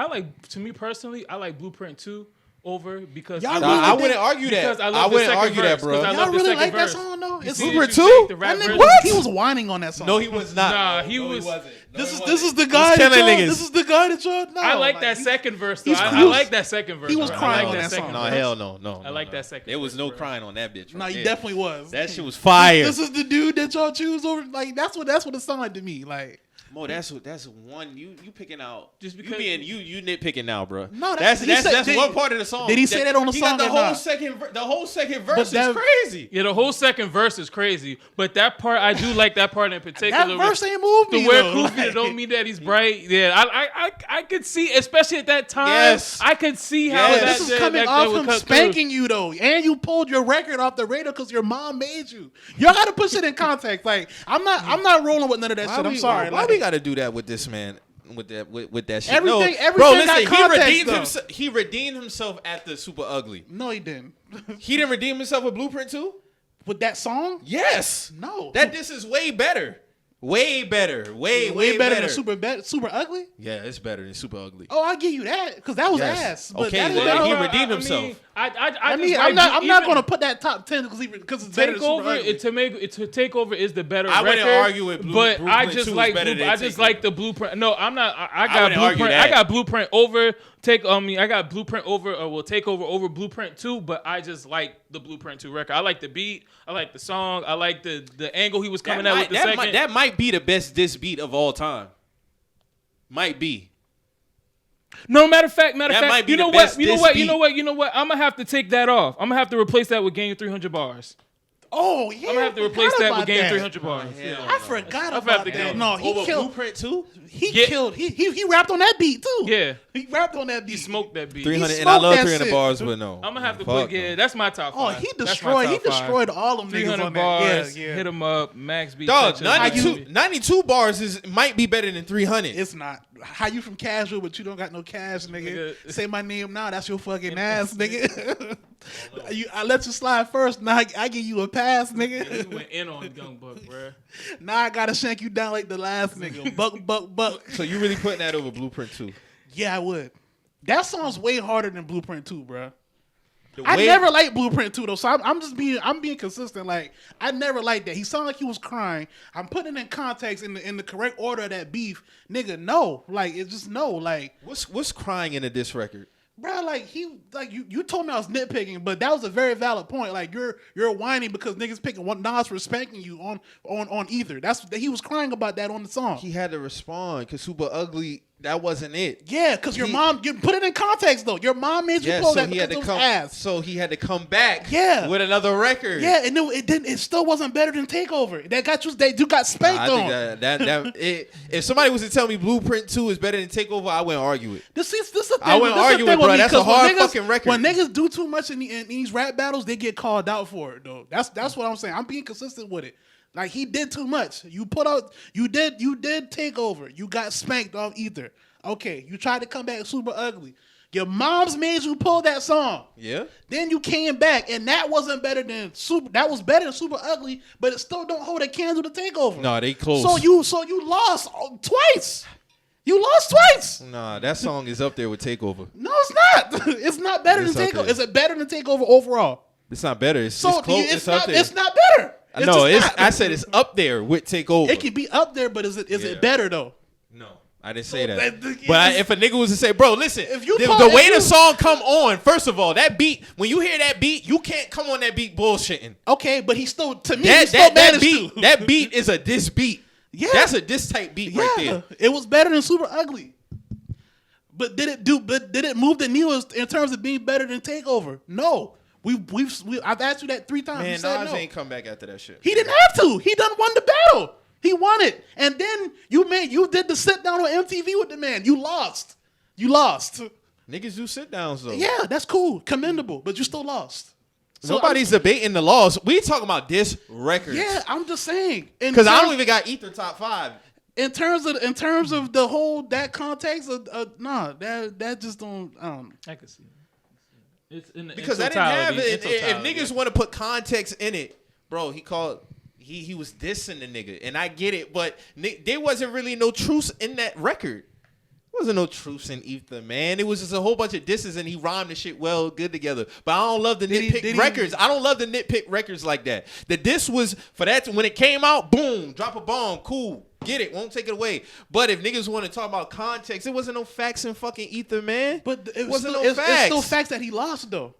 Speaker 3: To me personally, I like Blueprint 2 over because
Speaker 1: Y'all
Speaker 2: I wouldn't argue that.
Speaker 3: because
Speaker 2: I wouldn't argue that, bro.
Speaker 1: Y'all really like that song though? It's
Speaker 2: Blueprint 2?
Speaker 1: That nigga, he was whining on that song.
Speaker 2: No, he was not.
Speaker 3: Nah,
Speaker 2: bro.
Speaker 3: he
Speaker 2: No,
Speaker 3: was-
Speaker 2: wasn't. No,
Speaker 1: This
Speaker 2: he
Speaker 1: is
Speaker 2: wasn't.
Speaker 1: this is the guy.
Speaker 2: killing niggas.
Speaker 1: This is the guy that y'all. No,
Speaker 3: I like that
Speaker 1: he-
Speaker 3: second verse. Though.
Speaker 1: he's-
Speaker 3: I
Speaker 1: he was-
Speaker 3: like that second verse.
Speaker 1: he was
Speaker 3: bro.
Speaker 1: crying
Speaker 3: I
Speaker 1: on
Speaker 3: like
Speaker 1: that
Speaker 3: second
Speaker 1: song.
Speaker 2: No,
Speaker 3: verse.
Speaker 2: hell no.
Speaker 3: I like that second
Speaker 2: There was
Speaker 3: verse,
Speaker 2: no
Speaker 3: bro.
Speaker 2: crying on that bitch.
Speaker 1: No,
Speaker 2: right
Speaker 1: he
Speaker 2: there.
Speaker 1: definitely was.
Speaker 2: That shit was fire.
Speaker 1: This is the dude that y'all choose over. Like that's what it sounded like to me. Like
Speaker 2: Mo, that's one you picking out.
Speaker 3: Just
Speaker 2: you
Speaker 3: because-
Speaker 2: being you nitpicking now, bro.
Speaker 1: No,
Speaker 2: that's
Speaker 1: he said-
Speaker 2: one part of the song.
Speaker 1: did he say that on the
Speaker 2: he
Speaker 1: song
Speaker 2: got the
Speaker 1: or
Speaker 2: whole
Speaker 1: not?
Speaker 2: second verse
Speaker 1: that-
Speaker 2: is crazy.
Speaker 3: Yeah, the whole second verse is crazy, but that part I do like that part in particular.
Speaker 1: that verse ain't moved me.
Speaker 3: To wear
Speaker 1: though.
Speaker 3: Koofy
Speaker 1: Like-
Speaker 3: don't mean that he's bright. Yeah, I could see, especially at that time.
Speaker 2: Yes.
Speaker 3: I could see how
Speaker 2: Yes.
Speaker 3: that.
Speaker 1: This is
Speaker 3: that-
Speaker 1: coming
Speaker 3: that
Speaker 1: off
Speaker 3: would
Speaker 1: him
Speaker 3: cut
Speaker 1: spanking you though, and you pulled your record off the radio because your mom made you. Y'all got to put shit in context. Like I'm not rolling with none of that shit. I'm sorry.
Speaker 2: Why
Speaker 1: Like,
Speaker 2: we got to do that with this man? With that shit.
Speaker 1: Everything-
Speaker 2: no,
Speaker 1: everything
Speaker 2: bro,
Speaker 1: got
Speaker 2: listen.
Speaker 1: context, though.
Speaker 2: He redeemed himself at the Super Ugly.
Speaker 1: no, he didn't.
Speaker 2: He didn't redeem himself with Blueprint 2?
Speaker 1: With that song,
Speaker 2: Yes.
Speaker 1: no.
Speaker 2: This is way better. Way better. Way
Speaker 1: better than Super Ugly.
Speaker 2: Yeah, it's better than Super Ugly.
Speaker 1: Oh, I give you that because that was
Speaker 2: Yes.
Speaker 1: ass. But
Speaker 2: Okay,
Speaker 1: that is
Speaker 2: well,
Speaker 1: better.
Speaker 2: he
Speaker 3: through.
Speaker 2: redeemed himself.
Speaker 1: I mean,
Speaker 3: just
Speaker 1: I'm
Speaker 3: like
Speaker 1: not
Speaker 3: even
Speaker 1: going to put that top 10 because it's better than Super
Speaker 3: Takeover.
Speaker 1: Ugly.
Speaker 3: To Takeover is the better
Speaker 2: I
Speaker 3: record.
Speaker 2: wouldn't argue with
Speaker 3: but I
Speaker 2: Blueprint
Speaker 3: just
Speaker 2: 2 is
Speaker 3: like
Speaker 2: better than
Speaker 3: I just
Speaker 2: Takeover.
Speaker 3: like the Blueprint. No, I'm not. I
Speaker 2: I
Speaker 3: got
Speaker 2: wouldn't argue
Speaker 3: Blueprint.
Speaker 2: that.
Speaker 3: I got Blueprint over I got Blueprint over. Takeover over Blueprint 2. But I just like the Blueprint 2 record. I like the beat. I like the song. I like the angle he was coming at with the second.
Speaker 2: That might be the best diss beat of all time. Might be.
Speaker 3: No, matter of fact,
Speaker 2: That might be
Speaker 3: you know
Speaker 2: the
Speaker 3: what?
Speaker 2: best
Speaker 3: You know
Speaker 2: diss
Speaker 3: what?
Speaker 2: beat.
Speaker 3: You know what? You know what? I'm gonna have to take that off. I'm gonna have to replace that with Game 300 bars.
Speaker 1: Oh yeah,
Speaker 3: I'm gonna have to
Speaker 1: I
Speaker 3: replace
Speaker 1: forgot
Speaker 3: that
Speaker 1: about
Speaker 3: with Game
Speaker 1: that.
Speaker 3: 300 bars. Yeah.
Speaker 1: I forgot
Speaker 3: I've
Speaker 1: about
Speaker 3: had to
Speaker 1: that.
Speaker 3: go
Speaker 1: No, he
Speaker 2: Over
Speaker 1: killed.
Speaker 2: Blueprint 2?
Speaker 1: He
Speaker 3: Yeah.
Speaker 1: killed. He rapped on that beat too.
Speaker 3: Yeah.
Speaker 1: he rapped on that beat.
Speaker 3: He smoked that beat.
Speaker 2: 300,
Speaker 1: He
Speaker 2: and I love
Speaker 1: smoked that
Speaker 2: 300
Speaker 1: shit.
Speaker 2: bars, but no.
Speaker 3: I'm gonna have to
Speaker 2: Fuck
Speaker 3: put. Yeah,
Speaker 2: no.
Speaker 3: that's my top
Speaker 1: Oh,
Speaker 3: five.
Speaker 1: he
Speaker 3: That's my
Speaker 1: destroyed. He
Speaker 3: top five.
Speaker 1: destroyed all them niggas
Speaker 3: 300
Speaker 1: on
Speaker 3: bars.
Speaker 1: that. Yeah.
Speaker 3: Hit him up. Max B.
Speaker 2: Dog,
Speaker 3: touches.
Speaker 2: 92 bars might be better than 300.
Speaker 1: It's not. How you from casual, but you don't got no cash, nigga?
Speaker 3: Nigga.
Speaker 1: Say my name now. That's your fucking ass, nigga. I let you slide first. Now I give you a pass,
Speaker 3: He
Speaker 1: nigga.
Speaker 3: went in on Young Buck, bro.
Speaker 1: Now I gotta shank you down like the last nigga. Buck.
Speaker 2: So you really putting that over Blueprint 2?
Speaker 1: Yeah, I would. That song's way harder than Blueprint 2, bro.
Speaker 2: The
Speaker 1: I
Speaker 2: way-
Speaker 1: never liked Blueprint 2 though, so I'm being consistent. Like I never liked that. He sounded like he was crying. I'm putting it in context in the correct order of that beef, nigga. No, like it's just no, like
Speaker 2: What's crying in a diss record?
Speaker 1: bro, like you told me I was nitpicking, but that was a very valid point. Like you're whining because niggas picking one Nas for spanking you on either. He was crying about that on the song.
Speaker 2: He had to respond because Super Ugly, that wasn't it.
Speaker 1: Yeah, because your mom. You put it in context though. Your mom made you
Speaker 2: Yeah,
Speaker 1: pull
Speaker 2: so
Speaker 1: that
Speaker 2: he had
Speaker 1: because
Speaker 2: to
Speaker 1: it was
Speaker 2: come.
Speaker 1: ass.
Speaker 2: So he had to come back.
Speaker 1: Yeah.
Speaker 2: With another record.
Speaker 1: Yeah, and it didn't. It still wasn't better than Takeover. That got you. You got spanked
Speaker 2: I think
Speaker 1: on.
Speaker 2: if somebody was to tell me Blueprint 2 is better than Takeover, I wouldn't argue it.
Speaker 1: This is the thing.
Speaker 2: I wouldn't
Speaker 1: this is the
Speaker 2: argue
Speaker 1: thing
Speaker 2: it, bro.
Speaker 1: me,
Speaker 2: That's a
Speaker 1: 'cause when
Speaker 2: hard
Speaker 1: niggas-
Speaker 2: fucking record.
Speaker 1: When niggas do too much in these rap battles, they get called out for it though. That's what I'm saying. I'm being consistent with it. Like he did too much. You did take over. You got spanked off Ether. Okay, you tried to come back Super Ugly. Your mom's made you pull that song.
Speaker 2: Yeah.
Speaker 1: Then you came back, and that wasn't better than Super. That was better than Super Ugly, but it still don't hold a candle to Takeover.
Speaker 2: No, they close.
Speaker 1: So you lost twice. You lost twice.
Speaker 2: Nah, that song is up there with Takeover.
Speaker 1: No, it's not. It's not better
Speaker 2: It's
Speaker 1: than
Speaker 2: up
Speaker 1: Takeover.
Speaker 2: there.
Speaker 1: Is it better than Takeover overall?
Speaker 2: It's not better. It's
Speaker 1: So
Speaker 2: close. It's up there.
Speaker 1: It's not better.
Speaker 2: No,
Speaker 1: just not.
Speaker 2: I said it's up there with Takeover.
Speaker 1: It can be up there, but is it
Speaker 2: Yeah.
Speaker 1: better though?
Speaker 2: No, I didn't say that.
Speaker 1: that-
Speaker 2: But if a nigga was to say, bro, listen,
Speaker 1: If you
Speaker 2: the
Speaker 1: call-
Speaker 2: way
Speaker 1: if
Speaker 2: the
Speaker 1: you-
Speaker 2: song come on, first of all, that beat, when you hear that beat, you can't come on that beat bullshitting.
Speaker 1: Okay, but he still, to me, he
Speaker 2: That,
Speaker 1: still
Speaker 2: that,
Speaker 1: managed
Speaker 2: beat,
Speaker 1: to.
Speaker 2: that beat is a diss beat.
Speaker 1: Yeah.
Speaker 2: That's a diss type beat right there.
Speaker 1: It was better than Super Ugly. But did it move the needle in terms of being better than Takeover? No. I've asked you that 3 times.
Speaker 2: Man,
Speaker 1: you said
Speaker 2: Nas
Speaker 1: no.
Speaker 2: ain't come back after that shit.
Speaker 1: He didn't have to. He done won the battle. He won it. And then you did the sit down on MTV with the man. You lost.
Speaker 2: Niggas do sit downs though.
Speaker 1: Yeah, that's cool. Commendable. But you still lost. So
Speaker 2: Nobody's debating the loss. We talking about diss records.
Speaker 1: Yeah, I'm just saying.
Speaker 2: Because I don't even got Ether top 5.
Speaker 1: In terms of the whole that context, nah, that just don't. I don't know.
Speaker 3: I can see. It's in the
Speaker 2: Because I didn't have it. If niggas want to put context in it, bro, he was dissing the nigga, and I get it, but there wasn't really no truth in that record. There wasn't no truth in Ether, man. It was just a whole bunch of disses, and he rhymed the shit well, good together. But I don't love the nitpick records. I don't love the nitpick records like that. The diss was for that when it came out, boom, drop a bomb, cool. Get it, won't take it away. But if niggas want to talk about context, it wasn't no facts in fucking Ether, man.
Speaker 1: But it
Speaker 2: wasn't
Speaker 1: still,
Speaker 2: no
Speaker 1: it's
Speaker 2: facts.
Speaker 1: still facts that he lost though.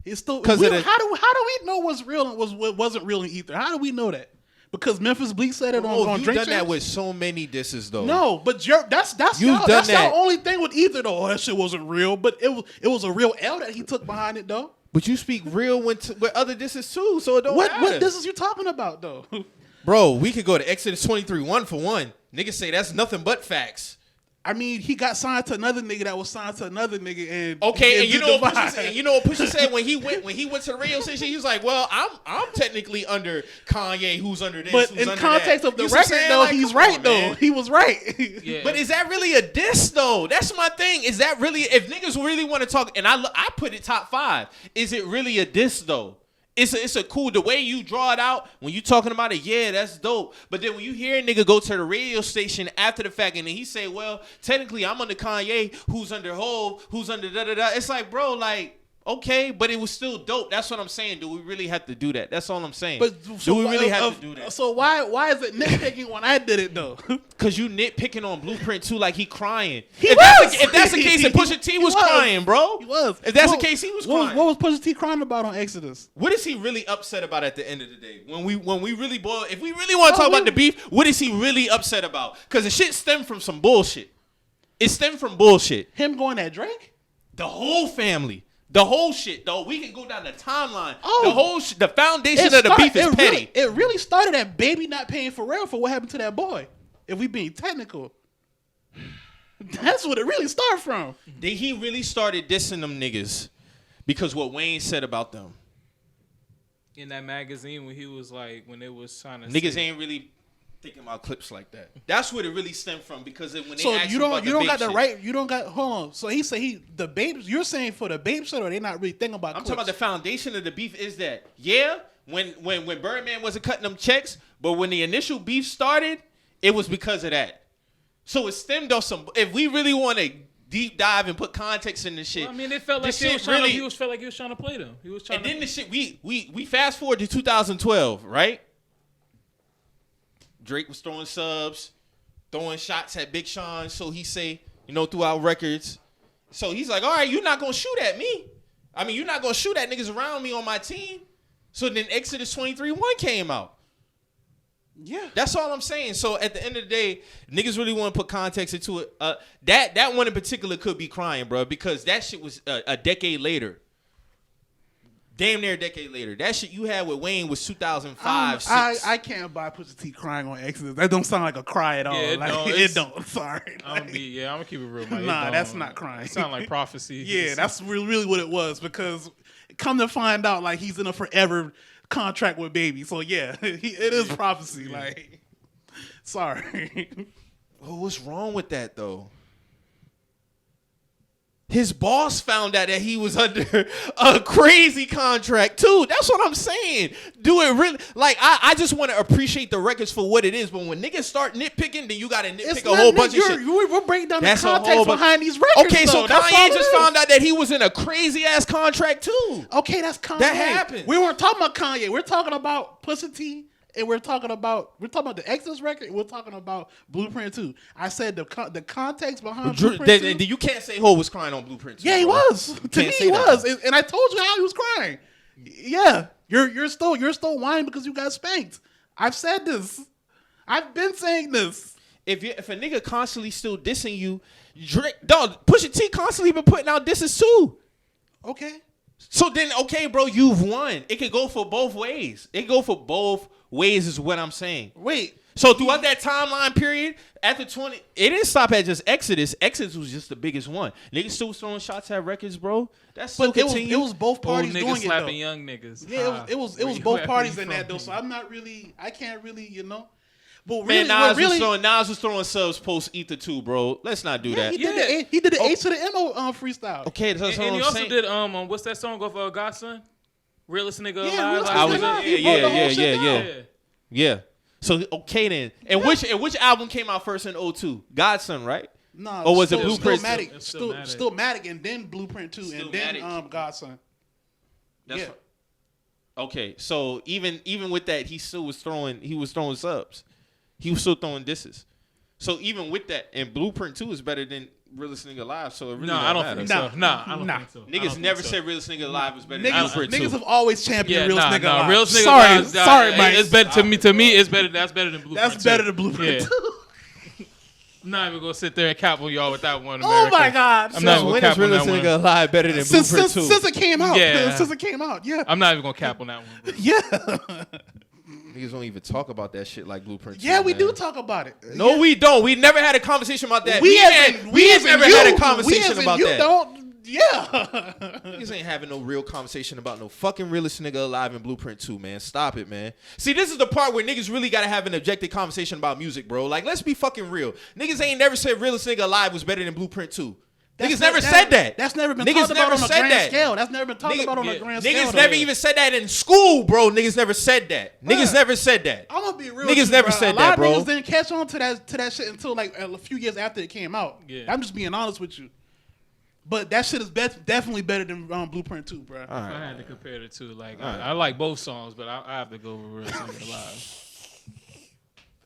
Speaker 1: It's still
Speaker 2: How
Speaker 1: do we know what's real and what wasn't real in Ether? How do we know that? Because Memphis Bleak said it on
Speaker 2: you've
Speaker 1: Drink
Speaker 2: done that
Speaker 1: Champs?
Speaker 2: with so many disses though.
Speaker 1: No, but that's
Speaker 2: You've
Speaker 1: y'all,
Speaker 2: done
Speaker 1: that's
Speaker 2: that.
Speaker 1: y'all only thing with Ether though. Oh, that shit wasn't real, but it was a real L that he took behind it though.
Speaker 2: But you speak real with other disses too, so it don't matter.
Speaker 1: What this is you talking about though?
Speaker 2: Bro, we could go to Exodus 23 1 for 1. Niggas say that's nothing but facts.
Speaker 1: I mean, he got signed to another nigga that was signed to another nigga, and
Speaker 2: Okay, and
Speaker 1: did
Speaker 2: you know what Pusha said when he went to the radio station, he was like, "Well, I'm technically under Kanye, who's under this."
Speaker 1: But
Speaker 2: who's
Speaker 1: in
Speaker 2: under
Speaker 1: context
Speaker 2: that.
Speaker 1: of the
Speaker 2: You see what
Speaker 1: record
Speaker 2: I'm saying?
Speaker 1: though,
Speaker 2: Like,
Speaker 1: he's
Speaker 2: come
Speaker 1: right
Speaker 2: on,
Speaker 1: though.
Speaker 2: man.
Speaker 1: He was right.
Speaker 3: Yeah.
Speaker 2: But is that really a diss though? That's my thing. Is that really, if niggas really want to talk, and I put it top 5. Is it really a diss though? It's a cool, the way you draw it out when you talking about it, yeah, that's dope. But then when you hear a nigga go to the radio station after the fact and then he say, well, technically I'm under Kanye, who's under Hov, who's under da-da-da. It's like, bro, like, okay, but it was still dope. That's what I'm saying. Do we really have to do that? That's all I'm saying.
Speaker 1: But
Speaker 2: do we really have to do that?
Speaker 1: So why is it nitpicking when I did it though?
Speaker 2: Because you nitpicking on Blueprint too, like he crying.
Speaker 1: He
Speaker 2: If that's the case, then Pusha T
Speaker 1: He
Speaker 2: was crying, bro.
Speaker 1: He was.
Speaker 2: If that's the case, he was crying.
Speaker 1: What was Pusha T crying about on Exodus?
Speaker 2: What is he really upset about at the end of the day? When we really boil, if we really want to talk about the beef, what is he really upset about? Because the shit stemmed from some bullshit. It stemmed from bullshit.
Speaker 1: Him going at Drake?
Speaker 2: The whole family. The whole shit, though. We can go down the timeline.
Speaker 1: Oh.
Speaker 2: The whole the foundation of the beef is petty.
Speaker 1: It really started at Baby not paying Pharrell for what happened to that boy. If we being technical. That's what it really started from.
Speaker 2: He really started dissing them niggas because what Wayne said about them.
Speaker 3: in that magazine when he was like, when it was trying to
Speaker 2: Niggas
Speaker 3: say,
Speaker 2: ain't really thinking about clips like that. That's where it really stemmed from because when they
Speaker 1: So
Speaker 2: asked
Speaker 1: you
Speaker 2: him about
Speaker 1: don't
Speaker 2: the
Speaker 1: got
Speaker 2: babe
Speaker 1: the
Speaker 2: shit,
Speaker 1: right. You don't got. Hold on. So he said the babes. You're saying for the babe shit, or they not really thinking about.
Speaker 2: I'm
Speaker 1: clips?
Speaker 2: talking about the foundation of the beef is that when Birdman wasn't cutting them checks, but when the initial beef started, it was because of that. So it stemmed off some. If we really want to deep dive and put context in this shit,
Speaker 3: well, I mean, it felt like
Speaker 2: this
Speaker 3: he was
Speaker 2: shit
Speaker 3: trying
Speaker 2: really,
Speaker 3: to, felt like he was trying to play them. He was trying
Speaker 2: and
Speaker 3: to.
Speaker 2: then the shit we fast forward to 2012, right? Drake was throwing subs, throwing shots at Big Sean, so he say, throughout records. So he's like, all right, you're not gonna shoot at me. I mean, you're not gonna shoot at niggas around me on my team. So then Exodus 23-1 came out.
Speaker 1: Yeah.
Speaker 2: That's all I'm saying. So at the end of the day, niggas really want to put context into it. That one in particular could be crying, bro, because that shit was a decade later. Damn near a decade later. That shit you had with Wayne was 2005, 6.
Speaker 1: I can't buy Pusha T crying on Exodus. That don't sound like a cry at all.
Speaker 3: Yeah,
Speaker 1: it don't. Sorry.
Speaker 3: I'm gonna keep it real. Man.
Speaker 1: Nah, that's not crying.
Speaker 3: It sound like prophecy.
Speaker 1: Yeah, that's really what it was because come to find out, like he's in a forever contract with Baby. So yeah, it is prophecy. Like, sorry.
Speaker 2: Oh, what's wrong with that though? His boss found out that he was under a crazy contract too. That's what I'm saying. Do it really like I just want to appreciate the records for what it is. But when niggas start nitpicking, then you got to nitpick a whole bunch of shit.
Speaker 1: We're breaking down
Speaker 2: That's
Speaker 1: the
Speaker 2: a
Speaker 1: context
Speaker 2: whole
Speaker 1: behind these records.
Speaker 2: Okay, so
Speaker 1: though. That's all
Speaker 2: Kanye
Speaker 1: it
Speaker 2: just
Speaker 1: is.
Speaker 2: found out that he was in a crazy ass contract too.
Speaker 1: Okay, that's Kanye.
Speaker 2: That happened.
Speaker 1: We weren't talking about Kanye. We're talking about Pusha T and we're talking about the Exodus record. And we're talking about Blueprint 2. I said the context behind Blueprint 2.
Speaker 2: You can't say Ho was crying on Blueprint 2.
Speaker 1: Yeah, he
Speaker 2: bro.
Speaker 1: was. To me, he was, and I told you how he was crying. Yeah, you're still whining because you got spanked. I've said this. I've been saying this.
Speaker 2: If a nigga constantly still dissing you, dog, Pusha T constantly been putting out disses too.
Speaker 1: Okay.
Speaker 2: So then, okay, bro, you've won. It could go for both ways. It could go for both ways is what I'm saying.
Speaker 1: Wait.
Speaker 2: So throughout that timeline period, after 20, it didn't stop at just Exodus. Exodus was just the biggest one. Niggas still was throwing shots at records, bro. That's still
Speaker 1: it was both
Speaker 3: Old
Speaker 1: parties
Speaker 3: niggas
Speaker 1: doing it,
Speaker 3: slapping
Speaker 1: though.
Speaker 3: young niggas.
Speaker 1: Yeah, it was
Speaker 3: Where
Speaker 1: both
Speaker 3: you
Speaker 1: parties
Speaker 3: at?
Speaker 1: in that, though, so I can't really, But
Speaker 2: Man,
Speaker 1: really,
Speaker 2: Nas was throwing subs post Ether too, bro. Let's not do that.
Speaker 1: he did the H to the M freestyle.
Speaker 2: Okay, that's what
Speaker 3: And
Speaker 2: I'm
Speaker 3: he also
Speaker 2: saying.
Speaker 3: did what's that song of Godson? Realest nigga
Speaker 1: Yeah,
Speaker 3: alive.
Speaker 1: Realest
Speaker 3: I
Speaker 1: Nigga
Speaker 3: was
Speaker 1: Alive.
Speaker 3: in-
Speaker 1: He broke the whole shit down.
Speaker 2: Yeah. So okay then. And which album came out first in 02? Godson, right?
Speaker 1: No,
Speaker 2: Or was it Blueprint?
Speaker 1: Still Matic, and then Blueprint 2, and then
Speaker 2: Stillmatic.
Speaker 1: Godson.
Speaker 2: That's
Speaker 1: Yeah.
Speaker 2: right. Okay, so even with that, he was throwing subs. He was still throwing disses. So even with that, and Blueprint 2 is better than Realest Nigga Alive. So it really
Speaker 3: No,
Speaker 2: don't
Speaker 3: I don't
Speaker 2: matter.
Speaker 3: think so. Nah, I don't
Speaker 1: Nah.
Speaker 3: think so. I
Speaker 2: Niggas
Speaker 3: don't
Speaker 2: never
Speaker 3: think so.
Speaker 2: said Realest Nigga Alive was better than Blueprint 2.
Speaker 1: Niggas have always championed Realest Nigga Alive.
Speaker 3: Realest nigga
Speaker 1: Sorry,
Speaker 3: alive,
Speaker 1: sorry, Mike.
Speaker 3: It's better to me. It's better. That's better than Blueprint.
Speaker 1: That's better than Blueprint
Speaker 3: Yeah.
Speaker 1: 2.
Speaker 3: I'm not even gonna sit there and cap on y'all with that one.
Speaker 1: Oh
Speaker 3: America.
Speaker 1: my God!
Speaker 3: I'm not even
Speaker 2: When
Speaker 3: gonna
Speaker 2: is
Speaker 3: cap on that
Speaker 2: Realest
Speaker 3: one.
Speaker 2: Nigga Alive better than
Speaker 1: Since
Speaker 2: Blueprint 2?
Speaker 1: it came out,
Speaker 3: Yeah.
Speaker 1: since it came out, yeah,
Speaker 3: I'm not even gonna cap on that one. Bro.
Speaker 1: yeah,
Speaker 2: Niggas don't even talk about that shit like Blueprint 2.
Speaker 1: yeah. We
Speaker 2: man.
Speaker 1: do talk about it.
Speaker 2: No,
Speaker 1: Yeah.
Speaker 2: we don't. We never had a conversation about that.
Speaker 1: We
Speaker 2: never had a
Speaker 1: we
Speaker 2: conversation
Speaker 1: as in
Speaker 2: about
Speaker 1: you
Speaker 2: that.
Speaker 1: Don't. Yeah.
Speaker 2: Niggas ain't having no real conversation about no fucking Realest Nigga Alive in Blueprint 2, man. Stop it, man. See, this is the part where niggas really gotta have an objective conversation about music, bro. Like, let's be fucking real. Niggas ain't never said Realest Nigga Alive was better than Blueprint 2. Niggas never said that.
Speaker 1: That's never been
Speaker 2: Niggas
Speaker 1: talked about
Speaker 2: never
Speaker 1: on a
Speaker 2: said
Speaker 1: grand
Speaker 2: that.
Speaker 1: scale. That's never been talked about on a grand scale.
Speaker 2: Niggas
Speaker 1: though.
Speaker 2: never even said that in school, bro. Niggas never said that. Niggas never said that.
Speaker 1: I'm gonna be real.
Speaker 2: Niggas
Speaker 1: with you,
Speaker 2: never
Speaker 1: bro.
Speaker 2: said
Speaker 1: a lot
Speaker 2: that,
Speaker 1: of
Speaker 2: bro.
Speaker 1: Niggas didn't catch on to that shit until like a few years after it came out.
Speaker 3: Yeah.
Speaker 1: I'm just being honest with you. But that shit is definitely better than Blueprint 2, bro.
Speaker 2: All
Speaker 3: If I
Speaker 2: right.
Speaker 3: had to compare the two, like
Speaker 2: Alright.
Speaker 3: I like both songs, but I have to go with Realest Nigga Alive.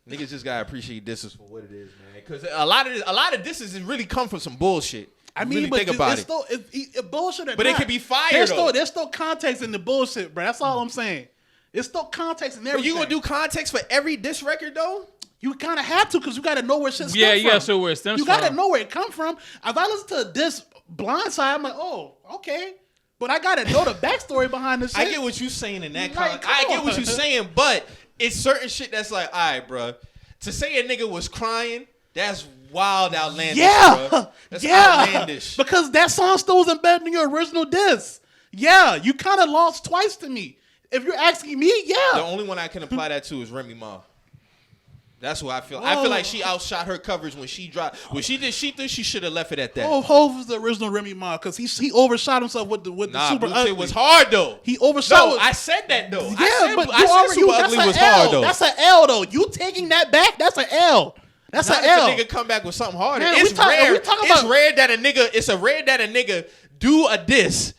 Speaker 2: Niggas just gotta appreciate this is for what it is, man. Because a lot of this is really come from some bullshit.
Speaker 1: I mean,
Speaker 2: really
Speaker 1: but
Speaker 2: think about
Speaker 1: it's
Speaker 2: it.
Speaker 1: still it's bullshit. Or
Speaker 2: But it
Speaker 1: not.
Speaker 2: could be fire,
Speaker 1: There's
Speaker 2: though.
Speaker 1: There's still context in the bullshit, bro. That's all I'm saying. It's still context in
Speaker 2: But
Speaker 1: everything.
Speaker 2: you gonna do context for every diss record though?
Speaker 1: You kind of have to because you got to know where shit stems
Speaker 3: Yeah,
Speaker 1: from.
Speaker 3: you gotta show where it stems
Speaker 1: You got to
Speaker 3: from.
Speaker 1: know where it come from. If I listen to this Blindside, I'm like, oh, okay. But I got to know the backstory behind this shit.
Speaker 2: I get what you saying in that
Speaker 1: Like,
Speaker 2: context. I get
Speaker 1: come
Speaker 2: what
Speaker 1: on.
Speaker 2: you saying, but it's certain shit that's like, all right, bro. To say a nigga was crying, that's wild outlandish,
Speaker 1: Yeah,
Speaker 2: bro. That's
Speaker 1: yeah.
Speaker 2: outlandish.
Speaker 1: Because that song still was embedded in your original diss. Yeah, you kind of lost twice to me. If you're asking me,
Speaker 2: The
Speaker 1: yeah.
Speaker 2: only one I can apply that to is Remy Ma. That's what I feel. I feel like she outshot her coverage when she dropped. When she did she thought she should have left it at that.
Speaker 1: Hov was the original Remy Ma because he overshot himself with the
Speaker 2: Nah,
Speaker 1: super
Speaker 2: Blue
Speaker 1: ugly.
Speaker 2: Tip was hard though.
Speaker 1: He overshot.
Speaker 2: No,
Speaker 1: with,
Speaker 2: I said that though.
Speaker 1: yeah,
Speaker 2: I
Speaker 1: but
Speaker 2: said,
Speaker 1: you
Speaker 2: I said
Speaker 1: already
Speaker 2: Super
Speaker 1: that's
Speaker 2: Ugly
Speaker 1: a
Speaker 2: was
Speaker 1: L.
Speaker 2: hard though.
Speaker 1: That's an L though. You taking that back? That's an L. That's
Speaker 2: Not
Speaker 1: an L.
Speaker 2: if a nigga come back with something harder.
Speaker 1: Man,
Speaker 2: It's rare.
Speaker 1: we talking
Speaker 2: It's
Speaker 1: about-
Speaker 2: rare that a nigga. It's a rare that a nigga do a diss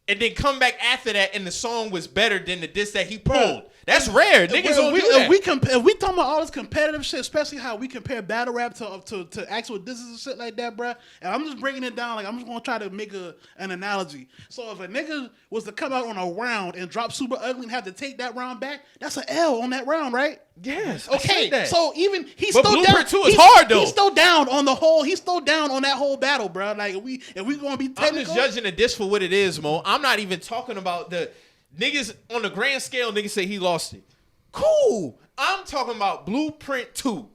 Speaker 2: and then come back after that and the song was better than the diss that he pulled. That's rare. Niggas don't do that.
Speaker 1: If we talking about all this competitive shit, especially how we compare battle rap to actual disses and shit like that, bruh. And I'm just breaking it down. Like I'm just gonna try to make an analogy. So if a nigga was to come out on a round and drop super ugly and have to take that round back, that's an L on that round, right?
Speaker 2: Yes. I
Speaker 1: Okay,
Speaker 2: said that.
Speaker 1: so even he's
Speaker 2: But
Speaker 1: still
Speaker 2: Blueprint
Speaker 1: down.
Speaker 2: 2 is hard, though.
Speaker 1: He's still down on the whole. He's still down on that whole battle, bro. Like if we gonna be
Speaker 2: I'm
Speaker 1: technical,
Speaker 2: just judging the diss for what it is, Mo. I'm not even talking about the niggas on the grand scale. Niggas say he lost it. Cool. I'm talking about Blueprint 2.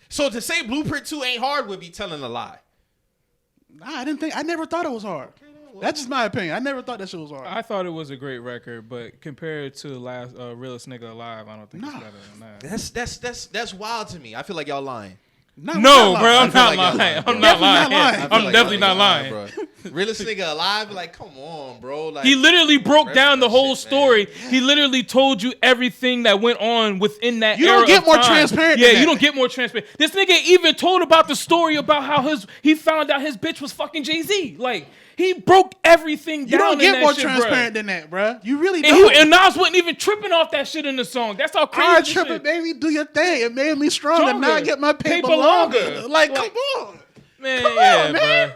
Speaker 2: So to say Blueprint 2 ain't hard would be telling a lie.
Speaker 1: Nah, I never thought it was hard. That's just my opinion. I never thought that shit was hard.
Speaker 3: I thought it was a great record, but compared to the last Realest Nigga Alive, I don't think it's
Speaker 1: Nah.
Speaker 3: better than that.
Speaker 2: That's wild to me. I feel like y'all lying.
Speaker 1: No,
Speaker 3: No, bro,
Speaker 2: I
Speaker 3: I'm
Speaker 2: feel
Speaker 3: not
Speaker 2: like y'all
Speaker 3: lying.
Speaker 2: lying, bro.
Speaker 3: I'm not
Speaker 1: Definitely not
Speaker 3: lying.
Speaker 1: lying.
Speaker 2: I feel
Speaker 3: I'm
Speaker 2: like
Speaker 3: definitely
Speaker 2: y'all
Speaker 3: not lying.
Speaker 2: bro. Realest nigga alive? Like, come on, bro. Like,
Speaker 3: He literally broke
Speaker 2: rest
Speaker 3: down
Speaker 2: of
Speaker 3: the
Speaker 2: that
Speaker 3: whole
Speaker 2: shit,
Speaker 3: story.
Speaker 2: man.
Speaker 3: He literally told you everything that went on within that
Speaker 1: You
Speaker 3: era
Speaker 1: don't get
Speaker 3: of
Speaker 1: more
Speaker 3: time.
Speaker 1: transparent
Speaker 3: Yeah,
Speaker 1: than
Speaker 3: you
Speaker 1: that.
Speaker 3: don't get more transparent. This nigga even told about the story about how he found out his bitch was fucking Jay-Z. Like, he broke everything
Speaker 1: You
Speaker 3: down
Speaker 1: don't
Speaker 3: in
Speaker 1: get
Speaker 3: that
Speaker 1: more
Speaker 3: shit,
Speaker 1: transparent
Speaker 3: bruh.
Speaker 1: than that, bro. You really
Speaker 3: And,
Speaker 1: don't.
Speaker 3: and Nas wasn't even tripping off that shit in the song. That's how crazy
Speaker 1: All right,
Speaker 3: this
Speaker 1: tripping,
Speaker 3: shit.
Speaker 1: baby, do your thing. It made me stronger. Now I
Speaker 3: Stronger.
Speaker 1: get my paper,
Speaker 3: Paper
Speaker 1: longer.
Speaker 3: longer.
Speaker 1: Like,
Speaker 3: Like-
Speaker 1: come on.
Speaker 3: Man,
Speaker 1: Come
Speaker 3: yeah,
Speaker 1: on, man.
Speaker 3: bruh.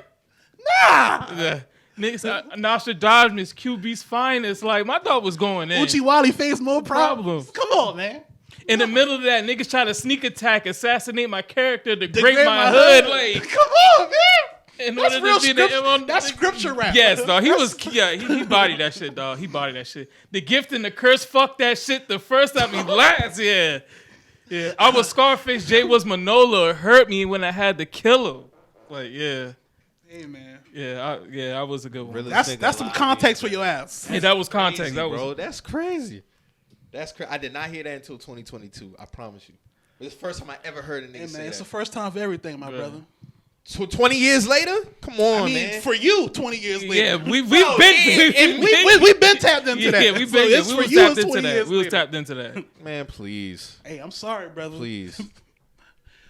Speaker 1: Nah.
Speaker 3: Yeah. Niggas, Nostradamus, QB's finest. Like, my thought was going in.
Speaker 1: Uchi Wally face more
Speaker 3: problem.
Speaker 1: problems. Come on, man.
Speaker 3: In the middle of that, niggas try to sneak attack, assassinate my character, degrade
Speaker 1: Degrade
Speaker 3: my hood. Like,
Speaker 1: come on, man.
Speaker 3: in
Speaker 1: That's
Speaker 3: order
Speaker 1: real
Speaker 3: to be the
Speaker 1: scripture. That's scripture rap.
Speaker 3: Yes, dog. He
Speaker 1: That's-
Speaker 3: was, yeah, he bodied that shit, dog. He bodied that shit. The gift and the curse, fuck that shit. The first time he last, yeah. Yeah. I was Scarface, Jay was Manolo. It hurt me when I had to kill him. Like, yeah.
Speaker 1: Hey, man.
Speaker 3: Yeah, I was a good one.
Speaker 2: Realest nigga
Speaker 1: That's some
Speaker 2: alive,
Speaker 1: context for your ass.
Speaker 3: Hey, that was context.
Speaker 2: Crazy,
Speaker 3: That was
Speaker 2: bro. That's crazy. That's crazy. I did not hear that until 2022. I promise you. It's the first time I ever heard a nigga
Speaker 1: Hey,
Speaker 2: say
Speaker 1: man, it's the
Speaker 2: that.
Speaker 1: first time for everything, my
Speaker 3: Bruh.
Speaker 1: brother.
Speaker 2: So 20 years later? Come on,
Speaker 1: I mean,
Speaker 2: man.
Speaker 1: for you, 20 years later.
Speaker 3: Yeah, we've
Speaker 2: Oh,
Speaker 3: been
Speaker 2: and
Speaker 1: we've been tapped into that.
Speaker 3: Yeah, we've
Speaker 1: So
Speaker 3: been
Speaker 1: it's
Speaker 3: we
Speaker 1: for
Speaker 3: was
Speaker 1: you,
Speaker 3: tapped
Speaker 1: it's
Speaker 3: into
Speaker 1: 20
Speaker 3: that.
Speaker 1: years
Speaker 3: We was
Speaker 1: later.
Speaker 3: tapped into that.
Speaker 2: Man, please.
Speaker 1: Hey, I'm sorry, brother.
Speaker 2: Please.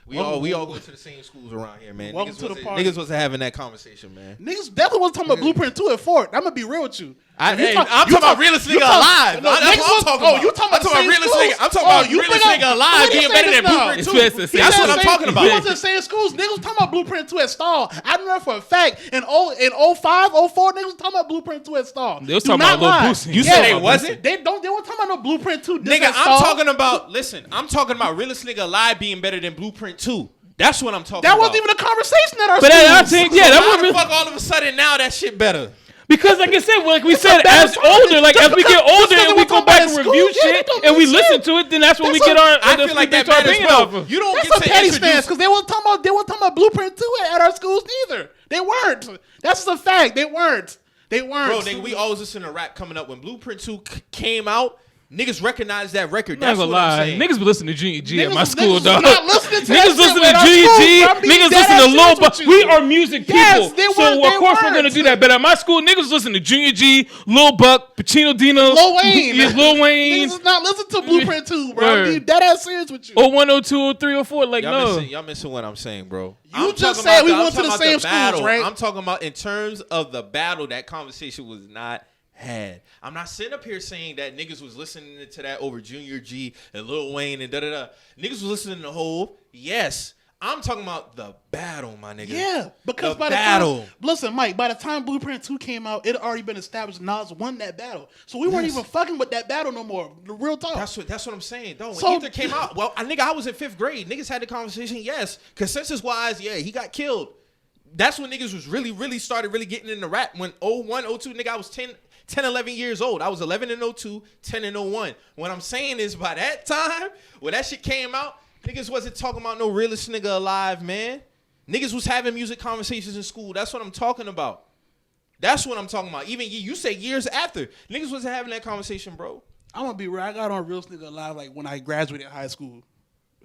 Speaker 2: We
Speaker 1: Welcome-
Speaker 2: all go to the same schools around here, man.
Speaker 1: Welcome
Speaker 2: Niggas
Speaker 1: to the
Speaker 2: wasn't-
Speaker 1: party.
Speaker 2: Niggas wasn't having that conversation, man.
Speaker 1: Niggas definitely wasn't talking about Blueprint 2 at Fort. I'm gonna be real with you.
Speaker 2: I'm
Speaker 1: You
Speaker 2: talking about realest
Speaker 1: you
Speaker 2: nigga
Speaker 1: talk-
Speaker 2: alive.
Speaker 1: No,
Speaker 2: That's
Speaker 1: niggas
Speaker 2: what I'm
Speaker 1: was-
Speaker 2: talking
Speaker 1: oh,
Speaker 2: about.
Speaker 1: you talking
Speaker 2: I'm
Speaker 1: about
Speaker 2: talking about
Speaker 1: the same
Speaker 2: realest
Speaker 1: schools?
Speaker 2: nigga. I'm talking
Speaker 1: Oh,
Speaker 2: about
Speaker 1: you
Speaker 2: realest
Speaker 1: bring up-
Speaker 2: nigga alive
Speaker 1: who
Speaker 2: being
Speaker 1: did
Speaker 2: better
Speaker 1: say
Speaker 2: than
Speaker 1: this now?
Speaker 2: Blueprint
Speaker 3: It's
Speaker 2: 2.
Speaker 3: best to say.
Speaker 2: That's
Speaker 3: It's
Speaker 2: what I'm
Speaker 3: best to
Speaker 2: talking
Speaker 3: say.
Speaker 2: about.
Speaker 1: We wasn't the same schools. Niggas was talking about Blueprint 2 at Stall. I know for a fact in 05, 04, niggas was talking about Blueprint 2 at Stall.
Speaker 3: They was
Speaker 1: Do
Speaker 3: talking
Speaker 1: not
Speaker 3: about Lil
Speaker 1: lie.
Speaker 3: Boosie.
Speaker 2: You
Speaker 1: Yeah.
Speaker 2: said they wasn't?
Speaker 1: They weren't talking about no Blueprint 2. diss
Speaker 2: Nigga,
Speaker 1: at
Speaker 2: I'm
Speaker 1: Stall.
Speaker 2: talking about, listen, I'm talking about realest nigga alive being better than Blueprint 2. That's what I'm talking
Speaker 1: That
Speaker 2: about.
Speaker 1: wasn't even a conversation at our
Speaker 3: But I
Speaker 1: schools.
Speaker 3: think, yeah, that
Speaker 2: Why
Speaker 3: was
Speaker 2: the
Speaker 3: really,
Speaker 2: fuck all of a sudden now that shit better?
Speaker 3: because, like I said, like we said,
Speaker 1: better
Speaker 3: as
Speaker 1: time.
Speaker 3: older, like
Speaker 1: Just
Speaker 3: as we
Speaker 1: because-
Speaker 3: get
Speaker 1: just
Speaker 3: older
Speaker 1: because
Speaker 3: and
Speaker 1: they
Speaker 3: we
Speaker 1: were
Speaker 3: go
Speaker 1: talking
Speaker 3: back
Speaker 1: about
Speaker 3: and
Speaker 1: it at
Speaker 3: review
Speaker 1: school, yeah,
Speaker 3: shit
Speaker 1: they don't
Speaker 3: and we
Speaker 1: do
Speaker 3: listen
Speaker 1: shit.
Speaker 3: to it, then that's when we
Speaker 1: That's
Speaker 3: get
Speaker 1: a-
Speaker 3: our.
Speaker 2: I
Speaker 3: that's
Speaker 2: feel
Speaker 3: when
Speaker 2: like
Speaker 3: we
Speaker 2: that
Speaker 3: base our
Speaker 2: matters,
Speaker 3: opinion
Speaker 2: bro.
Speaker 3: off of.
Speaker 2: You don't
Speaker 1: That's
Speaker 2: get
Speaker 1: some
Speaker 2: to
Speaker 1: petty
Speaker 2: introduce.
Speaker 1: fans because they weren't talking about Blueprint 2 at our schools neither. They weren't. That's just a fact. They weren't. They weren't.
Speaker 2: Bro, nigga, we always listen to rap coming up. When Blueprint 2 came out, niggas recognized that record.
Speaker 3: I'm not
Speaker 2: That's
Speaker 3: gonna
Speaker 2: what I'm
Speaker 3: lie,
Speaker 2: saying.
Speaker 3: niggas be listening to Junior G at my
Speaker 1: Niggas-
Speaker 3: school,
Speaker 1: niggas
Speaker 3: dog.
Speaker 1: not listening to that
Speaker 3: Niggas
Speaker 1: shit
Speaker 3: listen
Speaker 1: at
Speaker 3: to
Speaker 1: our
Speaker 3: Junior
Speaker 1: school,
Speaker 3: G.
Speaker 1: bro. I'm being
Speaker 3: Niggas
Speaker 1: dead
Speaker 3: listen
Speaker 1: ass
Speaker 3: to Lil
Speaker 1: serious
Speaker 3: Buck.
Speaker 1: with you.
Speaker 3: We are music
Speaker 1: Yes,
Speaker 3: people,
Speaker 1: they
Speaker 3: so
Speaker 1: weren't-
Speaker 3: of
Speaker 1: they
Speaker 3: course we're gonna
Speaker 1: weren't.
Speaker 3: do that. But at my school, niggas listen to Junior G, Lil Buck, Pacino Dino,
Speaker 1: Lil Wayne.
Speaker 3: yes, Lil Wayne.
Speaker 1: Niggas is not listening to Blueprint 2, bro.
Speaker 3: Word.
Speaker 1: I'm being dead ass serious with you.
Speaker 3: 01, 02, 03, 04. Like no.
Speaker 2: Y'all missing what I'm saying, bro.
Speaker 1: You
Speaker 2: I'm
Speaker 1: just
Speaker 2: talking
Speaker 1: said
Speaker 2: about
Speaker 1: we
Speaker 2: I'm
Speaker 1: went to
Speaker 2: talking
Speaker 1: the
Speaker 2: about
Speaker 1: same schools,
Speaker 2: battle.
Speaker 1: right?
Speaker 2: I'm talking about in terms of the battle, that conversation was not had. I'm not sitting up here saying that niggas was listening to that over Junior G and Lil Wayne and da-da-da. Niggas was listening to Hov. Yes. I'm talking about the battle, my nigga.
Speaker 1: Yeah, because
Speaker 2: The
Speaker 1: by the
Speaker 2: battle.
Speaker 1: time, listen, Mike, by the time Blueprint 2 came out, it had already been established Nas won that battle. So we weren't
Speaker 2: Yes.
Speaker 1: even fucking with that battle no more. The real talk.
Speaker 2: That's what I'm saying. Though when
Speaker 1: So-
Speaker 2: Ether came out, well, I was in 5th grade. Niggas had the conversation. Yes, consensus wise, yeah, he got killed. That's when niggas was really started really getting into rap. When 01, 02, nigga, I was 10, 11 years old. I was 11 in 02, 10 in 01. What I'm saying is, by that time, when that shit came out, niggas wasn't talking about no realest nigga alive, man. Niggas was having music conversations in school. That's what I'm talking about. That's what I'm talking about. Even you say years after, niggas wasn't having that conversation, bro.
Speaker 1: I'm gonna be real. I got on Realest Nigga Alive like when I graduated high school.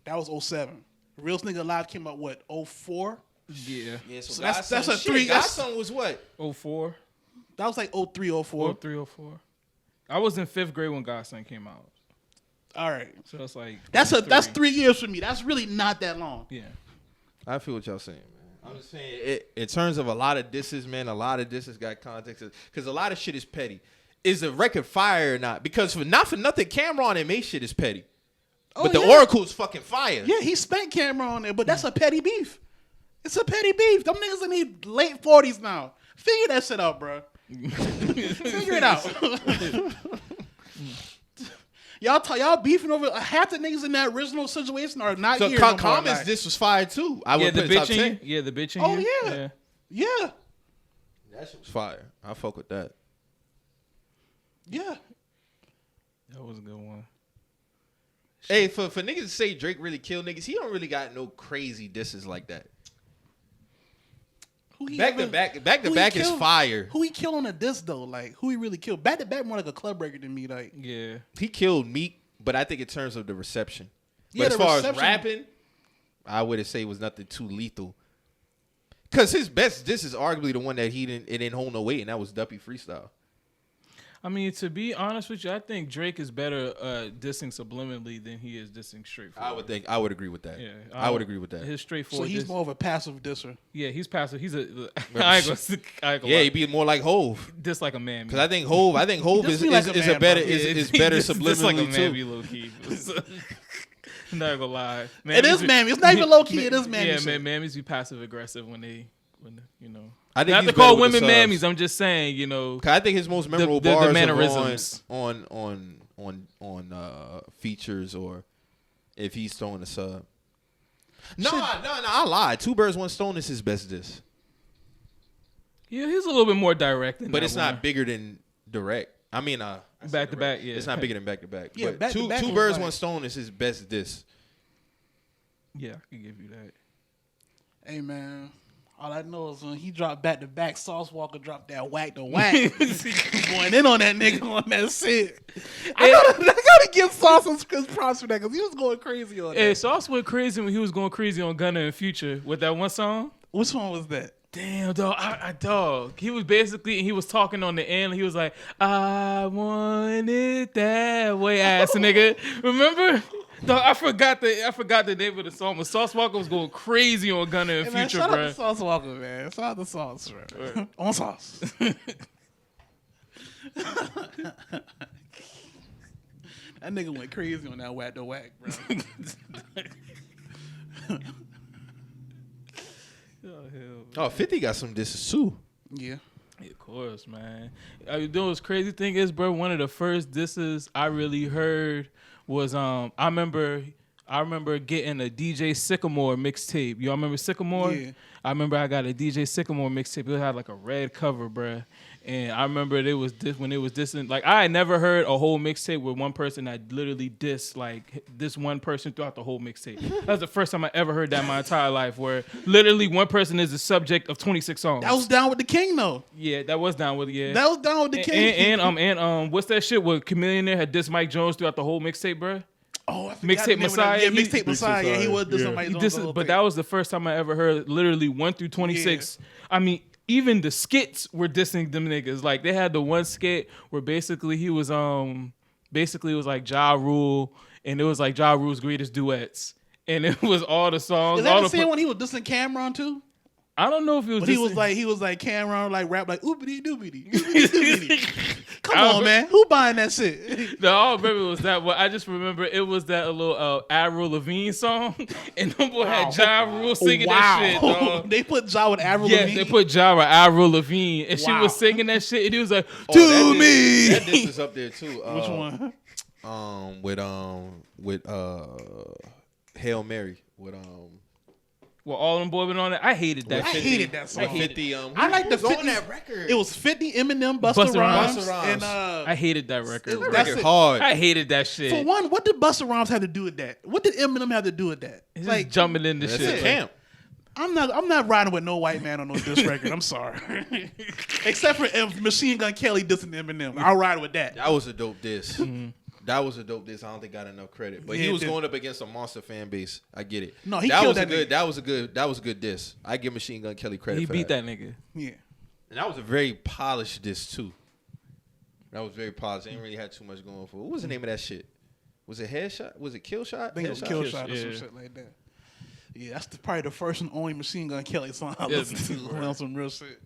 Speaker 1: That was 07. Realest Nigga Alive came out what, 04?
Speaker 3: Yeah.
Speaker 2: Yeah,
Speaker 1: So that's a three- that's-
Speaker 2: Godson was what?
Speaker 3: 04,
Speaker 1: That was like 03, 04.
Speaker 3: 03, 04. I was in 5th grade when Godson came out.
Speaker 1: All right.
Speaker 3: So that's like
Speaker 1: That's 3 years for me. That's really not that long.
Speaker 3: Yeah.
Speaker 2: I feel what y'all saying, man. I'm just saying, in terms of a lot of disses, man, a lot of disses got context. Because a lot of shit is petty. Is the record fire or not? Because not for nothing, Cameron and May shit is petty.
Speaker 1: Oh,
Speaker 2: But the
Speaker 1: yeah.
Speaker 2: Oracle is fucking fire.
Speaker 1: Yeah, he spent camera on there, but that's a petty beef. It's a petty beef. Them niggas in their late 40s now. Figure that shit out, bro. Figure it out. y'all beefing over half the niggas in that original situation are not
Speaker 2: So
Speaker 1: here. no more,
Speaker 2: Common's
Speaker 1: like-
Speaker 2: this was fire too. I
Speaker 3: Yeah,
Speaker 2: would
Speaker 3: the
Speaker 2: put it top
Speaker 3: bitch in
Speaker 2: 10.
Speaker 3: you. Yeah, the bitch in
Speaker 1: Oh,
Speaker 3: you.
Speaker 1: yeah. Yeah,
Speaker 2: That shit was fire. I fuck with that.
Speaker 1: yeah.
Speaker 3: That was a good one.
Speaker 2: Hey, for niggas to say Drake really killed niggas, he don't really got no crazy disses like that.
Speaker 1: Who he
Speaker 2: Back to
Speaker 1: ever-
Speaker 2: back
Speaker 1: who he
Speaker 2: is
Speaker 1: killed?
Speaker 2: fire.
Speaker 1: Who he killed on a diss though? Like who he really killed? Back to back more like a club record than me. Like
Speaker 3: Yeah.
Speaker 2: He killed Meek, but I think in terms of the reception. But
Speaker 1: Yeah,
Speaker 2: as
Speaker 1: the
Speaker 2: far
Speaker 1: reception-
Speaker 2: as rapping, I wouldn't say it was nothing too lethal. Because his best diss is arguably the one that it didn't hold no weight, and that was Duppy Freestyle.
Speaker 3: I mean, to be honest with you, I think Drake is better dissing subliminally than he is dissing straightforward.
Speaker 2: I would agree with that.
Speaker 3: Yeah,
Speaker 2: I would agree with that.
Speaker 3: His
Speaker 1: So
Speaker 3: straightforward.
Speaker 1: he's more of a passive disser.
Speaker 3: Yeah, he's passive. He's a. I ain't gonna
Speaker 2: Yeah,
Speaker 3: lie.
Speaker 2: he'd be more like Hove.
Speaker 3: Diss like a man.
Speaker 2: Because I think Hove is
Speaker 1: be like a
Speaker 2: is
Speaker 1: man,
Speaker 2: a better
Speaker 1: bro.
Speaker 2: is better
Speaker 3: Diss like a
Speaker 2: subliminally
Speaker 3: man,
Speaker 2: too.
Speaker 3: low key. Not gonna lie.
Speaker 1: It is mammy. It's not even low key. It is mammy.
Speaker 3: Yeah,
Speaker 1: shit.
Speaker 3: mammies be passive aggressive when you know.
Speaker 2: I think
Speaker 3: Not
Speaker 2: he's
Speaker 3: to call
Speaker 2: better with
Speaker 3: women
Speaker 2: the
Speaker 3: mammies.
Speaker 2: subs.
Speaker 3: I'm just saying, you know.
Speaker 2: 'Cause I think his most memorable
Speaker 3: the
Speaker 2: bars
Speaker 3: mannerisms.
Speaker 2: are on features or if he's throwing a sub. No, I lied. Two Birds, One Stone is his best diss.
Speaker 3: Yeah, he's a little bit more direct than
Speaker 2: But
Speaker 3: that
Speaker 2: it's
Speaker 3: one.
Speaker 2: not bigger than direct. I mean,
Speaker 3: Back to back, yeah.
Speaker 2: It's not bigger than back to back.
Speaker 1: Yeah,
Speaker 2: But
Speaker 1: back to
Speaker 2: two
Speaker 1: back was
Speaker 2: Birds,
Speaker 1: like-
Speaker 2: One Stone is his best diss.
Speaker 3: Yeah, I can give you that.
Speaker 1: Hey man, all I know is when he dropped back to back, Sauce Walker dropped that whack to whack. Going in on that nigga on that shit. I gotta give Sauce some props for that because he was going crazy on
Speaker 3: Hey,
Speaker 1: that.
Speaker 3: Sauce went crazy when he was going crazy on Gunna and Future with that one song.
Speaker 1: Which one was that?
Speaker 3: Damn, dog. Dog. He was he was talking on the end. He was like, I want it that way, ass nigga. Remember? Dog, I forgot the name of the song, but Sauce Walker was going crazy on Gunna and
Speaker 1: Hey, man,
Speaker 3: Future,
Speaker 1: shout out
Speaker 3: bro.
Speaker 1: to Sauce Walker, man. Shout out to Sauce, bro. On Sauce. That nigga went crazy on that whack to whack, bro.
Speaker 2: Oh, 50 got some disses too.
Speaker 1: Yeah.
Speaker 3: Yeah, of course, man. You know what's crazy thing is, bro, one of the first disses I really heard was I remember getting a DJ Sycamore mixtape. Y'all remember Sycamore?
Speaker 1: Yeah.
Speaker 3: I remember I got a DJ Sycamore mixtape. It had like a red cover, bruh. And I remember when it was dissing. Like, I had never heard a whole mixtape with one person that literally dissed like this one person throughout the whole mixtape. That was the first time I ever heard that in my entire life, where literally one person is the subject of 26 songs.
Speaker 1: That was down with the king, though.
Speaker 3: Yeah, that was down with it. Yeah,
Speaker 1: That was down with the king.
Speaker 3: and what's that shit where Chameleonaire had dissed Mike Jones throughout the whole mixtape, bruh?
Speaker 1: Oh, I forgot
Speaker 3: Mixtape
Speaker 1: the name of that.
Speaker 3: Messiah.
Speaker 1: Yeah, Mixtape Messiah. Yeah, he was
Speaker 2: Yeah.
Speaker 1: somebody.
Speaker 3: But that was the first time I ever heard literally 1 through 26. Yeah. I mean, even the skits were dissing them niggas. Like, they had the one skit where basically he was basically it was like Ja Rule, and it was like Ja Rule's greatest duets, and it was all the songs.
Speaker 1: Is that
Speaker 3: all
Speaker 1: the
Speaker 3: the
Speaker 1: same one he was dissing Cameron too?
Speaker 3: I don't know if it was.
Speaker 1: But he was like Cameron like rap like oopity doopity. Come
Speaker 3: I
Speaker 1: on,
Speaker 3: don't-
Speaker 1: man, who buying that shit?
Speaker 3: No, I don't remember it was that, but I just remember it was that little Avril Lavigne song, and them boy had Ja Rule singing that shit, dog.
Speaker 1: They put Ja with Avril
Speaker 3: Yeah,
Speaker 1: Lavigne.
Speaker 3: they put Ja with Avril Lavigne, and she
Speaker 1: Wow.
Speaker 3: was singing that shit, and he was like,
Speaker 2: Oh,
Speaker 3: "To
Speaker 2: that
Speaker 3: me."
Speaker 2: That diss is up there too.
Speaker 1: Which one?
Speaker 2: With Hail Mary with
Speaker 3: Well, all them boys been on it. I hated that
Speaker 1: I
Speaker 3: shit.
Speaker 1: hated that song.
Speaker 3: I hated
Speaker 2: 50.
Speaker 1: I like the
Speaker 2: who was
Speaker 1: 50
Speaker 2: on that record.
Speaker 1: It was 50 Eminem, Busta
Speaker 3: Busta
Speaker 1: Rhymes,
Speaker 3: Rhymes.
Speaker 1: and
Speaker 3: I hated that record.
Speaker 1: It-
Speaker 3: bro.
Speaker 1: that's
Speaker 2: record
Speaker 1: it.
Speaker 2: hard.
Speaker 3: I hated that shit.
Speaker 1: for one, what did Busta Rhymes have to do with that? What did Eminem have to do with that?
Speaker 3: It's
Speaker 1: Like,
Speaker 3: just jumping into
Speaker 2: That's
Speaker 3: shit.
Speaker 2: a camp.
Speaker 1: I'm not riding with no white man on no diss record. I'm sorry, except for if Machine Gun Kelly dissing Eminem. I'll ride with that.
Speaker 2: That was a dope diss. That was a dope diss. I don't think got enough credit, but
Speaker 1: Yeah,
Speaker 2: he was
Speaker 1: it did.
Speaker 2: going up against a monster fan base. I get it.
Speaker 1: No, he
Speaker 2: that
Speaker 1: killed
Speaker 2: was
Speaker 1: that
Speaker 2: a good.
Speaker 1: nigga.
Speaker 2: That was a good diss. I give Machine Gun Kelly credit.
Speaker 3: He
Speaker 2: for
Speaker 3: beat that nigga.
Speaker 1: Yeah.
Speaker 2: and that was a very polished diss too. That was very polished. They didn't really have too much going for. What was the name of that shit? Was it Headshot? Was it Kill Shot?
Speaker 1: I think it was
Speaker 2: Headshot?
Speaker 1: Kill Shot or some
Speaker 3: yeah.
Speaker 1: shit like that. Yeah, that's probably the first and only Machine Gun Kelly song I
Speaker 3: Yeah,
Speaker 1: listened to on some real shit.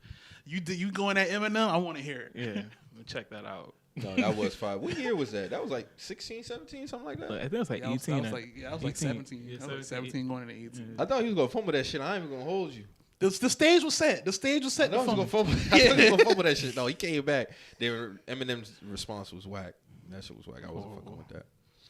Speaker 1: You going at Eminem? I want to hear it.
Speaker 3: Yeah, check that out.
Speaker 2: No, that was 5. What year was that? That was like 16, 17, something like
Speaker 3: I
Speaker 2: that.
Speaker 3: think it was like
Speaker 1: Yeah, I was
Speaker 3: 18.
Speaker 1: like
Speaker 3: 18.
Speaker 1: 17.
Speaker 3: Yeah,
Speaker 1: I was like 17 going into 18.
Speaker 2: I thought he was gonna fumble that shit. I ain't even gonna hold you.
Speaker 1: The stage was set. The stage was
Speaker 2: I
Speaker 1: set.
Speaker 2: thought
Speaker 1: to
Speaker 2: he was
Speaker 1: fumble.
Speaker 2: gonna fumble. I thought he was gonna fumble that shit. No, he came back. Eminem's response was whack. That shit was whack. I wasn't fucking with that.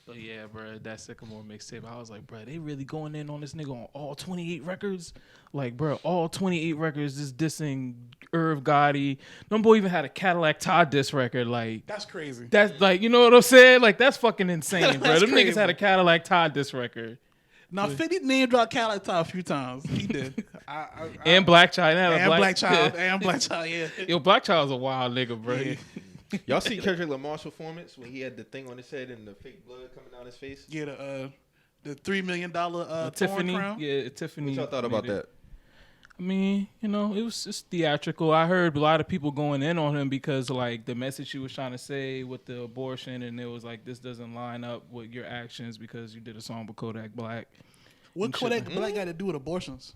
Speaker 3: But yeah, bro, that Sycamore mixtape, I was like, bro, they really going in on this nigga on all 28 records? Like, bro, all 28 records just dissing Irv Gotti. Them boy even had a Cadillac Todd diss record. Like,
Speaker 1: That's crazy.
Speaker 3: that's like, you know what I'm saying? Like, that's fucking insane, bro.
Speaker 1: That's
Speaker 3: Them
Speaker 1: crazy.
Speaker 3: niggas had a Cadillac Todd diss record.
Speaker 1: Now 50 name dropped Cadillac Todd a few times. He did.
Speaker 3: And Black Child.
Speaker 1: and Black Child. And Black Child, yeah.
Speaker 3: Yo, Black Child's a wild nigga, bro.
Speaker 1: Yeah.
Speaker 2: Y'all see Kendrick Lamar's performance when he had the thing on his head and the fake blood coming down his face?
Speaker 1: Yeah, the $3 million
Speaker 3: Tiffany.
Speaker 1: Tiffany crown.
Speaker 3: Yeah, Tiffany.
Speaker 2: What y'all thought about
Speaker 3: made it.
Speaker 2: that?
Speaker 3: I mean, you know, it was just theatrical. I heard a lot of people going in on him because like the message he was trying to say with the abortion, and it was like this doesn't line up with your actions because you did a song with Kodak Black.
Speaker 1: What Kodak Black got to do with abortions?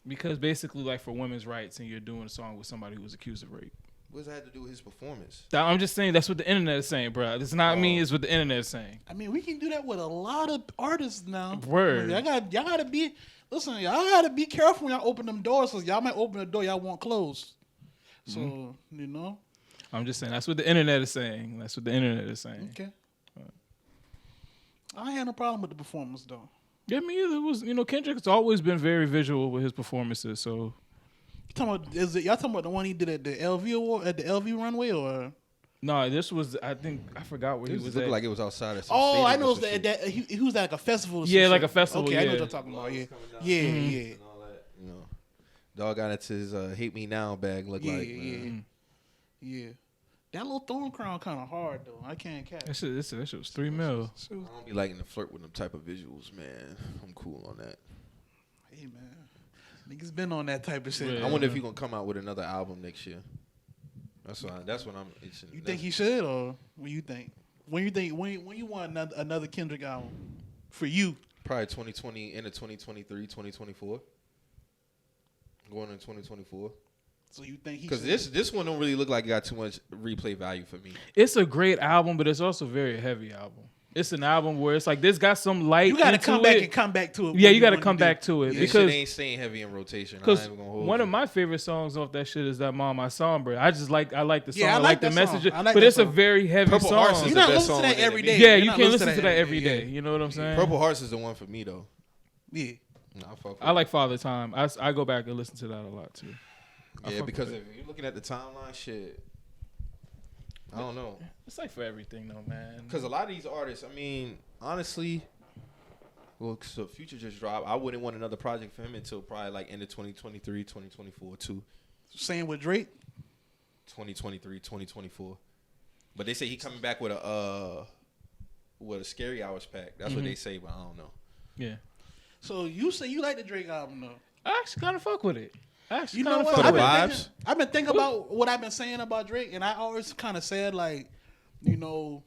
Speaker 3: Because basically, like for women's rights, and you're doing a song with somebody who was accused of rape.
Speaker 2: What does that have to do with his performance?
Speaker 3: I'm just saying that's what the internet is saying, bro. It's not me. It's what the internet is saying.
Speaker 1: I mean, we can do that with a lot of artists now.
Speaker 3: Word.
Speaker 1: Y'all gotta be. Listen, y'all gotta be careful when y'all open them doors, because y'all might open a door y'all want closed. So you know.
Speaker 3: I'm just saying that's what the internet is saying. That's what the internet is saying.
Speaker 1: Okay. I ain't had no problem with the performance though.
Speaker 3: Yeah, me either. It was, you know, Kendrick's always been very visual with his performances, so.
Speaker 1: Y'all talking about the one he did at the LV award, at the LV runway, or?
Speaker 3: No, this was, I think, I forgot where he was
Speaker 2: Looked
Speaker 3: at.
Speaker 2: like it was outside of some
Speaker 1: Oh, I
Speaker 2: stadium
Speaker 1: know
Speaker 2: or some shit.
Speaker 1: that he was at like a festival. Or some
Speaker 3: Yeah, like
Speaker 1: shit.
Speaker 3: a festival,
Speaker 1: Okay, I know
Speaker 3: yeah.
Speaker 1: what you're talking about. Yeah, yeah,
Speaker 2: And all that, you know. Dog got into his "Hate Me Now" bag. Look like, man.
Speaker 1: yeah. That little thorn crown kind of hard though. I can't catch.
Speaker 3: That shit was $3 million.
Speaker 2: I don't be liking to flirt with them type of visuals, man. I'm cool on that.
Speaker 1: Hey man, niggas been on that type of shit.
Speaker 3: Yeah.
Speaker 2: I wonder if he gonna come out with another album next year. That's what I'm itching.
Speaker 1: You think he should, or what you think? When you want another Kendrick album for you?
Speaker 2: Probably 2020 into 2023, 2024. Going in 2024.
Speaker 1: So you think he?
Speaker 2: Because this one don't really look like it got too much replay value for me.
Speaker 3: It's a great album, but it's also a very heavy album. It's an album where it's like this got some light.
Speaker 1: You got to
Speaker 3: into
Speaker 1: come back
Speaker 3: it.
Speaker 1: and come back to it.
Speaker 3: Yeah, you got to come back to it
Speaker 2: This
Speaker 3: because
Speaker 2: shit ain't staying heavy in rotation. I
Speaker 3: because
Speaker 2: ain't even gonna hold
Speaker 3: one
Speaker 2: you.
Speaker 3: of my favorite songs off that shit is that "Mama Somber." I like the song.
Speaker 1: Yeah, I
Speaker 3: I
Speaker 1: like
Speaker 3: like the
Speaker 1: that
Speaker 3: message,
Speaker 1: song. I like
Speaker 3: but
Speaker 1: that
Speaker 3: it's a
Speaker 1: song.
Speaker 3: very heavy
Speaker 2: Purple
Speaker 3: song.
Speaker 2: Hearts is
Speaker 1: You're
Speaker 2: the
Speaker 1: not
Speaker 2: best
Speaker 1: listening
Speaker 2: song
Speaker 1: to that
Speaker 2: in it,
Speaker 1: every
Speaker 2: me.
Speaker 1: day.
Speaker 3: Yeah,
Speaker 1: You're
Speaker 3: you
Speaker 1: not
Speaker 3: can't listen to that
Speaker 1: yeah,
Speaker 3: every day.
Speaker 1: yeah.
Speaker 3: You know what I'm saying?
Speaker 2: Purple Hearts is the one for me though.
Speaker 1: Yeah.
Speaker 2: Nah, I fuck with
Speaker 3: I like Father Time. I go back and listen to that a lot too. I
Speaker 2: Yeah,
Speaker 3: fuck
Speaker 2: because
Speaker 3: with
Speaker 2: if you're looking at the timeline, shit, I don't know.
Speaker 3: It's like for everything though, man.
Speaker 2: Because a lot of these artists, I mean, honestly, well, so Future just dropped. I wouldn't want another project for him until probably like end of 2023, 2024 too.
Speaker 1: Same with Drake.
Speaker 2: 2023, 2024. But they say he coming back with a Scary Hours pack. That's what they say, but I don't know.
Speaker 3: Yeah,
Speaker 1: So you say you like the Drake album though?
Speaker 3: I actually kind of fuck with it. I actually
Speaker 1: You know
Speaker 3: kind of
Speaker 1: what?
Speaker 3: fuck
Speaker 2: For
Speaker 3: with
Speaker 2: the
Speaker 3: it.
Speaker 2: vibes?
Speaker 1: I've been thinking about what I've been saying about Drake, and I always kind of said like, you know,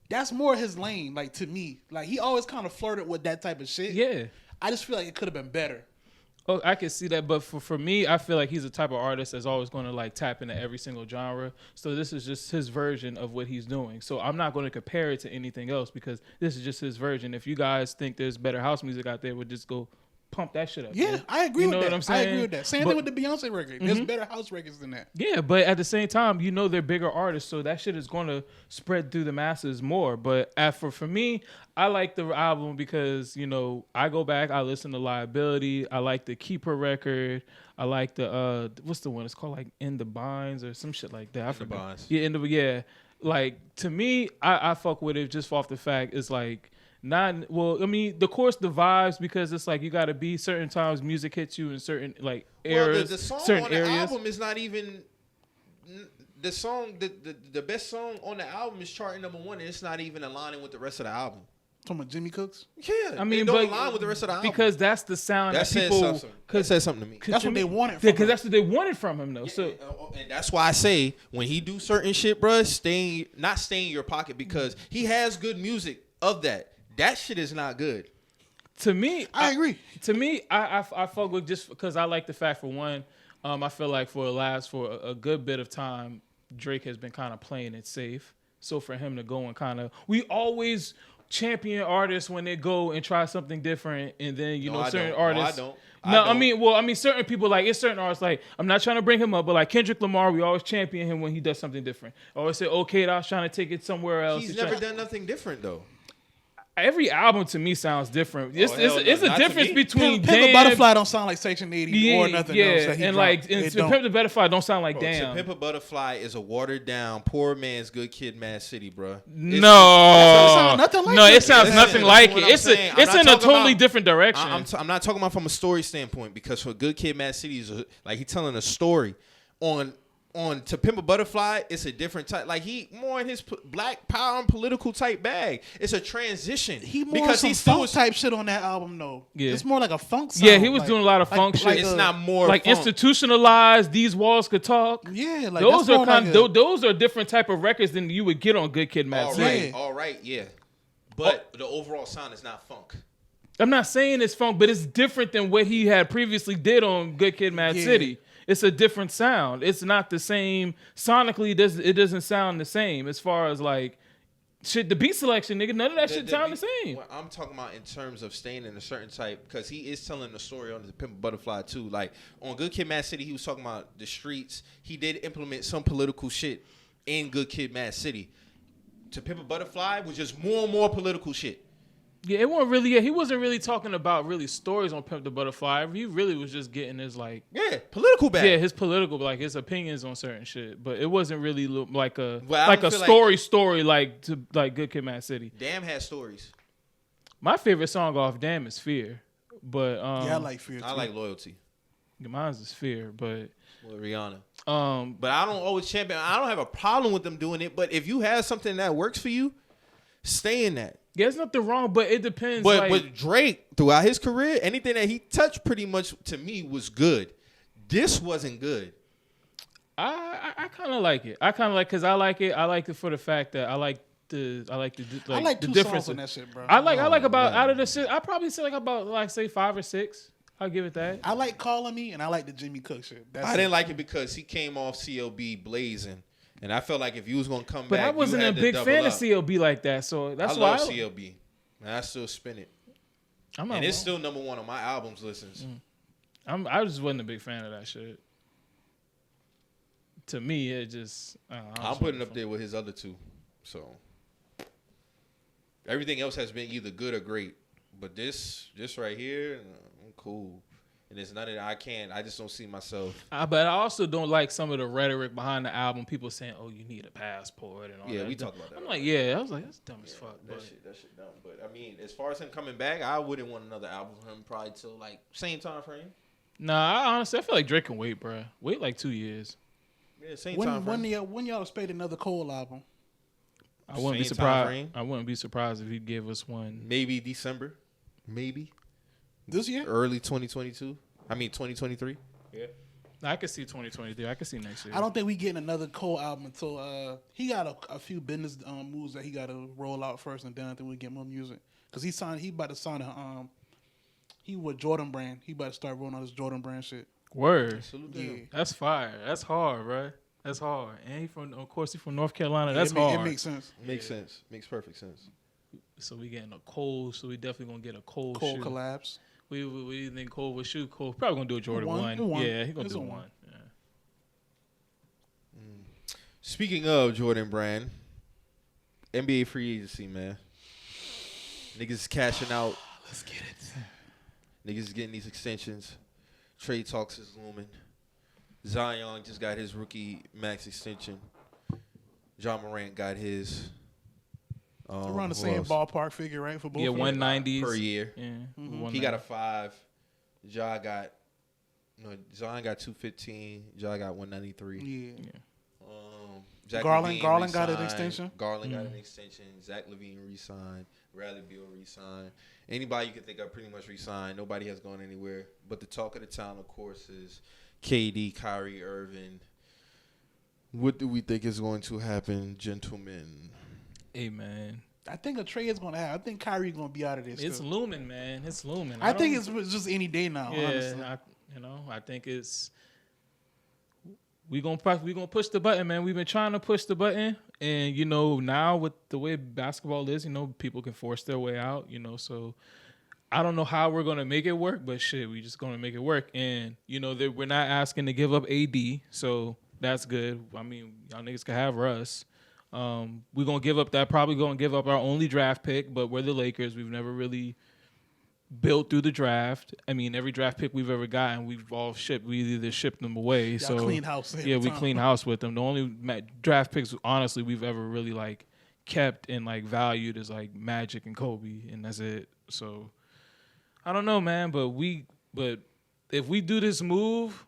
Speaker 1: that's more his lane. Like to me, like he always kind of flirted with that type of shit.
Speaker 3: Yeah.
Speaker 1: I just feel like it could have been better.
Speaker 3: Oh, I can see that, but for me, I feel like he's the type of artist that's always going to like tap into every single genre. So this is just his version of what he's doing. So I'm not going to compare it to anything else because this is just his version. If you guys think there's better house music out there, we'll just go pump that shit up.
Speaker 1: Yeah,
Speaker 3: man.
Speaker 1: I agree
Speaker 3: You
Speaker 1: with
Speaker 3: know
Speaker 1: that.
Speaker 3: what I'm saying?
Speaker 1: I agree with that. Same
Speaker 3: But-
Speaker 1: thing with the Beyonce record. There's better house records than that.
Speaker 3: Yeah, but at the same time, you know they're bigger artists, so that shit is going to spread through the masses more. But for me, I like the album because, you know, I go back, I listen to Liability, I like the Keeper record, I like the, what's the one? It's called like In the Binds or some shit like that. I forgot.
Speaker 2: Binds.
Speaker 3: Yeah. Like, to me, I fuck with it just off the fact it's like, not well. I mean, of course, the vibes because it's like you got to be certain times music hits you in certain like eras,
Speaker 2: Well, the song
Speaker 3: certain
Speaker 2: on the
Speaker 3: areas.
Speaker 2: album is not even the song. The best song on the album is charting #1, and it's not even aligning with the rest of the album.
Speaker 1: Talking about Jimmy Cooks.
Speaker 2: Yeah,
Speaker 3: I mean,
Speaker 2: it
Speaker 3: but
Speaker 2: don't align with the rest of the album
Speaker 3: because that's the sound
Speaker 2: that
Speaker 3: that
Speaker 2: says
Speaker 3: people.
Speaker 2: something. That says something to me.
Speaker 1: That's what they wanted from
Speaker 3: Because
Speaker 1: him.
Speaker 3: that's what they wanted from him, though. So
Speaker 2: And that's why I say when he do certain shit, bruh, not stay in your pocket because he has good music of that. That shit is not good.
Speaker 3: to me,
Speaker 1: I agree.
Speaker 3: To me, I fuck with just because I like the fact for one, I feel like for a good bit of time, Drake has been kind of playing it safe. So for him to go and kind of, we always champion artists when they go and try something different, and then certain artists.
Speaker 2: No,
Speaker 3: I don't. I mean, certain people like it's certain artists like I'm not trying to bring him up, but like Kendrick Lamar, we always champion him when he does something different. I always say, okay, I was trying to take it somewhere else.
Speaker 2: He's never done nothing different though.
Speaker 3: Every album to me sounds different. It's
Speaker 2: hell no,
Speaker 3: a
Speaker 2: not to
Speaker 3: difference
Speaker 2: me.
Speaker 3: between
Speaker 1: Pimp a
Speaker 3: Damn,
Speaker 1: Butterfly don't sound like Section 80 or nothing
Speaker 3: yeah,
Speaker 1: else. That he
Speaker 3: and
Speaker 1: dropped.
Speaker 3: like
Speaker 1: It
Speaker 3: To
Speaker 1: don't.
Speaker 3: Pimp the Butterfly don't sound like
Speaker 2: Bro,
Speaker 3: Damn.
Speaker 2: To Pimp a Butterfly is a watered down, poor man's Good Kid, Mad City, bruh.
Speaker 3: No,
Speaker 1: sound nothing like
Speaker 3: no,
Speaker 1: that.
Speaker 3: it sounds
Speaker 2: Listen,
Speaker 3: nothing
Speaker 2: listen
Speaker 3: like
Speaker 2: what
Speaker 3: it.
Speaker 2: I'm
Speaker 3: It's
Speaker 2: saying. I'm
Speaker 3: it's
Speaker 2: not
Speaker 3: in a
Speaker 2: talking
Speaker 3: totally
Speaker 2: about-
Speaker 3: different direction.
Speaker 2: I'm not talking about from a story standpoint because for Good Kid, Mad City is like he's telling a story on on To Pimp a Butterfly, it's a different type. Like he more in his black power and political type bag. It's a transition.
Speaker 1: He more
Speaker 2: because
Speaker 1: some
Speaker 2: he still
Speaker 1: funk
Speaker 2: was
Speaker 1: type shit on that album though.
Speaker 3: Yeah.
Speaker 1: It's more like a funk sound.
Speaker 3: Yeah, he was doing a lot of funk shit.
Speaker 2: it's not more
Speaker 3: like
Speaker 2: funk.
Speaker 3: institutionalized. These walls could talk.
Speaker 1: Yeah, like
Speaker 3: Those
Speaker 1: that's
Speaker 3: are
Speaker 1: more like
Speaker 3: those are different type of records than you would get on Good Kid, Mad City.
Speaker 2: All right, yeah. But the overall sound is not funk.
Speaker 3: I'm not saying it's funk, but it's different than what he had previously did on Good Kid, Mad City. It's a different sound. It's not the same sonically. It doesn't sound the same as far as like shit. The beat selection, nigga, none of that shit sound the same.
Speaker 2: What I'm talking about in terms of staying in a certain type, because he is telling the story on the Pimp a Butterfly too. Like on Good Kid, Mad City, he was talking about the streets. He did implement some political shit in Good Kid, Mad City. To Pimp a Butterfly was just more and more political shit.
Speaker 3: Yeah, it wasn't really. Yeah, he wasn't really talking about really stories on Pimp the Butterfly. He really was just getting his like
Speaker 2: political back.
Speaker 3: Yeah, his political, like his opinions on certain shit. But it wasn't really like a story like to like Good Kid, Mad City.
Speaker 2: Damn had stories.
Speaker 3: My favorite song off Damn is Fear, but
Speaker 1: I like Fear too.
Speaker 2: I like Loyalty.
Speaker 3: Mine's is Fear, but
Speaker 2: with Rihanna.
Speaker 3: But
Speaker 2: I don't always champion. I don't have a problem with them doing it. But if you have something that works for you, stay in that.
Speaker 3: Yeah, there's nothing wrong, but it depends.
Speaker 2: But with Drake, throughout his career, anything that he touched pretty much to me was good. This wasn't good.
Speaker 3: I kind of like it. I kind of like because I like it. I like it for the fact that I like the
Speaker 1: I like
Speaker 3: the
Speaker 1: two
Speaker 3: difference
Speaker 1: songs on that shit, bro.
Speaker 3: I like about out of the shit. I probably say like about like say 5 or 6. I'll give it that.
Speaker 1: I like Calling Me and I like the Jimmy Cook shit.
Speaker 2: I didn't like it because he came off CLB blazing. And I felt like if you was gonna come back,
Speaker 3: but I wasn't a big fan of CLB like that, so that's why I
Speaker 2: love CLB. And I still spin it, and it's still number 1 on my albums listens.
Speaker 3: I just wasn't a big fan of that shit. To me, it just I'm
Speaker 2: putting it up there with his other 2. So everything else has been either good or great, but this right here, I'm cool. And it's none of that. I just don't see myself.
Speaker 3: But I also don't like some of the rhetoric behind the album. People saying, "Oh, you need a passport," and all that.
Speaker 2: Yeah, we talked about that.
Speaker 3: I'm like, yeah. I was like, that's dumb as fuck.
Speaker 2: That shit dumb. But I mean, as far as him coming back, I wouldn't want another album from him probably till like same time frame.
Speaker 3: Nah, I feel like Drake can wait, bro. Wait like 2 years.
Speaker 2: Yeah, same time frame.
Speaker 1: When y'all expect another Cole album?
Speaker 3: I wouldn't be surprised. I wouldn't be surprised if he gave us one.
Speaker 2: Maybe December. Maybe
Speaker 1: this year.
Speaker 2: Early 2022. I mean 2023.
Speaker 3: Yeah. I could see 2023. I could see next year.
Speaker 1: I don't think we getting another Cole album until he got a few business moves that he got to roll out first, and then I think we get more music because he about to sign a he with Jordan Brand. He about to start rolling out his Jordan Brand shit.
Speaker 3: Word.
Speaker 1: Yeah.
Speaker 3: That's fire. That's hard, bro. That's hard. And he from North Carolina. That's hard.
Speaker 1: It makes sense.
Speaker 2: Makes sense. Makes perfect sense.
Speaker 3: So we getting a Cole. So we definitely gonna get a Cole shoe.
Speaker 1: Collabs.
Speaker 3: We think Cole will shoot. Cole probably gonna do a Jordan 1. Yeah, he gonna do 1. Yeah.
Speaker 2: Speaking of Jordan Brand, NBA free agency, man. Niggas is cashing out.
Speaker 1: Let's get it.
Speaker 2: Niggas is getting these extensions. Trade talks is looming. Zion just got his rookie max extension. John Morant got his.
Speaker 1: Around the same ballpark figure, right? For both.
Speaker 3: Yeah, 190s
Speaker 2: per year.
Speaker 3: Yeah,
Speaker 2: He got a 5. Zion got 215. Ja got 193.
Speaker 1: Yeah.
Speaker 2: Zach
Speaker 1: Garland
Speaker 2: Levine
Speaker 1: got an
Speaker 2: re-signed.
Speaker 1: extension.
Speaker 2: Garland got an extension. Zach Levine re-signed. Bradley Beal re-signed. Anybody you can think of pretty much re-signed. Nobody has gone anywhere. But the talk of the town, of course, is KD, Kyrie Irving. What do we think is going to happen, gentlemen?
Speaker 3: Hey, man.
Speaker 1: I think a trade is going to happen. I think Kyrie's going to be out of this.
Speaker 3: It's looming, man. It's looming.
Speaker 1: I think it's just any day now,
Speaker 3: yeah,
Speaker 1: honestly.
Speaker 3: I think it's... We gonna push the button, man. We've been trying to push the button, and now with the way basketball is, people can force their way out. So I don't know how we're gonna make it work, but shit, we just gonna make it work. And we're not asking to give up AD, so that's good. I mean, y'all niggas can have Russ. We're gonna give up that. Probably gonna give up our only draft pick, but we're the Lakers. We've never really built through the draft. I mean, every draft pick we've ever gotten, we've all shipped. We either shipped them away.
Speaker 1: Y'all
Speaker 3: so
Speaker 1: clean house.
Speaker 3: We clean house with them. The only draft picks, honestly, we've ever really kept and valued is Magic and Kobe, and that's it. So I don't know, man. But if we do this move,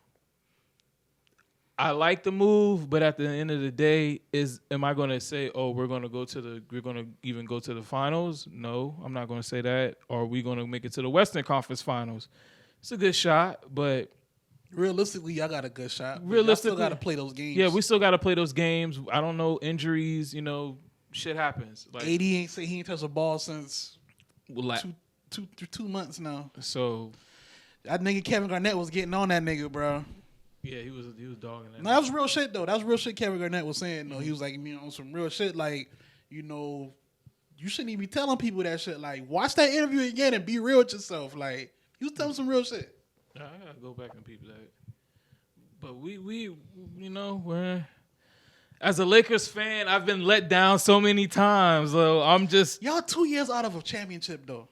Speaker 3: I like the move, but at the end of the day, am I going to say, oh, we're going to even go to the finals? No, I'm not going to say that. Or are we going to make it to the Western Conference Finals? It's a good shot, but
Speaker 1: realistically, y'all got a good shot.
Speaker 3: Realistically,
Speaker 1: y'all still got to play those games.
Speaker 3: Yeah, we still got to play those games. I don't know, injuries, shit happens.
Speaker 1: Like, AD ain't say he ain't touched a ball since
Speaker 3: like,
Speaker 1: 2 months now.
Speaker 3: So
Speaker 1: that nigga Kevin Garnett was getting on that nigga, bro.
Speaker 3: Yeah, he was dogging that.
Speaker 1: No, that was real shit though. That was real shit Kevin Garnett was saying though. He was like, on some real shit like, you shouldn't even be telling people that shit. Like, watch that interview again and be real with yourself. Like, he was telling some real shit.
Speaker 3: I gotta go back and peep that. But we we're as a Lakers fan, I've been let down so many times. So I'm just
Speaker 1: y'all 2 years out of a championship though.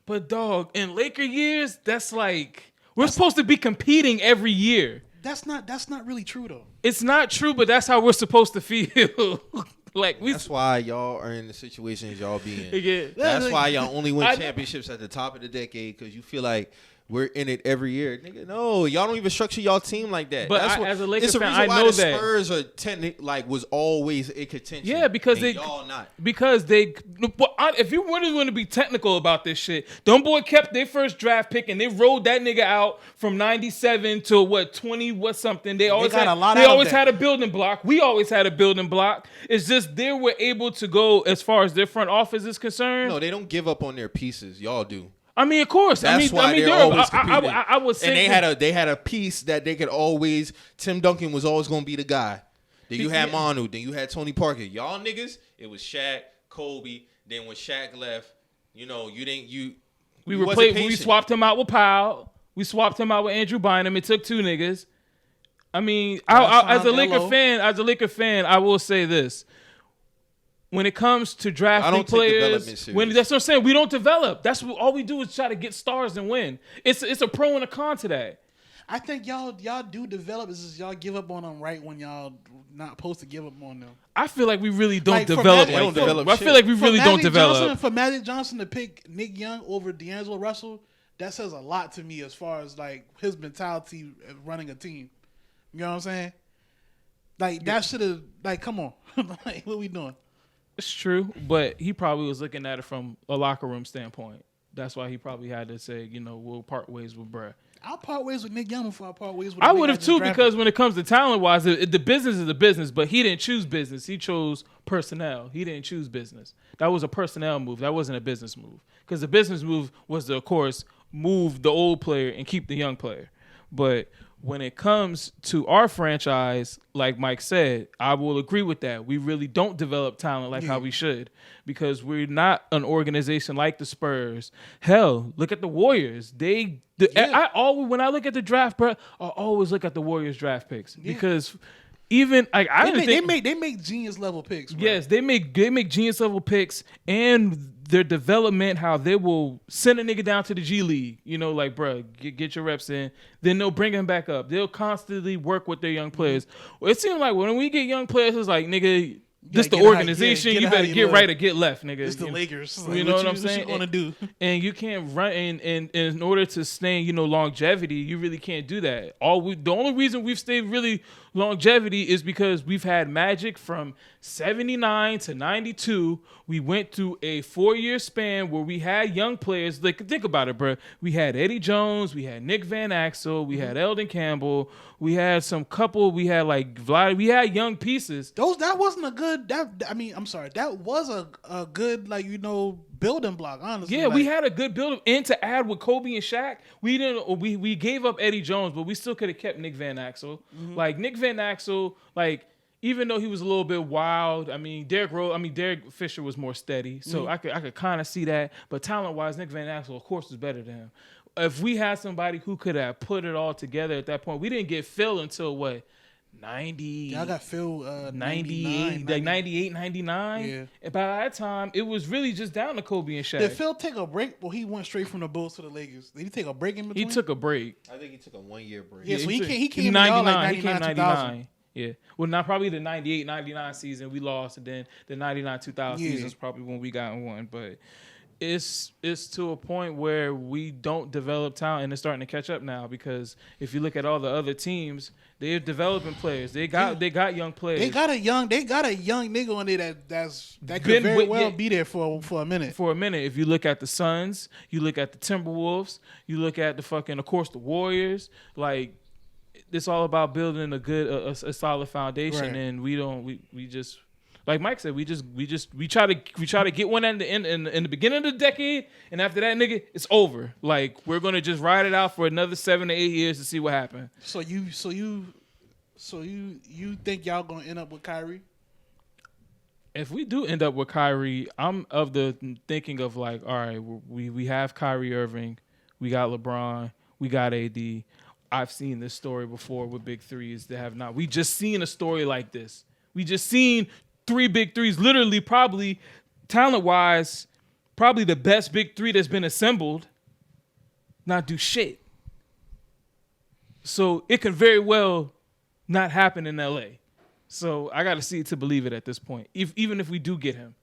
Speaker 3: But dog, in Laker years, that's like we're supposed to be competing every year.
Speaker 1: That's not really true though.
Speaker 3: It's not true, but that's how we're supposed to feel.
Speaker 2: That's why y'all are in the situations y'all be in.
Speaker 3: Yeah.
Speaker 2: That's why y'all only win championships at the top of the decade because you feel like we're in it every year, nigga. No, y'all don't even structure y'all team like that.
Speaker 3: But as a Lakers fan, I know that
Speaker 2: Spurs are was always in contention.
Speaker 3: Yeah, because
Speaker 2: y'all not.
Speaker 3: Because if you really want to be technical about this shit, them boy kept their first draft pick and they rolled that nigga out from 97 to 20 something. They always had a building block. We always had a building block. It's just they were able to go as far as their front office is concerned.
Speaker 2: No, they don't give up on their pieces. Y'all do.
Speaker 3: I mean, of course.
Speaker 2: That's why they're always competing.
Speaker 3: I would say,
Speaker 2: and they had a piece that they could always. Tim Duncan was always going to be the guy. Then you had Manu. Then you had Tony Parker. Y'all niggas, it was Shaq, Kobe. Then when Shaq left, we
Speaker 3: swapped him out with Powell. We swapped him out with Andrew Bynum. It took 2 niggas. I mean, as a Laker fan, I will say this. When it comes to drafting players, that's what I'm saying. We don't develop. That's what all we do is try to get stars and win. It's a pro and a con to that.
Speaker 1: I think y'all do develop. It's just y'all give up on them right when y'all not supposed to give up on them.
Speaker 3: I feel like we really don't develop. I feel like we really don't develop.
Speaker 1: For Magic Johnson to pick Nick Young over D'Angelo Russell, that says a lot to me as far as like his mentality running a team. You know what I'm saying? Like that should have come on. Like what we doing?
Speaker 3: It's true, but he probably was looking at it from a locker room standpoint. That's why he probably had to say, we'll part ways with bruh.
Speaker 1: I'll part ways with Nick Young before I part ways with
Speaker 3: I would have too, because when it comes to talent-wise, the business is a business, but he didn't choose business. He chose personnel. He didn't choose business. That was a personnel move. That wasn't a business move. Because the business move was to, of course, move the old player and keep the young player. But when it comes to our franchise, like Mike said, I will agree with that. We really don't develop talent like how we should because we're not an organization like the Spurs. Hell, look at the Warriors. When I look at the draft, bro, I always look at the Warriors draft picks because even they make
Speaker 1: genius level picks. Bro.
Speaker 3: Yes, they make genius level picks and their development, how they will send a nigga down to the G League, bro, get your reps in. Then they'll bring him back up. They'll constantly work with their young players. Well, it seems like when we get young players, it's like, nigga, this the organization. You better get right or get left, nigga.
Speaker 1: It's the Lakers.
Speaker 3: You know what I'm saying?
Speaker 1: What you gonna do?
Speaker 3: And you can't run. And in order to stay, longevity, you really can't do that. The only reason we've stayed really longevity is because we've had Magic from 79 to 92. We went through a 4-year span where we had young players. Like, think about it, bro. We had Eddie Jones. We had Nick Van Axel. We had Eldon Campbell. We had some couple. We had Vlad. We had young pieces.
Speaker 1: That wasn't a good. I'm sorry. That was a good building block. Honestly,
Speaker 3: yeah, we had a good build. And to add with Kobe and Shaq, we didn't. We gave up Eddie Jones, but we still could have kept Nick Van Axel. Mm-hmm. Nick Van Axel, even though he was a little bit wild, Derek Fisher was more steady, so I could kind of see that. But talent-wise, Nick Van Axel, of course, was better than him. If we had somebody who could have put it all together at that point, we didn't get Phil until what? 90.
Speaker 1: Yeah, I got Phil
Speaker 3: 98, 98, 99. Yeah. And by that time, it was really just down to Kobe and Shaq.
Speaker 1: Did Phil take a break? Well, he went straight from the Bulls to the Lakers. Did he take a break in between?
Speaker 3: He took a break.
Speaker 2: I think he took a 1-year break.
Speaker 1: Yeah, so he came 99.
Speaker 3: He came 99. Yeah. Well, not probably the 98-99 season we lost, and then the 99-2000 season is probably when we got one. But it's to a point where we don't develop talent, and it's starting to catch up now. Because if you look at all the other teams, they're developing players. They got young players.
Speaker 1: They got a young nigga on there that could very well be there for a minute.
Speaker 3: For a minute, if you look at the Suns, you look at the Timberwolves, you look at of course, the Warriors. Like, it's all about building a solid foundation,
Speaker 1: right.
Speaker 3: And we just. Like Mike said, we try to get one in the beginning of the decade, and after that, nigga, it's over. Like, we're gonna just ride it out for another 7 to 8 years to see what happens.
Speaker 1: So you think y'all gonna end up with Kyrie?
Speaker 3: If we do end up with Kyrie, I'm of the thinking of like, all right, we have Kyrie Irving, we got LeBron, we got AD. I've seen this story before with big threes that have not. We just seen a story like this. We just seen 3 big threes, literally, probably talent-wise, probably the best big three that's been assembled, not do shit. So it could very well not happen in LA. So I got to see it to believe it at this point, even if we do get him.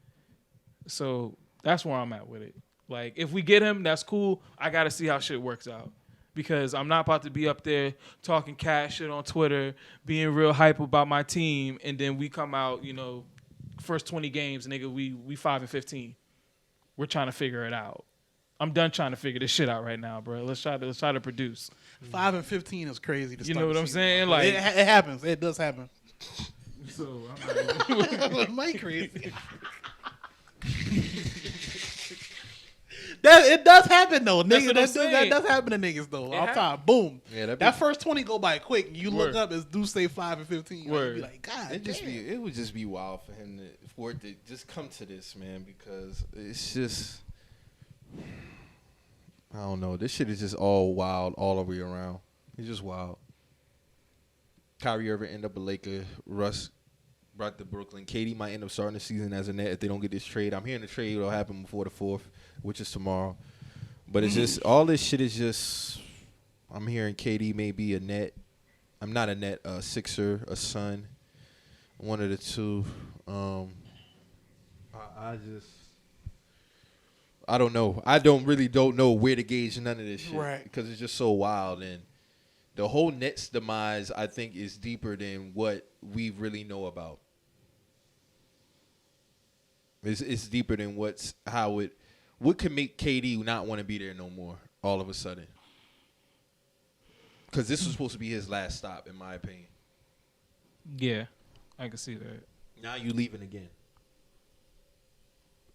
Speaker 3: So that's where I'm at with it. Like, if we get him, that's cool. I got to see how shit works out. Because I'm not about to be up there talking cash shit on Twitter, being real hype about my team, and then we come out, first 20 games, nigga, we 5-15. We're trying to figure it out. I'm done trying to figure this shit out right now, bro. Let's try to produce.
Speaker 1: 5-15 is crazy. To
Speaker 3: you know what I'm saying?
Speaker 1: Like, it happens. It does happen.
Speaker 3: So I'm
Speaker 1: Mike crazy. It does happen though, niggas. That does happen to niggas though. All time, boom.
Speaker 2: Yeah,
Speaker 1: that first 20 go by quick. You look up, it's do say 5-15. You be like, God,
Speaker 2: it would just be wild for it to just come to this, man. Because it's just, I don't know. This shit is just all wild all the way around. It's just wild. Kyrie Irving end up a Laker. Russ brought to Brooklyn. KD might end up starting the season as a net if they don't get this trade. I'm hearing the trade will happen before the 4th, which is tomorrow. But it's just, all this shit is just, I'm hearing KD may be a net. I'm not a net, a Sixer, a Sun. One of the two. I don't know. I don't know where to gauge none of this shit.
Speaker 1: Right.
Speaker 2: Because it's just so wild. And the whole Nets demise, I think, is deeper than what we really know about. It's deeper than what could make KD not want to be there no more all of a sudden. Because this was supposed to be his last stop, in my opinion.
Speaker 3: Yeah, I can see that.
Speaker 2: Now you leaving again.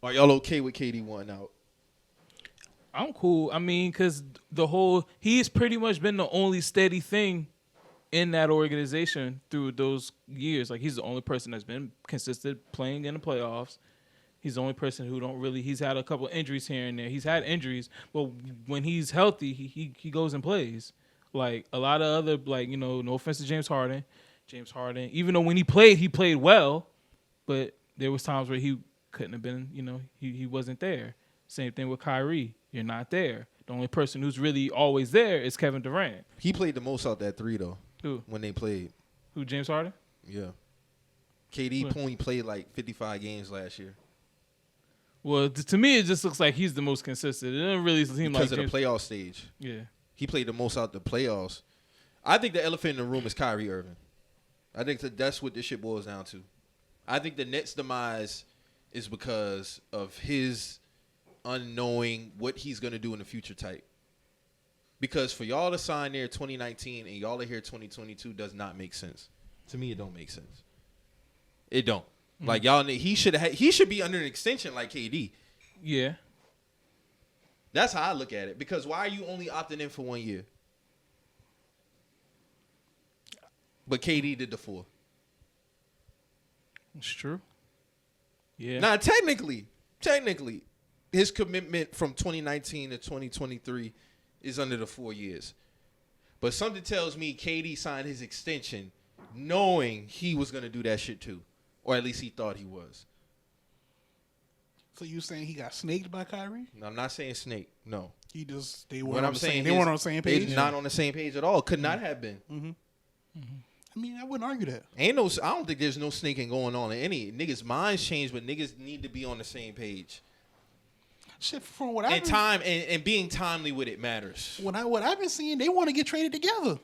Speaker 2: Are y'all okay with KD wanting out?
Speaker 3: I'm cool. I mean, because he's pretty much been the only steady thing in that organization through those years. Like, he's the only person that's been consistent playing in the playoffs. He's the only person who he's had a couple injuries here and there. He's had injuries, but when he's healthy, he goes and plays. Like, a lot of other, no offense to James Harden, even though when he played well, but there was times where he couldn't have been, he wasn't there. Same thing with Kyrie. You're not there. The only person who's really always there is Kevin Durant.
Speaker 2: He played the most out that 3, though.
Speaker 3: Who?
Speaker 2: When they played.
Speaker 3: Who, James Harden?
Speaker 2: Yeah. KD only played like 55 games last year.
Speaker 3: Well, to me, it just looks like he's the most consistent. It doesn't really seem
Speaker 2: because
Speaker 3: like
Speaker 2: of the playoff stage.
Speaker 3: Yeah.
Speaker 2: He played the most out the playoffs. I think the elephant in the room is Kyrie Irving. I think that's what this shit boils down to. I think the Nets' demise is because of his unknowing what he's going to do in the future type. Because for y'all to sign there 2019 and y'all are here 2022 does not make sense. To me, it don't make sense. It don't. Mm-hmm. Like, y'all, he should be under an extension like KD.
Speaker 3: Yeah.
Speaker 2: That's how I look at it. Because why are you only opting in for 1 year? But KD did the 4.
Speaker 3: It's true. Yeah.
Speaker 2: Now, technically, his commitment from 2019 to 2023 is under the 4 years. But something tells me KD signed his extension knowing he was going to do that shit too. Or at least he thought he was.
Speaker 1: So you saying he got snaked by Kyrie?
Speaker 2: No, I'm not saying snake. No.
Speaker 1: They weren't on the same page?
Speaker 2: They're not on the same page at all. Could not have been.
Speaker 1: Mm-hmm. Mm-hmm. I mean, I wouldn't argue that.
Speaker 2: I don't think there's no snaking going on in any niggas' minds change, but niggas need to be on the same page.
Speaker 1: Shit, from what I've
Speaker 2: And time and being timely with it matters.
Speaker 1: what I've been seeing, they want to get traded together.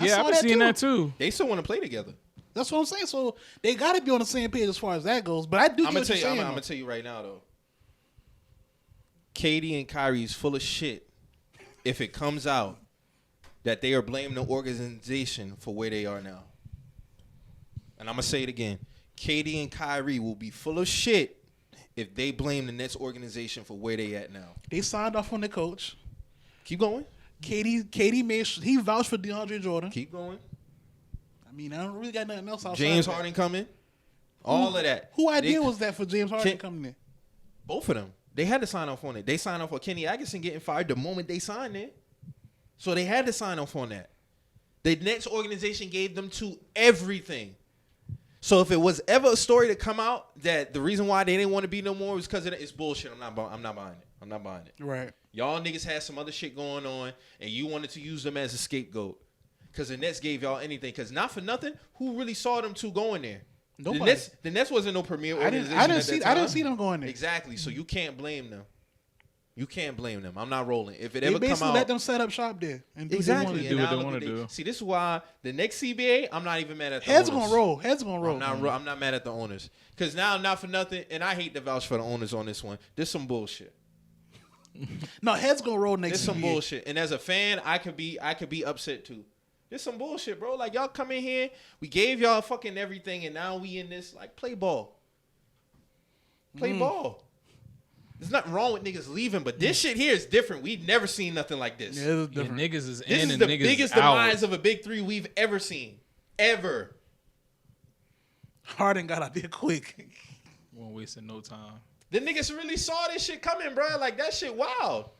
Speaker 3: Yeah, I've been seeing that too.
Speaker 2: They still want to play together.
Speaker 1: That's what I'm saying. So they got to be on the same page as far as that goes. But I do.
Speaker 2: I'm
Speaker 1: get what you're saying,
Speaker 2: gonna tell you right now though. KD and Kyrie is full of shit. If it comes out that they are blaming the organization for where they are now, and I'm gonna say it again, KD and Kyrie will be full of shit if they blame the Nets organization for where they at now.
Speaker 1: They signed off on the coach.
Speaker 2: Keep going.
Speaker 1: KD he vouched for DeAndre Jordan.
Speaker 2: Keep going.
Speaker 1: I mean, I don't really got nothing else outside.
Speaker 2: James
Speaker 1: of that.
Speaker 2: Harden coming. All of that.
Speaker 1: Who idea was that for James Harden coming in?
Speaker 2: Both of them. They had to sign off on it. They signed off on Kenny Atkinson getting fired the moment they signed it. So they had to sign off on that. The Nets organization gave them to everything. So if it was ever a story to come out that the reason why they didn't want to be no more was because it's bullshit, I'm not buying it. I'm not buying it.
Speaker 1: Right.
Speaker 2: Y'all niggas had some other shit going on, and you wanted to use them as a scapegoat. Because the Nets gave y'all anything. Because not for nothing, who really saw them two going there?
Speaker 1: Nobody.
Speaker 2: The Nets wasn't no premier organization.
Speaker 1: I didn't see them going there.
Speaker 2: Exactly. So you can't blame them. You can't blame them. I'm not rolling. If it
Speaker 1: They
Speaker 2: ever come
Speaker 1: basically
Speaker 2: out,
Speaker 1: let them set up shop there and do
Speaker 2: exactly.
Speaker 3: Do what they
Speaker 2: now
Speaker 3: wanna
Speaker 2: look
Speaker 3: do.
Speaker 2: See, this is why the next CBA, I'm not even mad at the
Speaker 1: Heads
Speaker 2: owners.
Speaker 1: gonna roll. Heads gonna roll.
Speaker 2: I'm not mad at the owners. Because now, not for nothing, and I hate to vouch for the owners on this one. There's some bullshit.
Speaker 1: No, heads gonna roll next.
Speaker 2: There's some
Speaker 1: year.
Speaker 2: bullshit. And as a fan, I could be upset too. There's some bullshit, bro. Like, y'all come in here, we gave y'all fucking everything, and now we in this, like, play ball. Play ball. There's nothing wrong with niggas leaving, but this shit here is different. We've never seen nothing like this.
Speaker 1: Yeah, it was
Speaker 3: Yeah,
Speaker 1: different.
Speaker 3: niggas is
Speaker 2: This
Speaker 3: in
Speaker 2: is
Speaker 3: and
Speaker 2: the
Speaker 3: niggas
Speaker 2: biggest
Speaker 3: is out.
Speaker 2: demise of a big three we've ever seen. Ever.
Speaker 1: Harden got out there quick.
Speaker 3: Won't wasting no time.
Speaker 2: The niggas really saw this shit coming, bro. Like, that shit wild.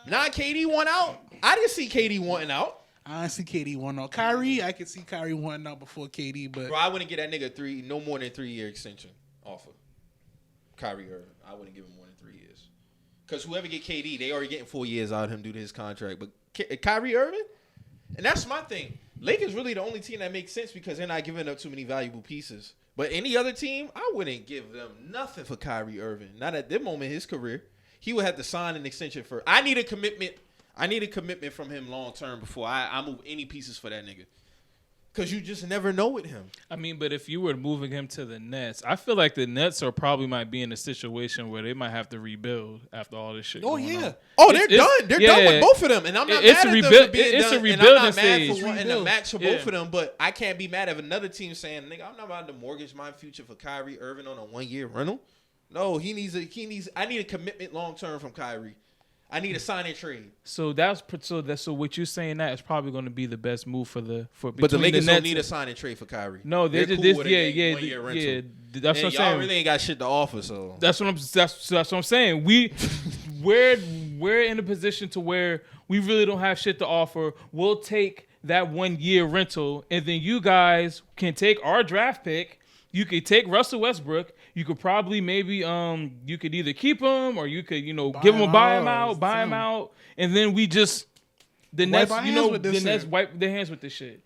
Speaker 2: Now KD won out. I didn't see KD wanting out.
Speaker 1: I didn't see KD wanting out. Kyrie, I could see Kyrie wanting out before KD, but
Speaker 2: Bro, I wouldn't get that nigga no more than 3 year extension offer. Kyrie Irving. I wouldn't give him more than 3 years. Because whoever get KD, they already getting 4 years out of him due to his contract. But Kyrie Irving? And that's my thing. Lakers really the only team that makes sense because they're not giving up too many valuable pieces. But any other team, I wouldn't give them nothing for Kyrie Irving. Not at this moment in his career. He would have to sign an extension for. I need a commitment. I need a commitment from him long term before I move any pieces for that nigga. Because you just never know with him.
Speaker 3: I mean, but if you were moving him to the Nets, I feel like the Nets might be in a situation where they might have to rebuild after all this shit.
Speaker 1: oh
Speaker 3: going
Speaker 1: yeah,
Speaker 3: on.
Speaker 2: Oh, they're done. They're done with both of them, and I'm not
Speaker 3: It's
Speaker 2: mad
Speaker 3: a
Speaker 2: at them
Speaker 3: rebuild-
Speaker 2: for being
Speaker 3: it's a
Speaker 2: done. And I'm
Speaker 3: rebuilding
Speaker 2: not mad
Speaker 3: stage.
Speaker 2: for wanting a
Speaker 1: Rebuild.
Speaker 2: max for
Speaker 3: Yeah.
Speaker 2: both of them, but I can't be mad at another team saying, "Nigga, I'm not about to mortgage my future for Kyrie Irving on a 1 year rental." No, I need a commitment long term from Kyrie. I need a sign and trade.
Speaker 3: So what you're saying that is probably going to be the best move for
Speaker 2: But the
Speaker 3: between
Speaker 2: Lakers
Speaker 3: Nets
Speaker 2: don't need a sign and trade for Kyrie.
Speaker 3: No,
Speaker 2: they're
Speaker 3: they're
Speaker 2: cool
Speaker 3: just
Speaker 2: with a 1 year rental.
Speaker 3: yeah. That's
Speaker 2: And
Speaker 3: what I'm
Speaker 2: y'all
Speaker 3: saying.
Speaker 2: really ain't got shit to offer, so
Speaker 3: That's what I'm saying. We're in a position to where we really don't have shit to offer. We'll take that 1 year rental, and then you guys can take our draft pick. You could take Russell Westbrook. You could probably maybe you could either keep him or you could buy him out, and then we just the Nets wipe their hands with this shit.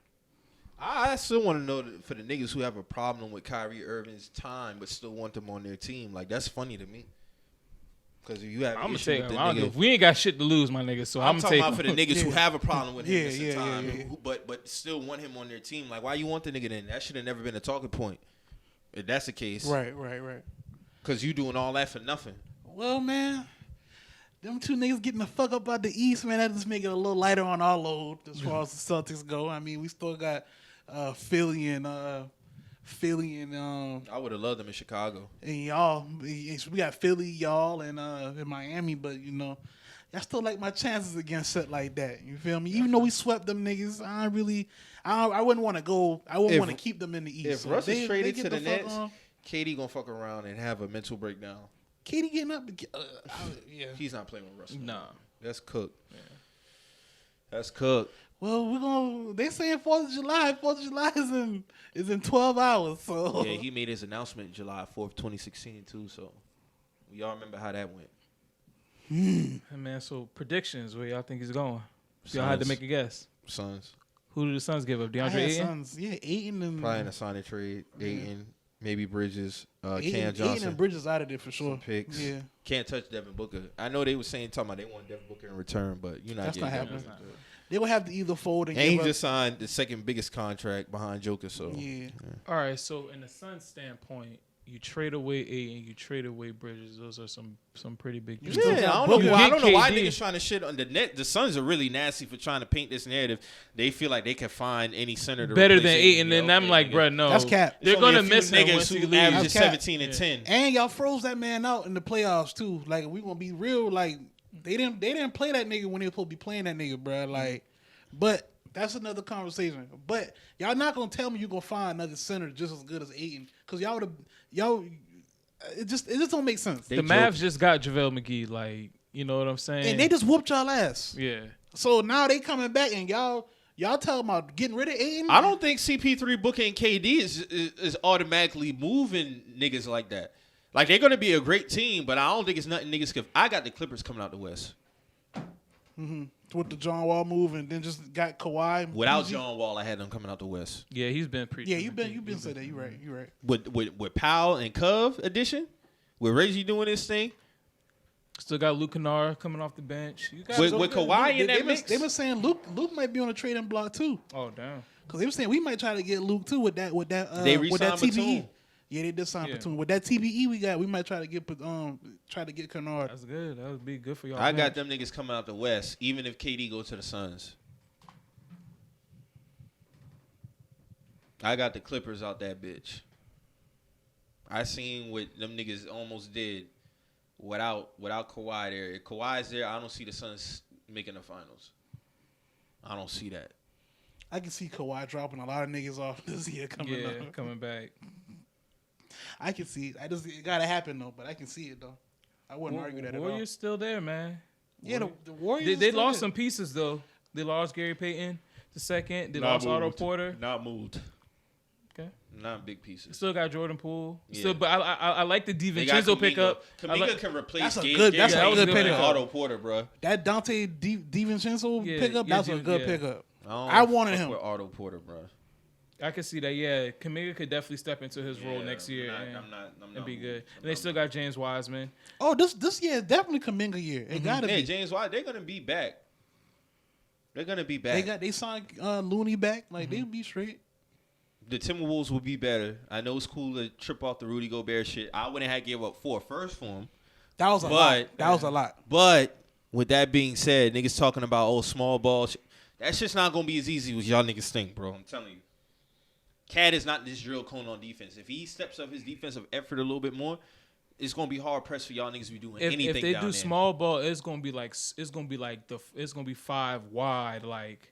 Speaker 2: I still want to know for the niggas who have a problem with Kyrie Irving's time but still want them on their team. Like, that's funny to me. Because if you have
Speaker 3: I'm
Speaker 2: an
Speaker 3: gonna
Speaker 2: issue
Speaker 3: take
Speaker 2: with the
Speaker 3: him.
Speaker 2: nigga,
Speaker 3: We ain't got shit to lose, my nigga. So
Speaker 2: I'm
Speaker 3: I'm
Speaker 2: talking
Speaker 3: taking
Speaker 2: about for the niggas who have a problem with him
Speaker 1: Yeah,
Speaker 2: missing
Speaker 1: yeah,
Speaker 2: time,
Speaker 1: yeah.
Speaker 2: but still want him on their team. Like, why you want the nigga then? That should have never been a talking point. If that's the case,
Speaker 1: right.
Speaker 2: Because you doing all that for nothing.
Speaker 1: Well, man, them two niggas getting the fuck up out the East, man, that just make it a little lighter on our load as far as the Celtics go. I mean, we still got Philly and
Speaker 2: I would have loved them in Chicago.
Speaker 1: and y'all. We got Philly, y'all, and in Miami, but I still like my chances against shit like that. You feel me? Even though we swept them niggas, I wouldn't want to go. I wouldn't want to keep them in the East.
Speaker 2: If
Speaker 1: So
Speaker 2: Russ is
Speaker 1: they
Speaker 2: traded
Speaker 1: get
Speaker 2: to the
Speaker 1: fuck
Speaker 2: Nets,
Speaker 1: on.
Speaker 2: KD gonna fuck around and have a mental breakdown.
Speaker 1: KD getting up. Yeah.
Speaker 2: He's not playing with Russ.
Speaker 3: Nah.
Speaker 2: That's cooked. Yeah. That's cooked.
Speaker 1: Well, they saying 4th of July. 4th of July is in 12 hours. So
Speaker 2: Yeah, he made his announcement July 4th, 2016 too. So we all remember how that went.
Speaker 3: Hey, man, so predictions, where y'all think he's going? So y'all had to make a guess.
Speaker 2: Suns.
Speaker 3: Who do the Suns give up?
Speaker 1: I
Speaker 3: DeAndre
Speaker 1: had
Speaker 3: Ayton?
Speaker 1: Suns. Yeah, Ayton and
Speaker 2: Probably in a sign and trade. Ayton, maybe Bridges, Cam
Speaker 1: Ayton
Speaker 2: Johnson.
Speaker 1: and Bridges out of there for sure.
Speaker 2: Some picks.
Speaker 1: Yeah,
Speaker 2: Can't touch Devin Booker. I know they were talking about they want Devin Booker in return, but you're not
Speaker 1: that's
Speaker 2: getting
Speaker 1: not
Speaker 2: Devin
Speaker 1: happening.
Speaker 2: Booker.
Speaker 1: They will have to either fold and
Speaker 2: And he
Speaker 1: give
Speaker 2: just signed the second biggest contract behind Joker, so
Speaker 1: yeah.
Speaker 3: All right, so in the Suns' standpoint, you trade away Ayton, you trade away Bridges. Those are some pretty big
Speaker 1: You
Speaker 3: pieces.
Speaker 1: still
Speaker 2: yeah,
Speaker 1: got
Speaker 2: I don't
Speaker 1: Booker.
Speaker 2: know. I don't know why
Speaker 3: KD.
Speaker 2: niggas trying to shit on the net. The Suns are really nasty for trying to paint this narrative. They feel like they can find any center to
Speaker 3: Better
Speaker 2: replace
Speaker 3: than Ayton, and I'm like, bro, no.
Speaker 1: That's cap.
Speaker 3: They're
Speaker 2: It's only
Speaker 3: gonna
Speaker 2: a few
Speaker 3: miss him
Speaker 2: niggas
Speaker 3: once he
Speaker 2: who
Speaker 3: leaves.
Speaker 2: averages
Speaker 1: That's cap.
Speaker 2: 17 and
Speaker 3: Yeah.
Speaker 2: 10.
Speaker 1: And y'all froze that man out in the playoffs too. Like we gonna be real. Like they didn't play that nigga when they were supposed to be playing that nigga, bro. Like, but that's another conversation. But y'all not gonna tell me you gonna find another center just as good as Ayton, because y'all. It just don't make sense.
Speaker 3: The Mavs just got JaVale McGee, like, you know what I'm saying?
Speaker 1: And they just whooped y'all ass.
Speaker 3: yeah.
Speaker 1: So now they coming back and y'all talking about getting rid of Ayton.
Speaker 2: I don't think CP3, Booker, and KD is automatically moving niggas like that. Like, they're going to be a great team, but I don't think it's nothing niggas could. I got the Clippers coming out the West.
Speaker 1: with the John Wall move, and then just got Kawhi.
Speaker 2: Without
Speaker 1: PG.
Speaker 2: John Wall, I had them coming out the West.
Speaker 3: Yeah, he's been pretty.
Speaker 1: Yeah, you've been saying that. You right.
Speaker 2: With Powell and Cove addition, with Reggie doing this thing,
Speaker 3: Still got Luke Kennard coming off the bench. You guys
Speaker 2: with
Speaker 3: over there?
Speaker 2: Kawhi in that mix.
Speaker 1: They been saying Luke might be on the trading block too,
Speaker 3: Oh damn.
Speaker 1: because they were saying we might try to get Luke too with that
Speaker 2: They
Speaker 1: with that
Speaker 2: re-signed
Speaker 1: TBE.
Speaker 2: Batum.
Speaker 1: Yeah, they did sign
Speaker 3: Yeah.
Speaker 1: Batum. With that TBE we got, we might try to get Kennard.
Speaker 3: That's good. That would be good for y'all.
Speaker 2: I
Speaker 3: bench.
Speaker 2: got them niggas coming out the West, even if KD go to the Suns. I got the Clippers out that bitch. I seen what them niggas almost did without Kawhi there. If Kawhi's there, I don't see the Suns making the finals. I don't see that.
Speaker 1: I can see Kawhi dropping a lot of niggas off this year coming
Speaker 3: Yeah,
Speaker 1: up.
Speaker 3: coming back.
Speaker 1: I can see it. It gotta happen though, but I can see it though. I wouldn't argue that at all.
Speaker 3: Warriors still there, man.
Speaker 1: Yeah, the Warriors.
Speaker 3: They
Speaker 1: still
Speaker 3: lost
Speaker 1: there.
Speaker 3: some pieces though. They lost Gary Payton the second. They
Speaker 2: Not
Speaker 3: lost Otto
Speaker 2: moved.
Speaker 3: Porter.
Speaker 2: Not moved.
Speaker 3: Okay.
Speaker 2: Not big pieces.
Speaker 3: Still got Jordan Poole.
Speaker 2: Yeah.
Speaker 3: Still, but I like the
Speaker 2: They got
Speaker 3: DiVincenzo
Speaker 2: Kuminga.
Speaker 3: pickup. I
Speaker 2: Kuminga
Speaker 3: like-
Speaker 2: can replace
Speaker 1: That's a
Speaker 2: Gary
Speaker 1: good- that's
Speaker 3: a
Speaker 2: Payton
Speaker 3: good
Speaker 2: and
Speaker 3: pickup.
Speaker 2: Otto Porter, bro.
Speaker 1: That Dante DiVincenzo
Speaker 3: Yeah,
Speaker 1: pickup.
Speaker 3: yeah,
Speaker 1: That's a good
Speaker 3: yeah.
Speaker 1: pickup.
Speaker 2: I don't
Speaker 1: I wanted
Speaker 2: fuck
Speaker 1: him.
Speaker 2: with Otto Porter, bro.
Speaker 3: I can see that. Yeah, Kuminga could definitely step into his role next year and be good. And they still got James Wiseman.
Speaker 1: Oh, this year is definitely Kuminga year. It gotta
Speaker 2: Yeah,
Speaker 1: be.
Speaker 2: James White, they're gonna be back. They're gonna be back.
Speaker 1: They signed Looney back. Like they'll be straight.
Speaker 2: The Timberwolves will be better. I know it's cool to trip off the Rudy Gobert shit. I wouldn't have gave up 4 first for him.
Speaker 1: That was a lot. That was a lot.
Speaker 2: But with that being said, niggas talking about small ball shit. That shit's not gonna be as easy as y'all niggas think, bro. I'm telling you. Cat is not this drill cone on defense. If he steps up his defensive effort a little bit more, it's gonna be hard pressed for y'all niggas to be doing anything.
Speaker 3: If they
Speaker 2: down
Speaker 3: do
Speaker 2: there.
Speaker 3: small ball, it's gonna be 5 wide, like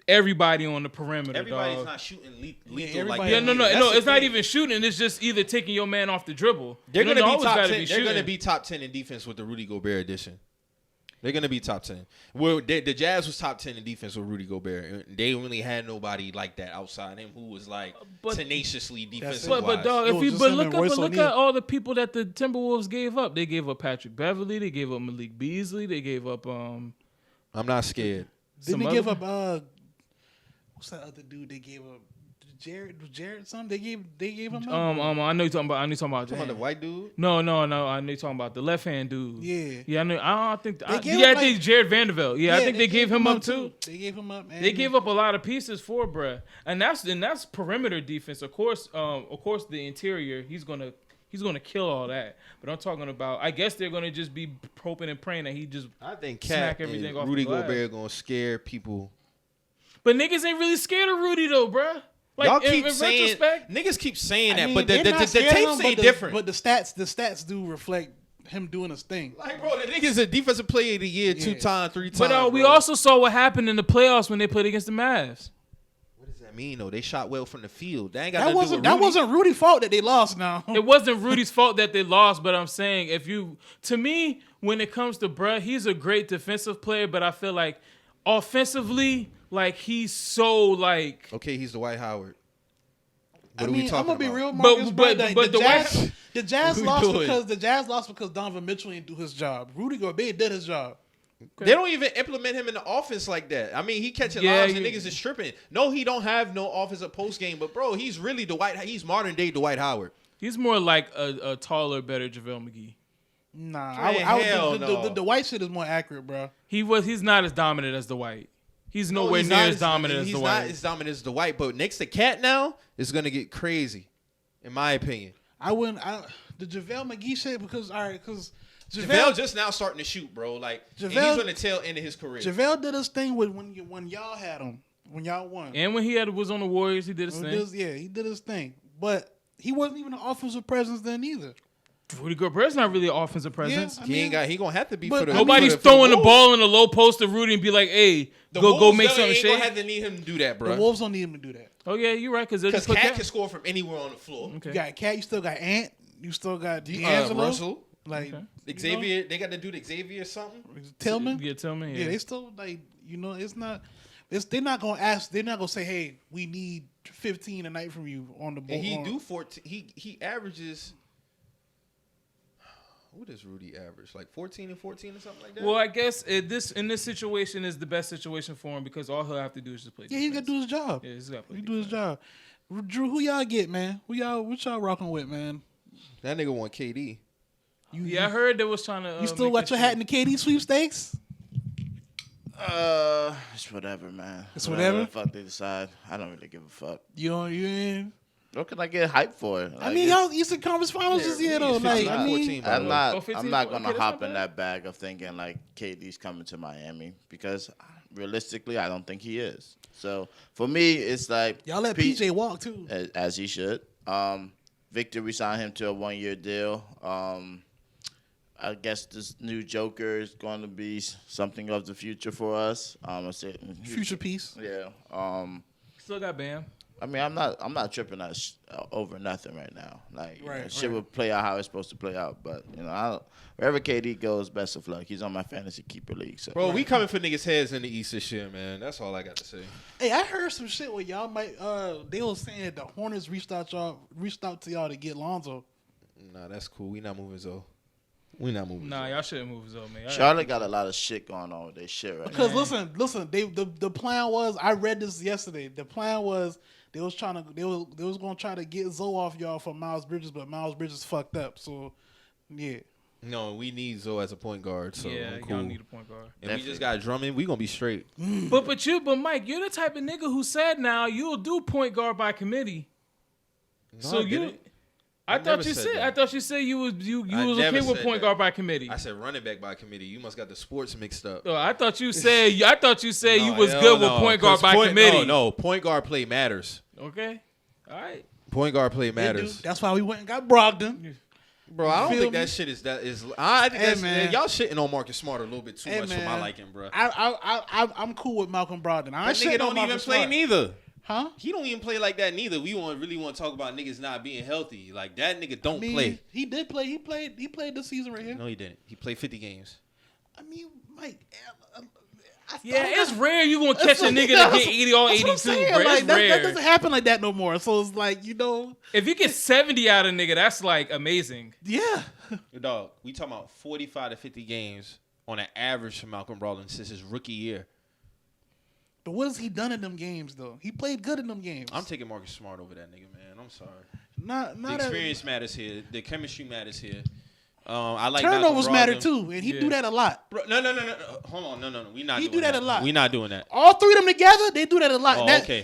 Speaker 3: everybody on the perimeter.
Speaker 2: Everybody's
Speaker 3: dog.
Speaker 2: not shooting lethal
Speaker 1: everybody-
Speaker 2: like
Speaker 3: Yeah,
Speaker 2: that.
Speaker 3: no,
Speaker 2: That's the
Speaker 3: it's not
Speaker 2: thing.
Speaker 3: even shooting. It's just either taking your man off the dribble.
Speaker 2: They're
Speaker 3: You
Speaker 2: gonna
Speaker 3: always
Speaker 2: be top
Speaker 3: gotta
Speaker 2: 10.
Speaker 3: be
Speaker 2: They're gonna
Speaker 3: shooting.
Speaker 2: be top 10 in defense with the Rudy Gobert addition. They're gonna be top 10. Well, the Jazz was top 10 in defense with Rudy Gobert. They really had nobody like that outside him who was like
Speaker 3: But-
Speaker 2: tenaciously defensive.
Speaker 3: But dog,
Speaker 1: It
Speaker 3: if
Speaker 1: was
Speaker 3: you
Speaker 1: just
Speaker 3: but
Speaker 1: him
Speaker 3: look
Speaker 1: and
Speaker 3: up,
Speaker 1: Royce
Speaker 3: but look
Speaker 1: O'Neal.
Speaker 3: at all the people that the Timberwolves gave up. They gave up Patrick Beverly. They gave up Malik Beasley. They gave up
Speaker 2: I'm not scared.
Speaker 1: Didn't they
Speaker 3: some
Speaker 1: give
Speaker 3: other-
Speaker 1: up what's that other dude they gave up? Jared something? They gave him up?
Speaker 3: I know you're talking about.
Speaker 2: Talking about the white dude?
Speaker 3: No. I know you're talking about the left hand dude.
Speaker 1: Yeah.
Speaker 3: I know. I think. I
Speaker 1: gave
Speaker 3: think
Speaker 1: up, like-
Speaker 3: Jared Vanderbilt. Yeah, I think they gave him up too.
Speaker 1: They gave him up.
Speaker 3: They gave up a lot of pieces for bruh, and that's perimeter defense. Of course, the interior. He's gonna kill all that. But I'm talking about. I guess they're gonna just be hoping and praying that he just.
Speaker 2: I think
Speaker 3: Smack
Speaker 2: Cat
Speaker 3: everything
Speaker 2: and
Speaker 3: off
Speaker 2: Rudy
Speaker 3: the glass.
Speaker 2: Gobert gonna scare people.
Speaker 3: But niggas ain't really scared of Rudy though, bruh. Like
Speaker 2: Y'all
Speaker 3: in
Speaker 2: keep saying
Speaker 3: retrospect,
Speaker 2: niggas keep saying
Speaker 1: I
Speaker 2: that,
Speaker 1: mean,
Speaker 2: but
Speaker 1: they're
Speaker 2: the
Speaker 1: not scared of
Speaker 2: tapes
Speaker 1: him,
Speaker 2: ain't
Speaker 1: but
Speaker 2: different.
Speaker 1: But the stats do reflect him doing his thing.
Speaker 2: Like, bro, the nigga's a defensive player of the year 2
Speaker 1: Yeah.
Speaker 2: times, 3 times.
Speaker 3: but we
Speaker 2: bro.
Speaker 3: also saw what happened in the playoffs when they played against the Mavs.
Speaker 2: What does that mean though? They shot well from the field. That ain't got nothing to do with
Speaker 1: That
Speaker 2: Rudy.
Speaker 1: wasn't Rudy's fault that they lost. Now
Speaker 3: It wasn't Rudy's fault that they lost, but I'm saying to me, when it comes to bruh, he's a great defensive player, but I feel like offensively, like he's so like.
Speaker 2: Okay, he's the White Howard.
Speaker 1: I
Speaker 2: What are
Speaker 1: mean,
Speaker 2: we
Speaker 1: I'm
Speaker 2: talking
Speaker 1: gonna be
Speaker 2: about?
Speaker 1: real,
Speaker 3: But-
Speaker 1: Marcus.
Speaker 3: but-
Speaker 1: Like,
Speaker 3: but
Speaker 1: the
Speaker 3: the
Speaker 1: Jazz,
Speaker 3: way-
Speaker 1: the Jazz
Speaker 2: What we
Speaker 1: lost
Speaker 2: doing?
Speaker 1: because Donovan Mitchell didn't do his job. Rudy Gobert did his job.
Speaker 2: They don't even implement him in the offense like that. I mean, he catching lobs and niggas is tripping. No, he don't have no offensive post game, but bro, he's really he's modern day Dwight Howard.
Speaker 3: He's more like a taller, better JaVale McGee.
Speaker 1: Nah, the white shit is more accurate, bro.
Speaker 3: He's not as dominant as the white. He's nowhere near as dominant as the white.
Speaker 2: He's not as dominant as the white, but next to Cat now, it's gonna get crazy, in my opinion.
Speaker 1: The JaVale McGee shit because
Speaker 2: JaVale just now starting to shoot, bro. Like and he's on the tail end of his career.
Speaker 1: JaVale did his thing when y'all had him, when y'all won,
Speaker 3: and when he was on the Warriors, he did his thing.
Speaker 1: He did his thing, but he wasn't even an offensive presence then either.
Speaker 3: Rudy Gobert's not really an offensive presence.
Speaker 2: Yeah, he gonna have to be for the.
Speaker 3: Nobody's throwing the ball in the low post to Rudy and be like, "Hey, go make something shake."
Speaker 2: Gonna have to need him to do that, bro.
Speaker 1: The Wolves don't need him to do that.
Speaker 3: Oh yeah, you're right. Because
Speaker 2: Cat can score from anywhere on the floor.
Speaker 3: Okay.
Speaker 1: You got Cat. You still got Ant. You still got D'Angelo.
Speaker 2: Russell.
Speaker 1: Like
Speaker 2: Xavier, they got to do the Xavier or something.
Speaker 1: Tillman.
Speaker 3: Yeah, Tillman.
Speaker 1: Yeah, they still it's not. They're not gonna ask. They're not gonna say, "Hey, we need 15 a night from you on the ball."
Speaker 2: And he do 14. He averages. What does Rudy average? Like 14 and 14 or something like that?
Speaker 3: Well, I guess in this situation is the best situation for him because all he'll have to do is just play defense.
Speaker 1: Yeah, he got to do his job.
Speaker 3: Yeah, he's got to play
Speaker 1: He do his job. Drew, who y'all get, man? What y'all rocking with, man?
Speaker 2: That nigga want KD.
Speaker 3: I heard they was trying to.
Speaker 1: You still got your hat in the KD sweepstakes?
Speaker 4: It's whatever, man.
Speaker 1: It's whatever?
Speaker 4: The fuck they decide. I don't really give a fuck.
Speaker 1: You ain't.
Speaker 4: What could I get hyped for? Like,
Speaker 1: I mean, y'all Eastern Conference Finals this year, though. Like, I mean,
Speaker 2: 14,
Speaker 4: I'm not gonna
Speaker 3: that's
Speaker 4: hop
Speaker 3: not
Speaker 4: in that bag of thinking like KD's coming to Miami because realistically, I don't think he is. So for me, it's like
Speaker 1: y'all let PJ walk too,
Speaker 4: as he should. Victor, we signed him to a 1-year deal. I guess this new Joker is going to be something of the future for us. I say
Speaker 1: future piece.
Speaker 4: Yeah.
Speaker 3: Still got Bam.
Speaker 4: I mean, I'm not tripping over nothing right now. Like shit
Speaker 1: right.
Speaker 4: will play out how it's supposed to play out. But wherever KD goes, best of luck. He's on my fantasy keeper league. So.
Speaker 2: Bro, we coming for niggas' heads in the East this year, man. That's all I got to say.
Speaker 1: Hey, I heard some shit where y'all might. They was saying that the Hornets reached out to y'all to get Lonzo.
Speaker 2: Nah, that's cool. We not moving Zoe. We not moving.
Speaker 3: Nah,
Speaker 2: Zoe.
Speaker 3: y'all shouldn't move Zoe, man.
Speaker 4: Charlotte got a lot of shit going on with their shit right
Speaker 1: Because
Speaker 4: now.
Speaker 1: listen, the plan was. I read this yesterday. The plan was. They was gonna try to get Zoe off y'all for Miles Bridges, but Miles Bridges fucked up. So, yeah.
Speaker 2: No, we need Zoe as a point guard. So
Speaker 3: yeah,
Speaker 2: cool.
Speaker 3: y'all need a point guard.
Speaker 2: And we just got Drummond. We gonna be straight.
Speaker 3: But Mike, you're the type of nigga who said now you'll do point guard by committee.
Speaker 2: No,
Speaker 3: So I thought you said you was okay with point guard by committee.
Speaker 2: I said running back by committee. You must got the sports mixed up.
Speaker 3: Oh, I thought you said you was good with point guard by committee.
Speaker 2: No, point guard play matters.
Speaker 3: Okay, all right.
Speaker 2: Point guard play matters.
Speaker 1: That's why we went and got Brogdon.
Speaker 2: Bro, I don't
Speaker 1: Feel
Speaker 2: think
Speaker 1: me?
Speaker 2: that shit is that is. I think that's
Speaker 1: man.
Speaker 2: y'all shitting on Marcus Smart a little bit too much for
Speaker 1: man.
Speaker 2: my liking, bro.
Speaker 1: I'm cool with Malcolm Brogdon. I
Speaker 2: That nigga don't even play neither.
Speaker 1: Huh?
Speaker 2: He don't even play like that neither. We really want to talk about niggas not being healthy. Like that nigga don't play.
Speaker 1: He did play. He played this season right here.
Speaker 2: No, he didn't. He played 50 games.
Speaker 1: I mean, Mike.
Speaker 3: It's rare you gonna catch a nigga that get 80 or 82, bro. It's
Speaker 1: like,
Speaker 3: rare.
Speaker 1: that doesn't happen like that no more. So it's like,
Speaker 3: If you get 70 out of a nigga, that's like amazing.
Speaker 1: yeah.
Speaker 2: Dog, we talking about 45 to 50 games on an average for Malcolm Brogdon since his rookie year.
Speaker 1: But what has he done in them games though? He played good in them games.
Speaker 2: I'm taking Marcus Smart over that nigga, man. I'm sorry.
Speaker 1: Not
Speaker 2: The experience matters here. The chemistry matters here. I like
Speaker 1: turnovers
Speaker 2: Malcolm
Speaker 1: matter
Speaker 2: Brogdon.
Speaker 1: too, and he do that a lot.
Speaker 2: Bro, no. Hold on, no. We not.
Speaker 1: He
Speaker 2: doing
Speaker 1: do that a lot.
Speaker 2: We not doing that.
Speaker 1: All three of them together, they do that a lot.
Speaker 2: Oh,
Speaker 1: and
Speaker 2: okay.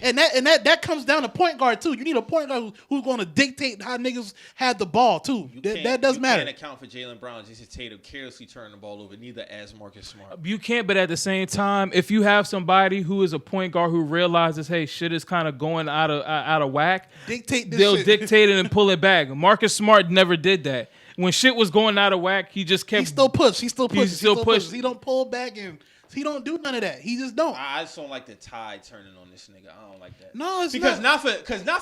Speaker 1: That comes down to point guard too. You need a point guard who's going to dictate how niggas have the ball too. That does matter.
Speaker 2: You can't account for Jaylen Brown, Jason Tatum carelessly turning the ball over. Neither as Marcus Smart.
Speaker 3: You can't, but at the same time, if you have somebody who is a point guard who realizes, hey, shit is kind of going out of whack, they'll dictate it and pull it back. Marcus Smart never did that. When shit was going out of whack, he just kept.
Speaker 1: He still pushed. He still
Speaker 3: pushed.
Speaker 1: He don't pull back and he don't do none of that. He just don't.
Speaker 2: I just don't like the tide turning on this nigga. I don't like that.
Speaker 1: No, it's
Speaker 2: because not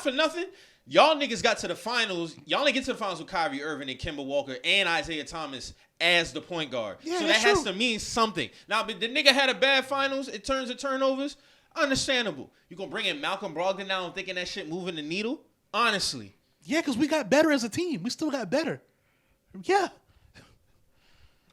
Speaker 2: for nothing. Y'all niggas got to the finals. Y'all didn't get to the finals with Kyrie Irving and Kemba Walker and Isaiah Thomas as the point guard.
Speaker 1: Yeah,
Speaker 2: so that
Speaker 1: that's
Speaker 2: has
Speaker 1: true.
Speaker 2: to mean something. Now, but the nigga had a bad finals. It turns to turnovers. Understandable. You gonna bring in Malcolm Brogdon now and thinking that shit moving the needle? Honestly.
Speaker 1: Yeah, because we got better as a team. We still got better. Yeah.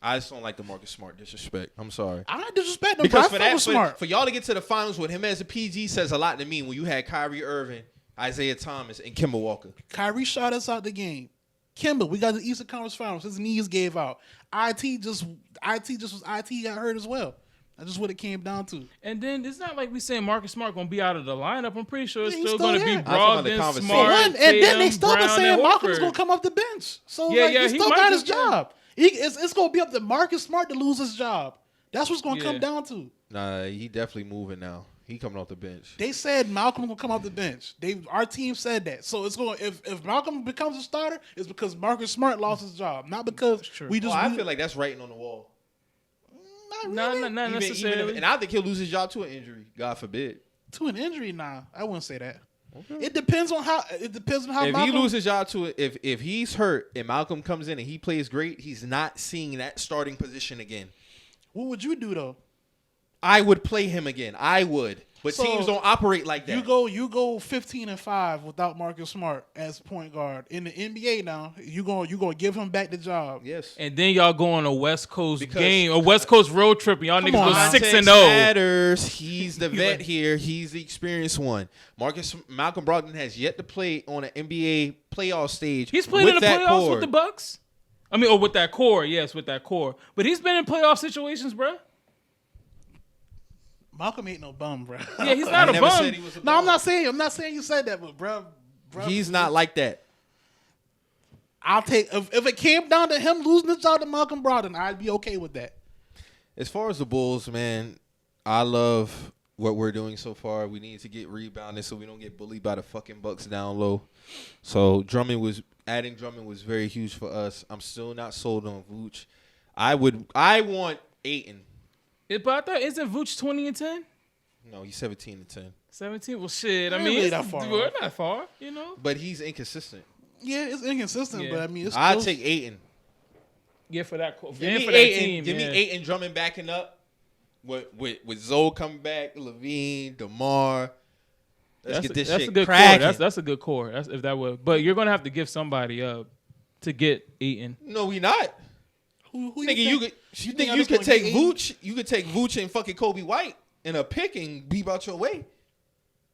Speaker 2: I just don't like the Marcus Smart disrespect. I'm sorry.
Speaker 1: I'm not disrespecting him,
Speaker 2: Because
Speaker 1: but I fuck with Smart.
Speaker 2: for y'all to get to the finals with him as a PG says a lot to me when you had Kyrie Irving, Isaiah Thomas, and Kemba Walker.
Speaker 1: Kyrie shot us out the game. Kimba, we got the Eastern Conference Finals. His knees gave out. IT just was IT got hurt as well. That's just what it came down to.
Speaker 3: And then it's not like we saying Marcus Smart gonna be out of the lineup. I'm pretty sure it's
Speaker 1: Yeah, he's
Speaker 3: still
Speaker 1: still
Speaker 3: gonna be
Speaker 1: there.
Speaker 3: Brogdon,
Speaker 2: conversation.
Speaker 3: Smart,
Speaker 1: And then they
Speaker 3: Tatum,
Speaker 1: still been
Speaker 3: Brown,
Speaker 1: saying
Speaker 3: and
Speaker 1: Malcolm's
Speaker 3: Horford.
Speaker 1: gonna come off the bench. So
Speaker 3: Yeah,
Speaker 1: he
Speaker 3: he
Speaker 1: still
Speaker 3: might
Speaker 1: got his
Speaker 3: just-
Speaker 1: job. It's gonna be up to Marcus Smart to lose his job. That's what's gonna
Speaker 3: Yeah.
Speaker 1: come down to.
Speaker 2: Nah, he definitely moving now. He coming off the bench.
Speaker 1: They said Malcolm gonna come off the bench. Our team said that. So it's going if Malcolm becomes a starter, it's because Marcus Smart lost his job, not because
Speaker 3: true.
Speaker 1: we just.
Speaker 2: I feel like that's writing on the wall.
Speaker 1: not really.
Speaker 3: Not necessarily.
Speaker 2: And I think he'll lose his job to an injury. God forbid.
Speaker 1: To an injury. Nah, I wouldn't say that. Okay. It depends on how. It depends on how.
Speaker 2: If
Speaker 1: Malcolm,
Speaker 2: he loses his job to it, if he's hurt and Malcolm comes in and he plays great, he's not seeing that starting position again.
Speaker 1: What would you do though?
Speaker 2: I would play him again. I would. But
Speaker 1: So,
Speaker 2: teams don't operate like that.
Speaker 1: You go 15-5 without Marcus Smart as point guard in the NBA now. You gonna give him back the job.
Speaker 2: Yes.
Speaker 3: And then y'all go on a West Coast
Speaker 2: Because-
Speaker 3: game, a West Coast road trip, and y'all
Speaker 1: Come
Speaker 3: niggas
Speaker 1: on
Speaker 3: go
Speaker 1: now.
Speaker 3: 6-0.
Speaker 2: Matters. He's the vet here. He's the experienced one. Malcolm Brogdon has yet to play on an NBA playoff stage.
Speaker 3: He's played
Speaker 2: with
Speaker 3: in the
Speaker 2: that
Speaker 3: playoffs
Speaker 2: core.
Speaker 3: with the Bucks. I mean, with that core, yes, with that core. But he's been in playoff situations, bro.
Speaker 1: Malcolm ain't no bum, bro.
Speaker 3: Yeah, he's
Speaker 2: I
Speaker 3: not a
Speaker 2: never
Speaker 3: bum.
Speaker 2: said he was a
Speaker 1: No, I'm
Speaker 2: bum.
Speaker 1: not saying you said that, but bro,
Speaker 2: He's not like that.
Speaker 1: I'll take if it came down to him losing his job to Malcolm Brogdon, I'd be okay with that.
Speaker 2: As far as the Bulls, man, I love what we're doing so far. We need to get rebounded so we don't get bullied by the fucking Bucks down low. So adding Drummond was very huge for us. I'm still not sold on Vooch. I want Ayton.
Speaker 3: But I thought, isn't Vooch 20-10?
Speaker 2: No, he's 17-10.
Speaker 3: 17? Well, shit. I
Speaker 1: Ain't
Speaker 3: mean,
Speaker 1: really
Speaker 3: it's
Speaker 1: that far
Speaker 3: we're
Speaker 1: off.
Speaker 3: not far, you know?
Speaker 2: But he's inconsistent.
Speaker 1: Yeah, it's inconsistent,
Speaker 3: Yeah.
Speaker 1: but I mean, it's
Speaker 2: I'd
Speaker 1: close.
Speaker 2: take Ayton.
Speaker 3: Yeah, for that, for
Speaker 2: Give me
Speaker 3: that
Speaker 2: Ayton.
Speaker 3: team.
Speaker 2: Give me Ayton Drummond backing up. With Zoe coming back, Levine, DeMar. Let's get this
Speaker 3: that's
Speaker 2: shit
Speaker 3: a good
Speaker 2: cracking.
Speaker 3: core. That's a good core. That's if that would. But you're gonna have to give somebody up to get Eaton.
Speaker 2: No, we not.
Speaker 1: Who
Speaker 2: Nigga, you could
Speaker 1: I just
Speaker 2: could
Speaker 1: gonna
Speaker 2: take
Speaker 1: get
Speaker 2: Vooch. You could take Vooch and fucking Kobe White in a pick and beep out your way.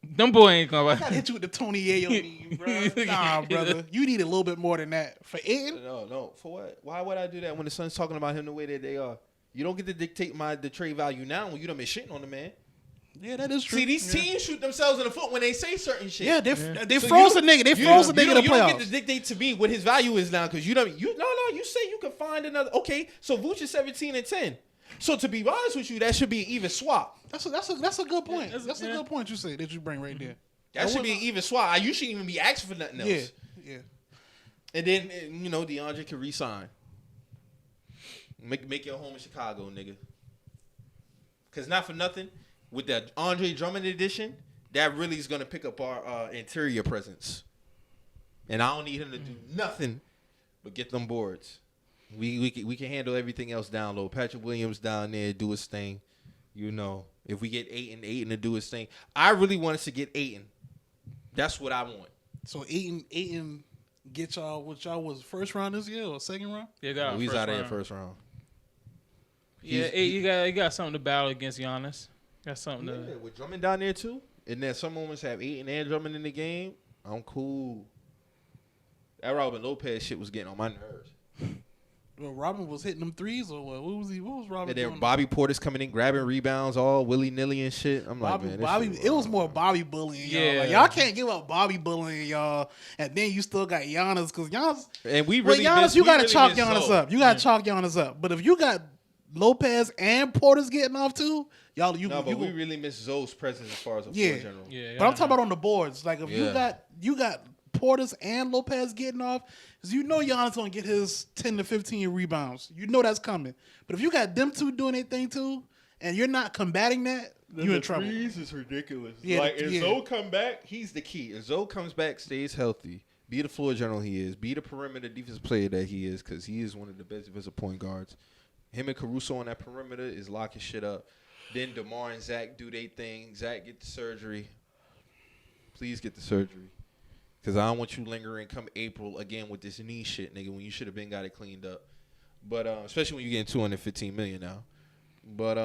Speaker 3: Them boy ain't
Speaker 1: I
Speaker 3: gonna.
Speaker 1: gotta hit you with the Tony Yayo meme, bro. Nah, brother. You need a little bit more than that. For Aiden,
Speaker 2: No. For what? Why would I do that when the Suns talking about him the way that they are? You don't get to dictate the trade value now when you done been shitting on the man.
Speaker 1: yeah, that is true.
Speaker 2: See, these teams shoot themselves in the foot when they say certain shit.
Speaker 1: Yeah, they
Speaker 2: So
Speaker 1: froze
Speaker 2: you-
Speaker 1: the nigga. They
Speaker 2: you
Speaker 1: froze the
Speaker 2: don't-
Speaker 1: nigga in the
Speaker 2: You don't get to
Speaker 1: playoffs.
Speaker 2: dictate to me what his value is now because you say you can find another. Okay, so Vooch is 17-10. So to be honest with you, that should be an even swap.
Speaker 1: That's a good point. That's a
Speaker 3: yeah.
Speaker 1: good point you say that you bring right there.
Speaker 2: That should be an even swap. You shouldn't even be asking for nothing else.
Speaker 1: Yeah.
Speaker 2: And then DeAndre can resign. Make your home in Chicago, nigga. Cause not for nothing, with the Andre Drummond edition, that really is gonna pick up our interior presence. And I don't need him to do nothing but get them boards. We can handle everything else down low. Patrick Williams down there do his thing. If we get Ayton to do his thing, I really want us to get Ayton. That's what I want.
Speaker 1: So Aiden get y'all what y'all was first round this year or second round?
Speaker 3: Yeah,
Speaker 2: He's out of here first round.
Speaker 3: Yeah, you got something to battle against Giannis. Got something to.
Speaker 2: Yeah, with Drummond down there too, and then some moments have Ayton and Drummond in the game. I'm cool. That Robin Lopez shit was getting on my nerves.
Speaker 1: Well, Robin was hitting them threes or what? What was Robin
Speaker 2: And
Speaker 1: doing?
Speaker 2: then Bobby Portis coming in, grabbing rebounds, all willy nilly and shit. I'm like,
Speaker 1: Bobby,
Speaker 2: man, this
Speaker 1: Bobby,
Speaker 2: shit
Speaker 1: it was
Speaker 2: wild.
Speaker 1: more Bobby bullying, y'all.
Speaker 3: Yeah.
Speaker 1: Like, y'all can't give up Bobby bullying, y'all. And then you still got Giannis because Giannis.
Speaker 2: And we
Speaker 1: Well,
Speaker 2: really
Speaker 1: Giannis,
Speaker 2: miss,
Speaker 1: you
Speaker 2: we
Speaker 1: got to
Speaker 2: really
Speaker 1: chalk
Speaker 2: miss
Speaker 1: Giannis
Speaker 2: Zoe.
Speaker 1: up. You got to chalk Giannis up. But if you got Lopez and Porter's getting off too, y'all,
Speaker 2: But we really miss Zoe's presence as far as a floor
Speaker 1: yeah.
Speaker 2: general.
Speaker 3: Yeah,
Speaker 1: But I'm talking about on the boards. Like if
Speaker 2: Yeah.
Speaker 1: you got Portis and Lopez getting off, because you know Giannis gonna get his 10 to 15 rebounds. You know that's coming. But if you got them two doing their thing too, and you're not combating that, you're in trouble.
Speaker 2: Threes is ridiculous.
Speaker 1: Yeah,
Speaker 2: Like if
Speaker 1: yeah.
Speaker 2: Zoe come back, he's the key. If Zoe comes back, stays healthy, be the floor general he is, be the perimeter defensive player that he is, because he is one of the best defensive point guards. Him and Caruso on that perimeter is locking shit up. Then DeMar and Zach do their thing. Zach get the surgery. Please get the surgery. Because I don't want you lingering come April again with this knee shit, nigga, when you should have been got it cleaned up. But especially when you're getting 215 million now. But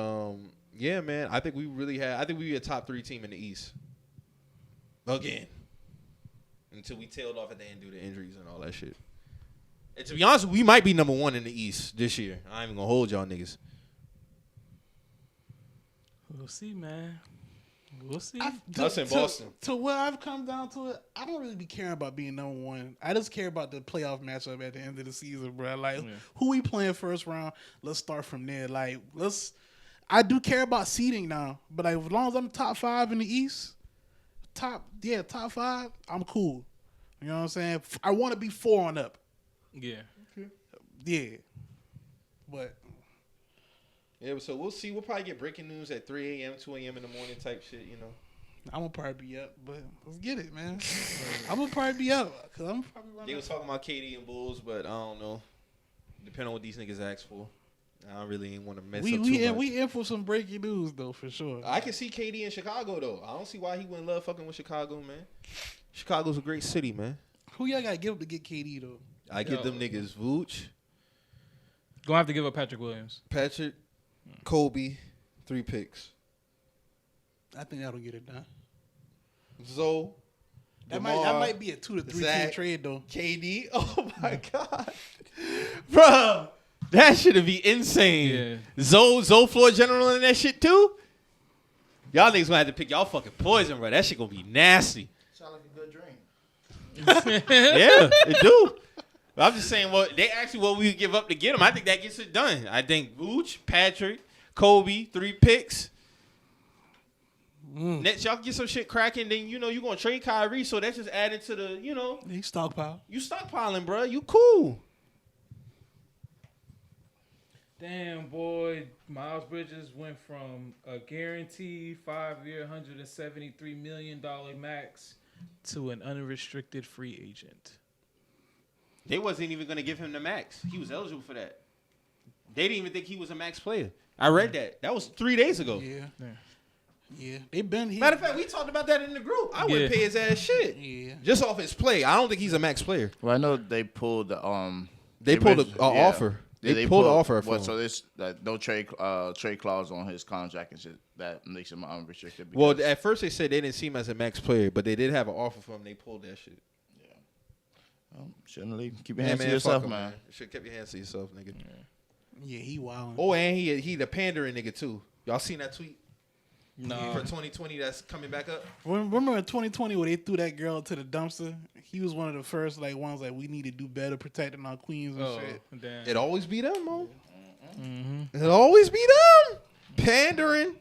Speaker 2: yeah, man, I think we a top 3 team in the East. Again. Until we tailed off at the end due to injuries and all that shit. And to be honest, we might be number 1 in the East this year. I ain't even gonna hold y'all niggas.
Speaker 3: We'll see, man. We'll see.
Speaker 2: Us in Boston.
Speaker 1: To where I've come down to it, I don't really be caring about being number 1. I just care about the playoff matchup at the end of the season, bro. Like, who we playing first round? Let's start from there. Like, I do care about seeding now, but like, as long as I'm top 5 in the East, top 5, I'm cool. You know what I'm saying? I want to be 4 and up.
Speaker 3: Yeah.
Speaker 1: Okay. Yeah. But
Speaker 2: yeah, so we'll see. We'll probably get breaking news at 3 a.m., 2 a.m. in the morning type shit, you know.
Speaker 1: I'm going to probably be up, but let's get it, man. I'm going to probably be up because I'm probably running.
Speaker 2: They was talking about KD and Bulls, but I don't know. Depending on what these niggas ask for. I really ain't want to mess up too much.
Speaker 1: We in for some breaking news, though, for sure.
Speaker 2: I can see KD in Chicago, though. I don't see why he wouldn't love fucking with Chicago, man. Chicago's a great city, man.
Speaker 1: Who y'all got to give up to get KD, though?
Speaker 2: I give them niggas Vooch,
Speaker 3: Gonna have to give up Patrick Williams.
Speaker 2: Patrick, Kobe, 3 picks.
Speaker 1: I think that'll get it done.
Speaker 2: Zoe,
Speaker 1: That
Speaker 2: DeMar,
Speaker 1: might be a 2 to 3
Speaker 2: Zach,
Speaker 1: team trade, though.
Speaker 2: KD. Oh, my God. Bro, that should be insane.
Speaker 3: Yeah.
Speaker 2: Zoe floor general in that shit, too? Y'all niggas gonna have to pick y'all fucking poison, bro. That shit gonna be nasty.
Speaker 4: Sound like a good dream.
Speaker 2: Yeah, it do. But I'm just saying, they asked me what we would give up to get him. I think that gets it done. I think Vooch, Patrick, Kobe, 3 picks. Next, y'all get some shit cracking. Then you're gonna trade Kyrie, so that's just adding to the
Speaker 1: He stockpile.
Speaker 2: You stockpiling, bro. You cool.
Speaker 3: Damn, boy. Miles Bridges went from a guaranteed 5-year, $173 million max to an unrestricted free agent.
Speaker 2: They wasn't even gonna give him the max. He was eligible for that. They didn't even think he was a max player. I read that. That was 3 days ago.
Speaker 1: Yeah. They been here.
Speaker 2: Matter of fact, we talked about that in the group. I wouldn't pay his ass shit.
Speaker 1: Yeah.
Speaker 2: Just off his play. I don't think he's a max player.
Speaker 4: Well, I know they pulled the
Speaker 2: They pulled an offer. They pulled an offer from him.
Speaker 4: So there's no trade clause on his contract and shit that makes him unrestricted.
Speaker 2: Well, at first they said they didn't see him as a max player, but they did have an offer for him. They pulled that shit.
Speaker 4: Shouldn't leave. Keep your hands to yourself, man.
Speaker 2: You should keep your hands to yourself, nigga.
Speaker 1: Yeah, he wildin'.
Speaker 2: Oh, and he the pandering nigga too. Y'all seen that tweet?
Speaker 3: No.
Speaker 2: For 2020 that's coming back up?
Speaker 1: Remember in 2020 when they threw that girl to the dumpster? He was one of the first ones we need to do better protecting our queens and shit.
Speaker 3: Damn.
Speaker 2: It always be them, Mo.
Speaker 3: Mm-hmm.
Speaker 2: It always be them. Pandering.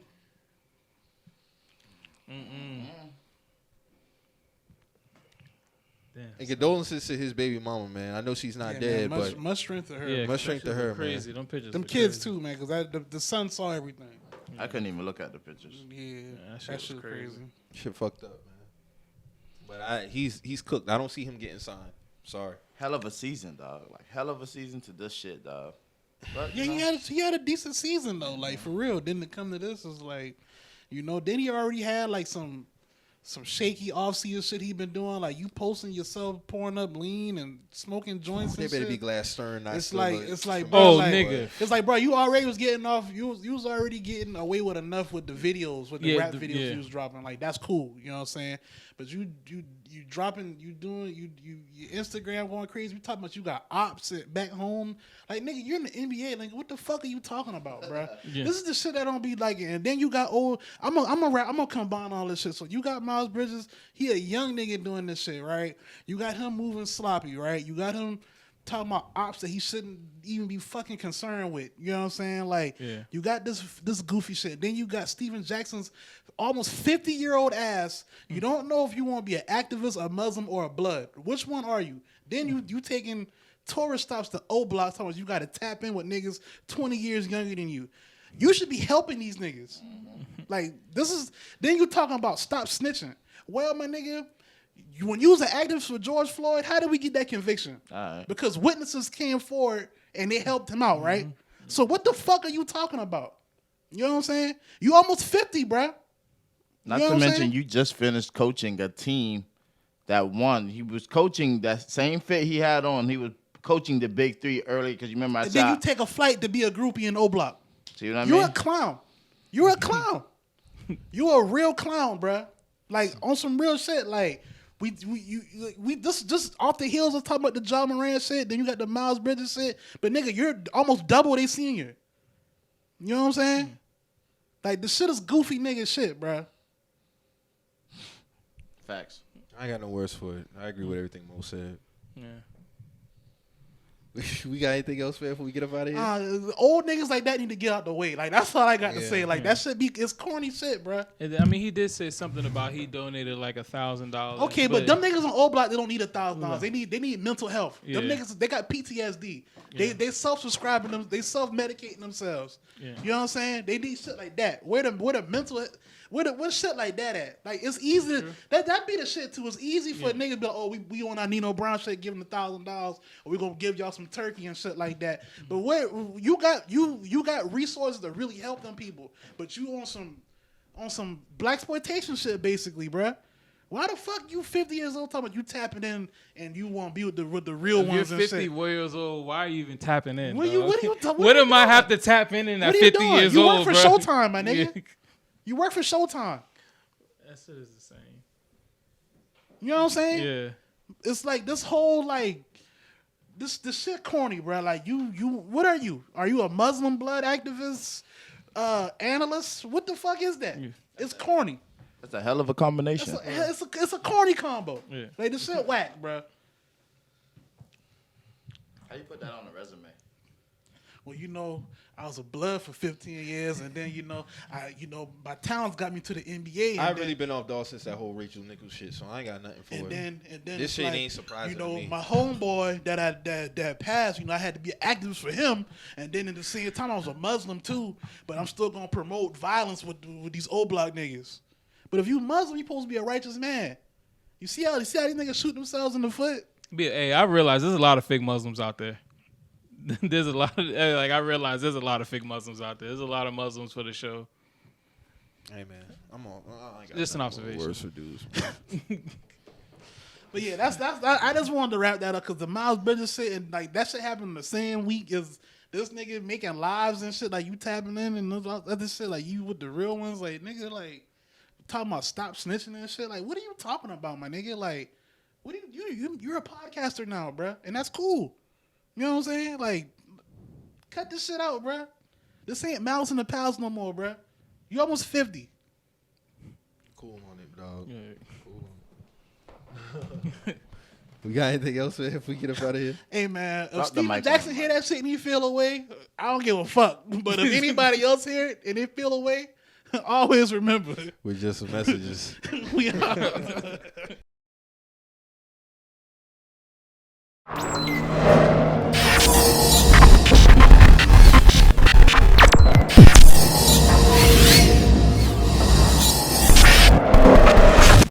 Speaker 3: Damn.
Speaker 2: And condolences to his baby mama, man. I know she's not dead,
Speaker 1: man,
Speaker 2: but
Speaker 1: much strength to her.
Speaker 3: Yeah,
Speaker 2: much strength to her,
Speaker 3: crazy.
Speaker 2: man.
Speaker 3: Them pictures.
Speaker 1: Them
Speaker 3: were
Speaker 1: kids
Speaker 3: crazy.
Speaker 1: too, man, because the son saw everything.
Speaker 4: I couldn't even look at the pictures.
Speaker 1: Yeah,
Speaker 3: that shit
Speaker 1: that
Speaker 3: was
Speaker 1: shit
Speaker 3: crazy.
Speaker 1: crazy.
Speaker 2: Shit fucked up, man. But he's cooked. I don't see him getting signed. Sorry.
Speaker 4: Hell of a season, dog. Like hell of a season to this shit, dog. But,
Speaker 1: Yeah, he had a decent season though. Like for real. Then to come to this is like, then he already had like some shaky off-season shit he been doing. Like you posting yourself pouring up lean and smoking joints.
Speaker 2: They
Speaker 1: and
Speaker 2: better
Speaker 1: shit.
Speaker 2: be glass stern. Not
Speaker 1: It's
Speaker 2: silver
Speaker 1: like,
Speaker 2: from
Speaker 1: bro,
Speaker 3: Oh,
Speaker 1: like,
Speaker 3: nigga.
Speaker 1: It's like, bro, you already was getting off. You was already getting away with enough with the videos, with the rap videos you was dropping. Like that's cool. You know what I'm saying? But you dropping, you doing, your Instagram going crazy. We talking about you got ops back home. Like nigga, you're in the NBA. Like what the fuck are you talking about, bro?
Speaker 3: Yeah.
Speaker 1: This is the shit that don't be like. And then you got old. I'm gonna combine all this shit. So you got Miles Bridges. He a young nigga doing this shit, right? You got him moving sloppy, right? You got him talking about ops that he shouldn't even be fucking concerned with. You know what I'm saying? Like, you got this goofy shit. Then you got Steven Jackson's almost 50-year-old ass. You don't know if you want to be an activist, a Muslim, or a blood. Which one are you? Then you taking tourist stops to O blocks. Talking about you got to tap in with niggas 20 years younger than you. You should be helping these niggas. Like, this is... Then you talking about stop snitching. Well, my nigga... When you was an activist for George Floyd, how did we get that conviction? Because witnesses came forward and they helped him out, right? So what the fuck are you talking about? You know what I'm saying? You almost 50, bruh.
Speaker 4: Not
Speaker 1: You know
Speaker 4: to
Speaker 1: what I'm
Speaker 4: mention,
Speaker 1: saying?
Speaker 4: you just finished coaching a team that won. He was coaching that same fit he had on. He was coaching the big three early because you remember I
Speaker 1: And
Speaker 4: said
Speaker 1: then you take a flight to be a groupie in O Block.
Speaker 4: see what I
Speaker 1: You're
Speaker 4: mean?
Speaker 1: a clown. You're a clown. You're a real clown, bruh. Like on some real shit. Like we just off the heels of talking about the John Moran shit. Then you got the Miles Bridges shit. But nigga, you're almost double they senior. You know what I'm saying? Like the shit is goofy nigga shit, bruh.
Speaker 4: Facts.
Speaker 2: I ain't got no words for it. I agree with everything Mo said.
Speaker 3: Yeah.
Speaker 2: We got anything else, man, before we get up out of here?
Speaker 1: Old niggas like that need to get out the way. Like that's all I got to
Speaker 2: Yeah.
Speaker 1: say. Like that shit it's corny shit, bruh.
Speaker 3: And, I mean, he did say something about he donated like $1,000.
Speaker 1: Okay, but them niggas on O Block, they don't need $1,000. They need mental health.
Speaker 3: Yeah.
Speaker 1: Them niggas, they got PTSD. They self-prescribing them. They self-medicating themselves.
Speaker 3: Yeah.
Speaker 1: You know what I'm saying? They need shit like that. Where shit like that at? Like it's easy. That be the shit too. It's easy for a nigga to be like, oh, we on our Nino Brown shit, give him $1,000, or we gonna give y'all some turkey and shit like that. But where you got resources to really help them people, but you on some blaxploitation shit basically, bruh. Why the fuck you 50 years old talking about you tapping in and you want to be with the real
Speaker 3: If you're
Speaker 1: ones and
Speaker 3: 50
Speaker 1: shit?
Speaker 3: years old, why are you even tapping in?
Speaker 1: What
Speaker 3: dog?
Speaker 1: you
Speaker 3: What am I have to tap in at
Speaker 1: What are you
Speaker 3: 50
Speaker 1: doing?
Speaker 3: years
Speaker 1: You
Speaker 3: old,
Speaker 1: work for
Speaker 3: bro?
Speaker 1: Showtime, my nigga.
Speaker 3: Yeah.
Speaker 1: You work for Showtime.
Speaker 3: That shit is the same.
Speaker 1: You know what I'm saying?
Speaker 3: Yeah.
Speaker 1: It's like this whole like this shit corny, bro. Like you what are you? Are you a Muslim blood activist analyst? What the fuck is that?
Speaker 3: Yeah.
Speaker 1: It's corny.
Speaker 4: That's a hell of a combination.
Speaker 1: It's a corny combo.
Speaker 3: Yeah.
Speaker 1: Like this shit whack, bro.
Speaker 4: How you put that on a resume?
Speaker 1: Well, I was a blood for 15 years, and then my talents got me to the NBA.
Speaker 2: I've really been off dog since that whole Rachel Nichols shit, so I ain't got nothing for
Speaker 1: And
Speaker 2: it.
Speaker 1: then
Speaker 2: This
Speaker 1: it's
Speaker 2: shit
Speaker 1: like,
Speaker 2: ain't surprising to me.
Speaker 1: My homeboy that passed, I had to be an activist for him. And then at the same time, I was a Muslim too, but I'm still gonna promote violence with these old block niggas. But if you Muslim, you supposed to be a righteous man. You see how these niggas shoot themselves in the foot?
Speaker 3: Hey, I realize there's a lot of fake Muslims out there. There's a lot of I realize there's a lot of fake Muslims out there. There's a lot of Muslims for the show.
Speaker 2: Hey man, I'm on. I ain't got
Speaker 3: Just an
Speaker 2: nothing but
Speaker 3: observation.
Speaker 2: Words for dudes.
Speaker 1: But yeah, I just wanted to wrap that up because the Miles Bridges shit and like that shit happened the same week as this nigga making lives and shit. Like you tapping in and other shit. Like you with the real ones. Like nigga, like talking about stop snitching and shit. Like what are you talking about, my nigga? Like what are you're a podcaster now, bruh, and that's cool. You know what I'm saying? Like cut this shit out, bruh. This ain't Mouse in the Pals no more, bruh. You almost 50.
Speaker 2: Cool on it, dog.
Speaker 3: Yeah.
Speaker 2: Cool. We got anything else, man? If we get up out of here,
Speaker 1: Hey man, if
Speaker 4: Drop the
Speaker 1: Steven
Speaker 4: mic
Speaker 1: Jackson
Speaker 4: on.
Speaker 1: hear that shit and he feel away, I don't give a fuck. But if anybody else hear it and they feel away, always remember
Speaker 2: with just some messages.
Speaker 1: we are.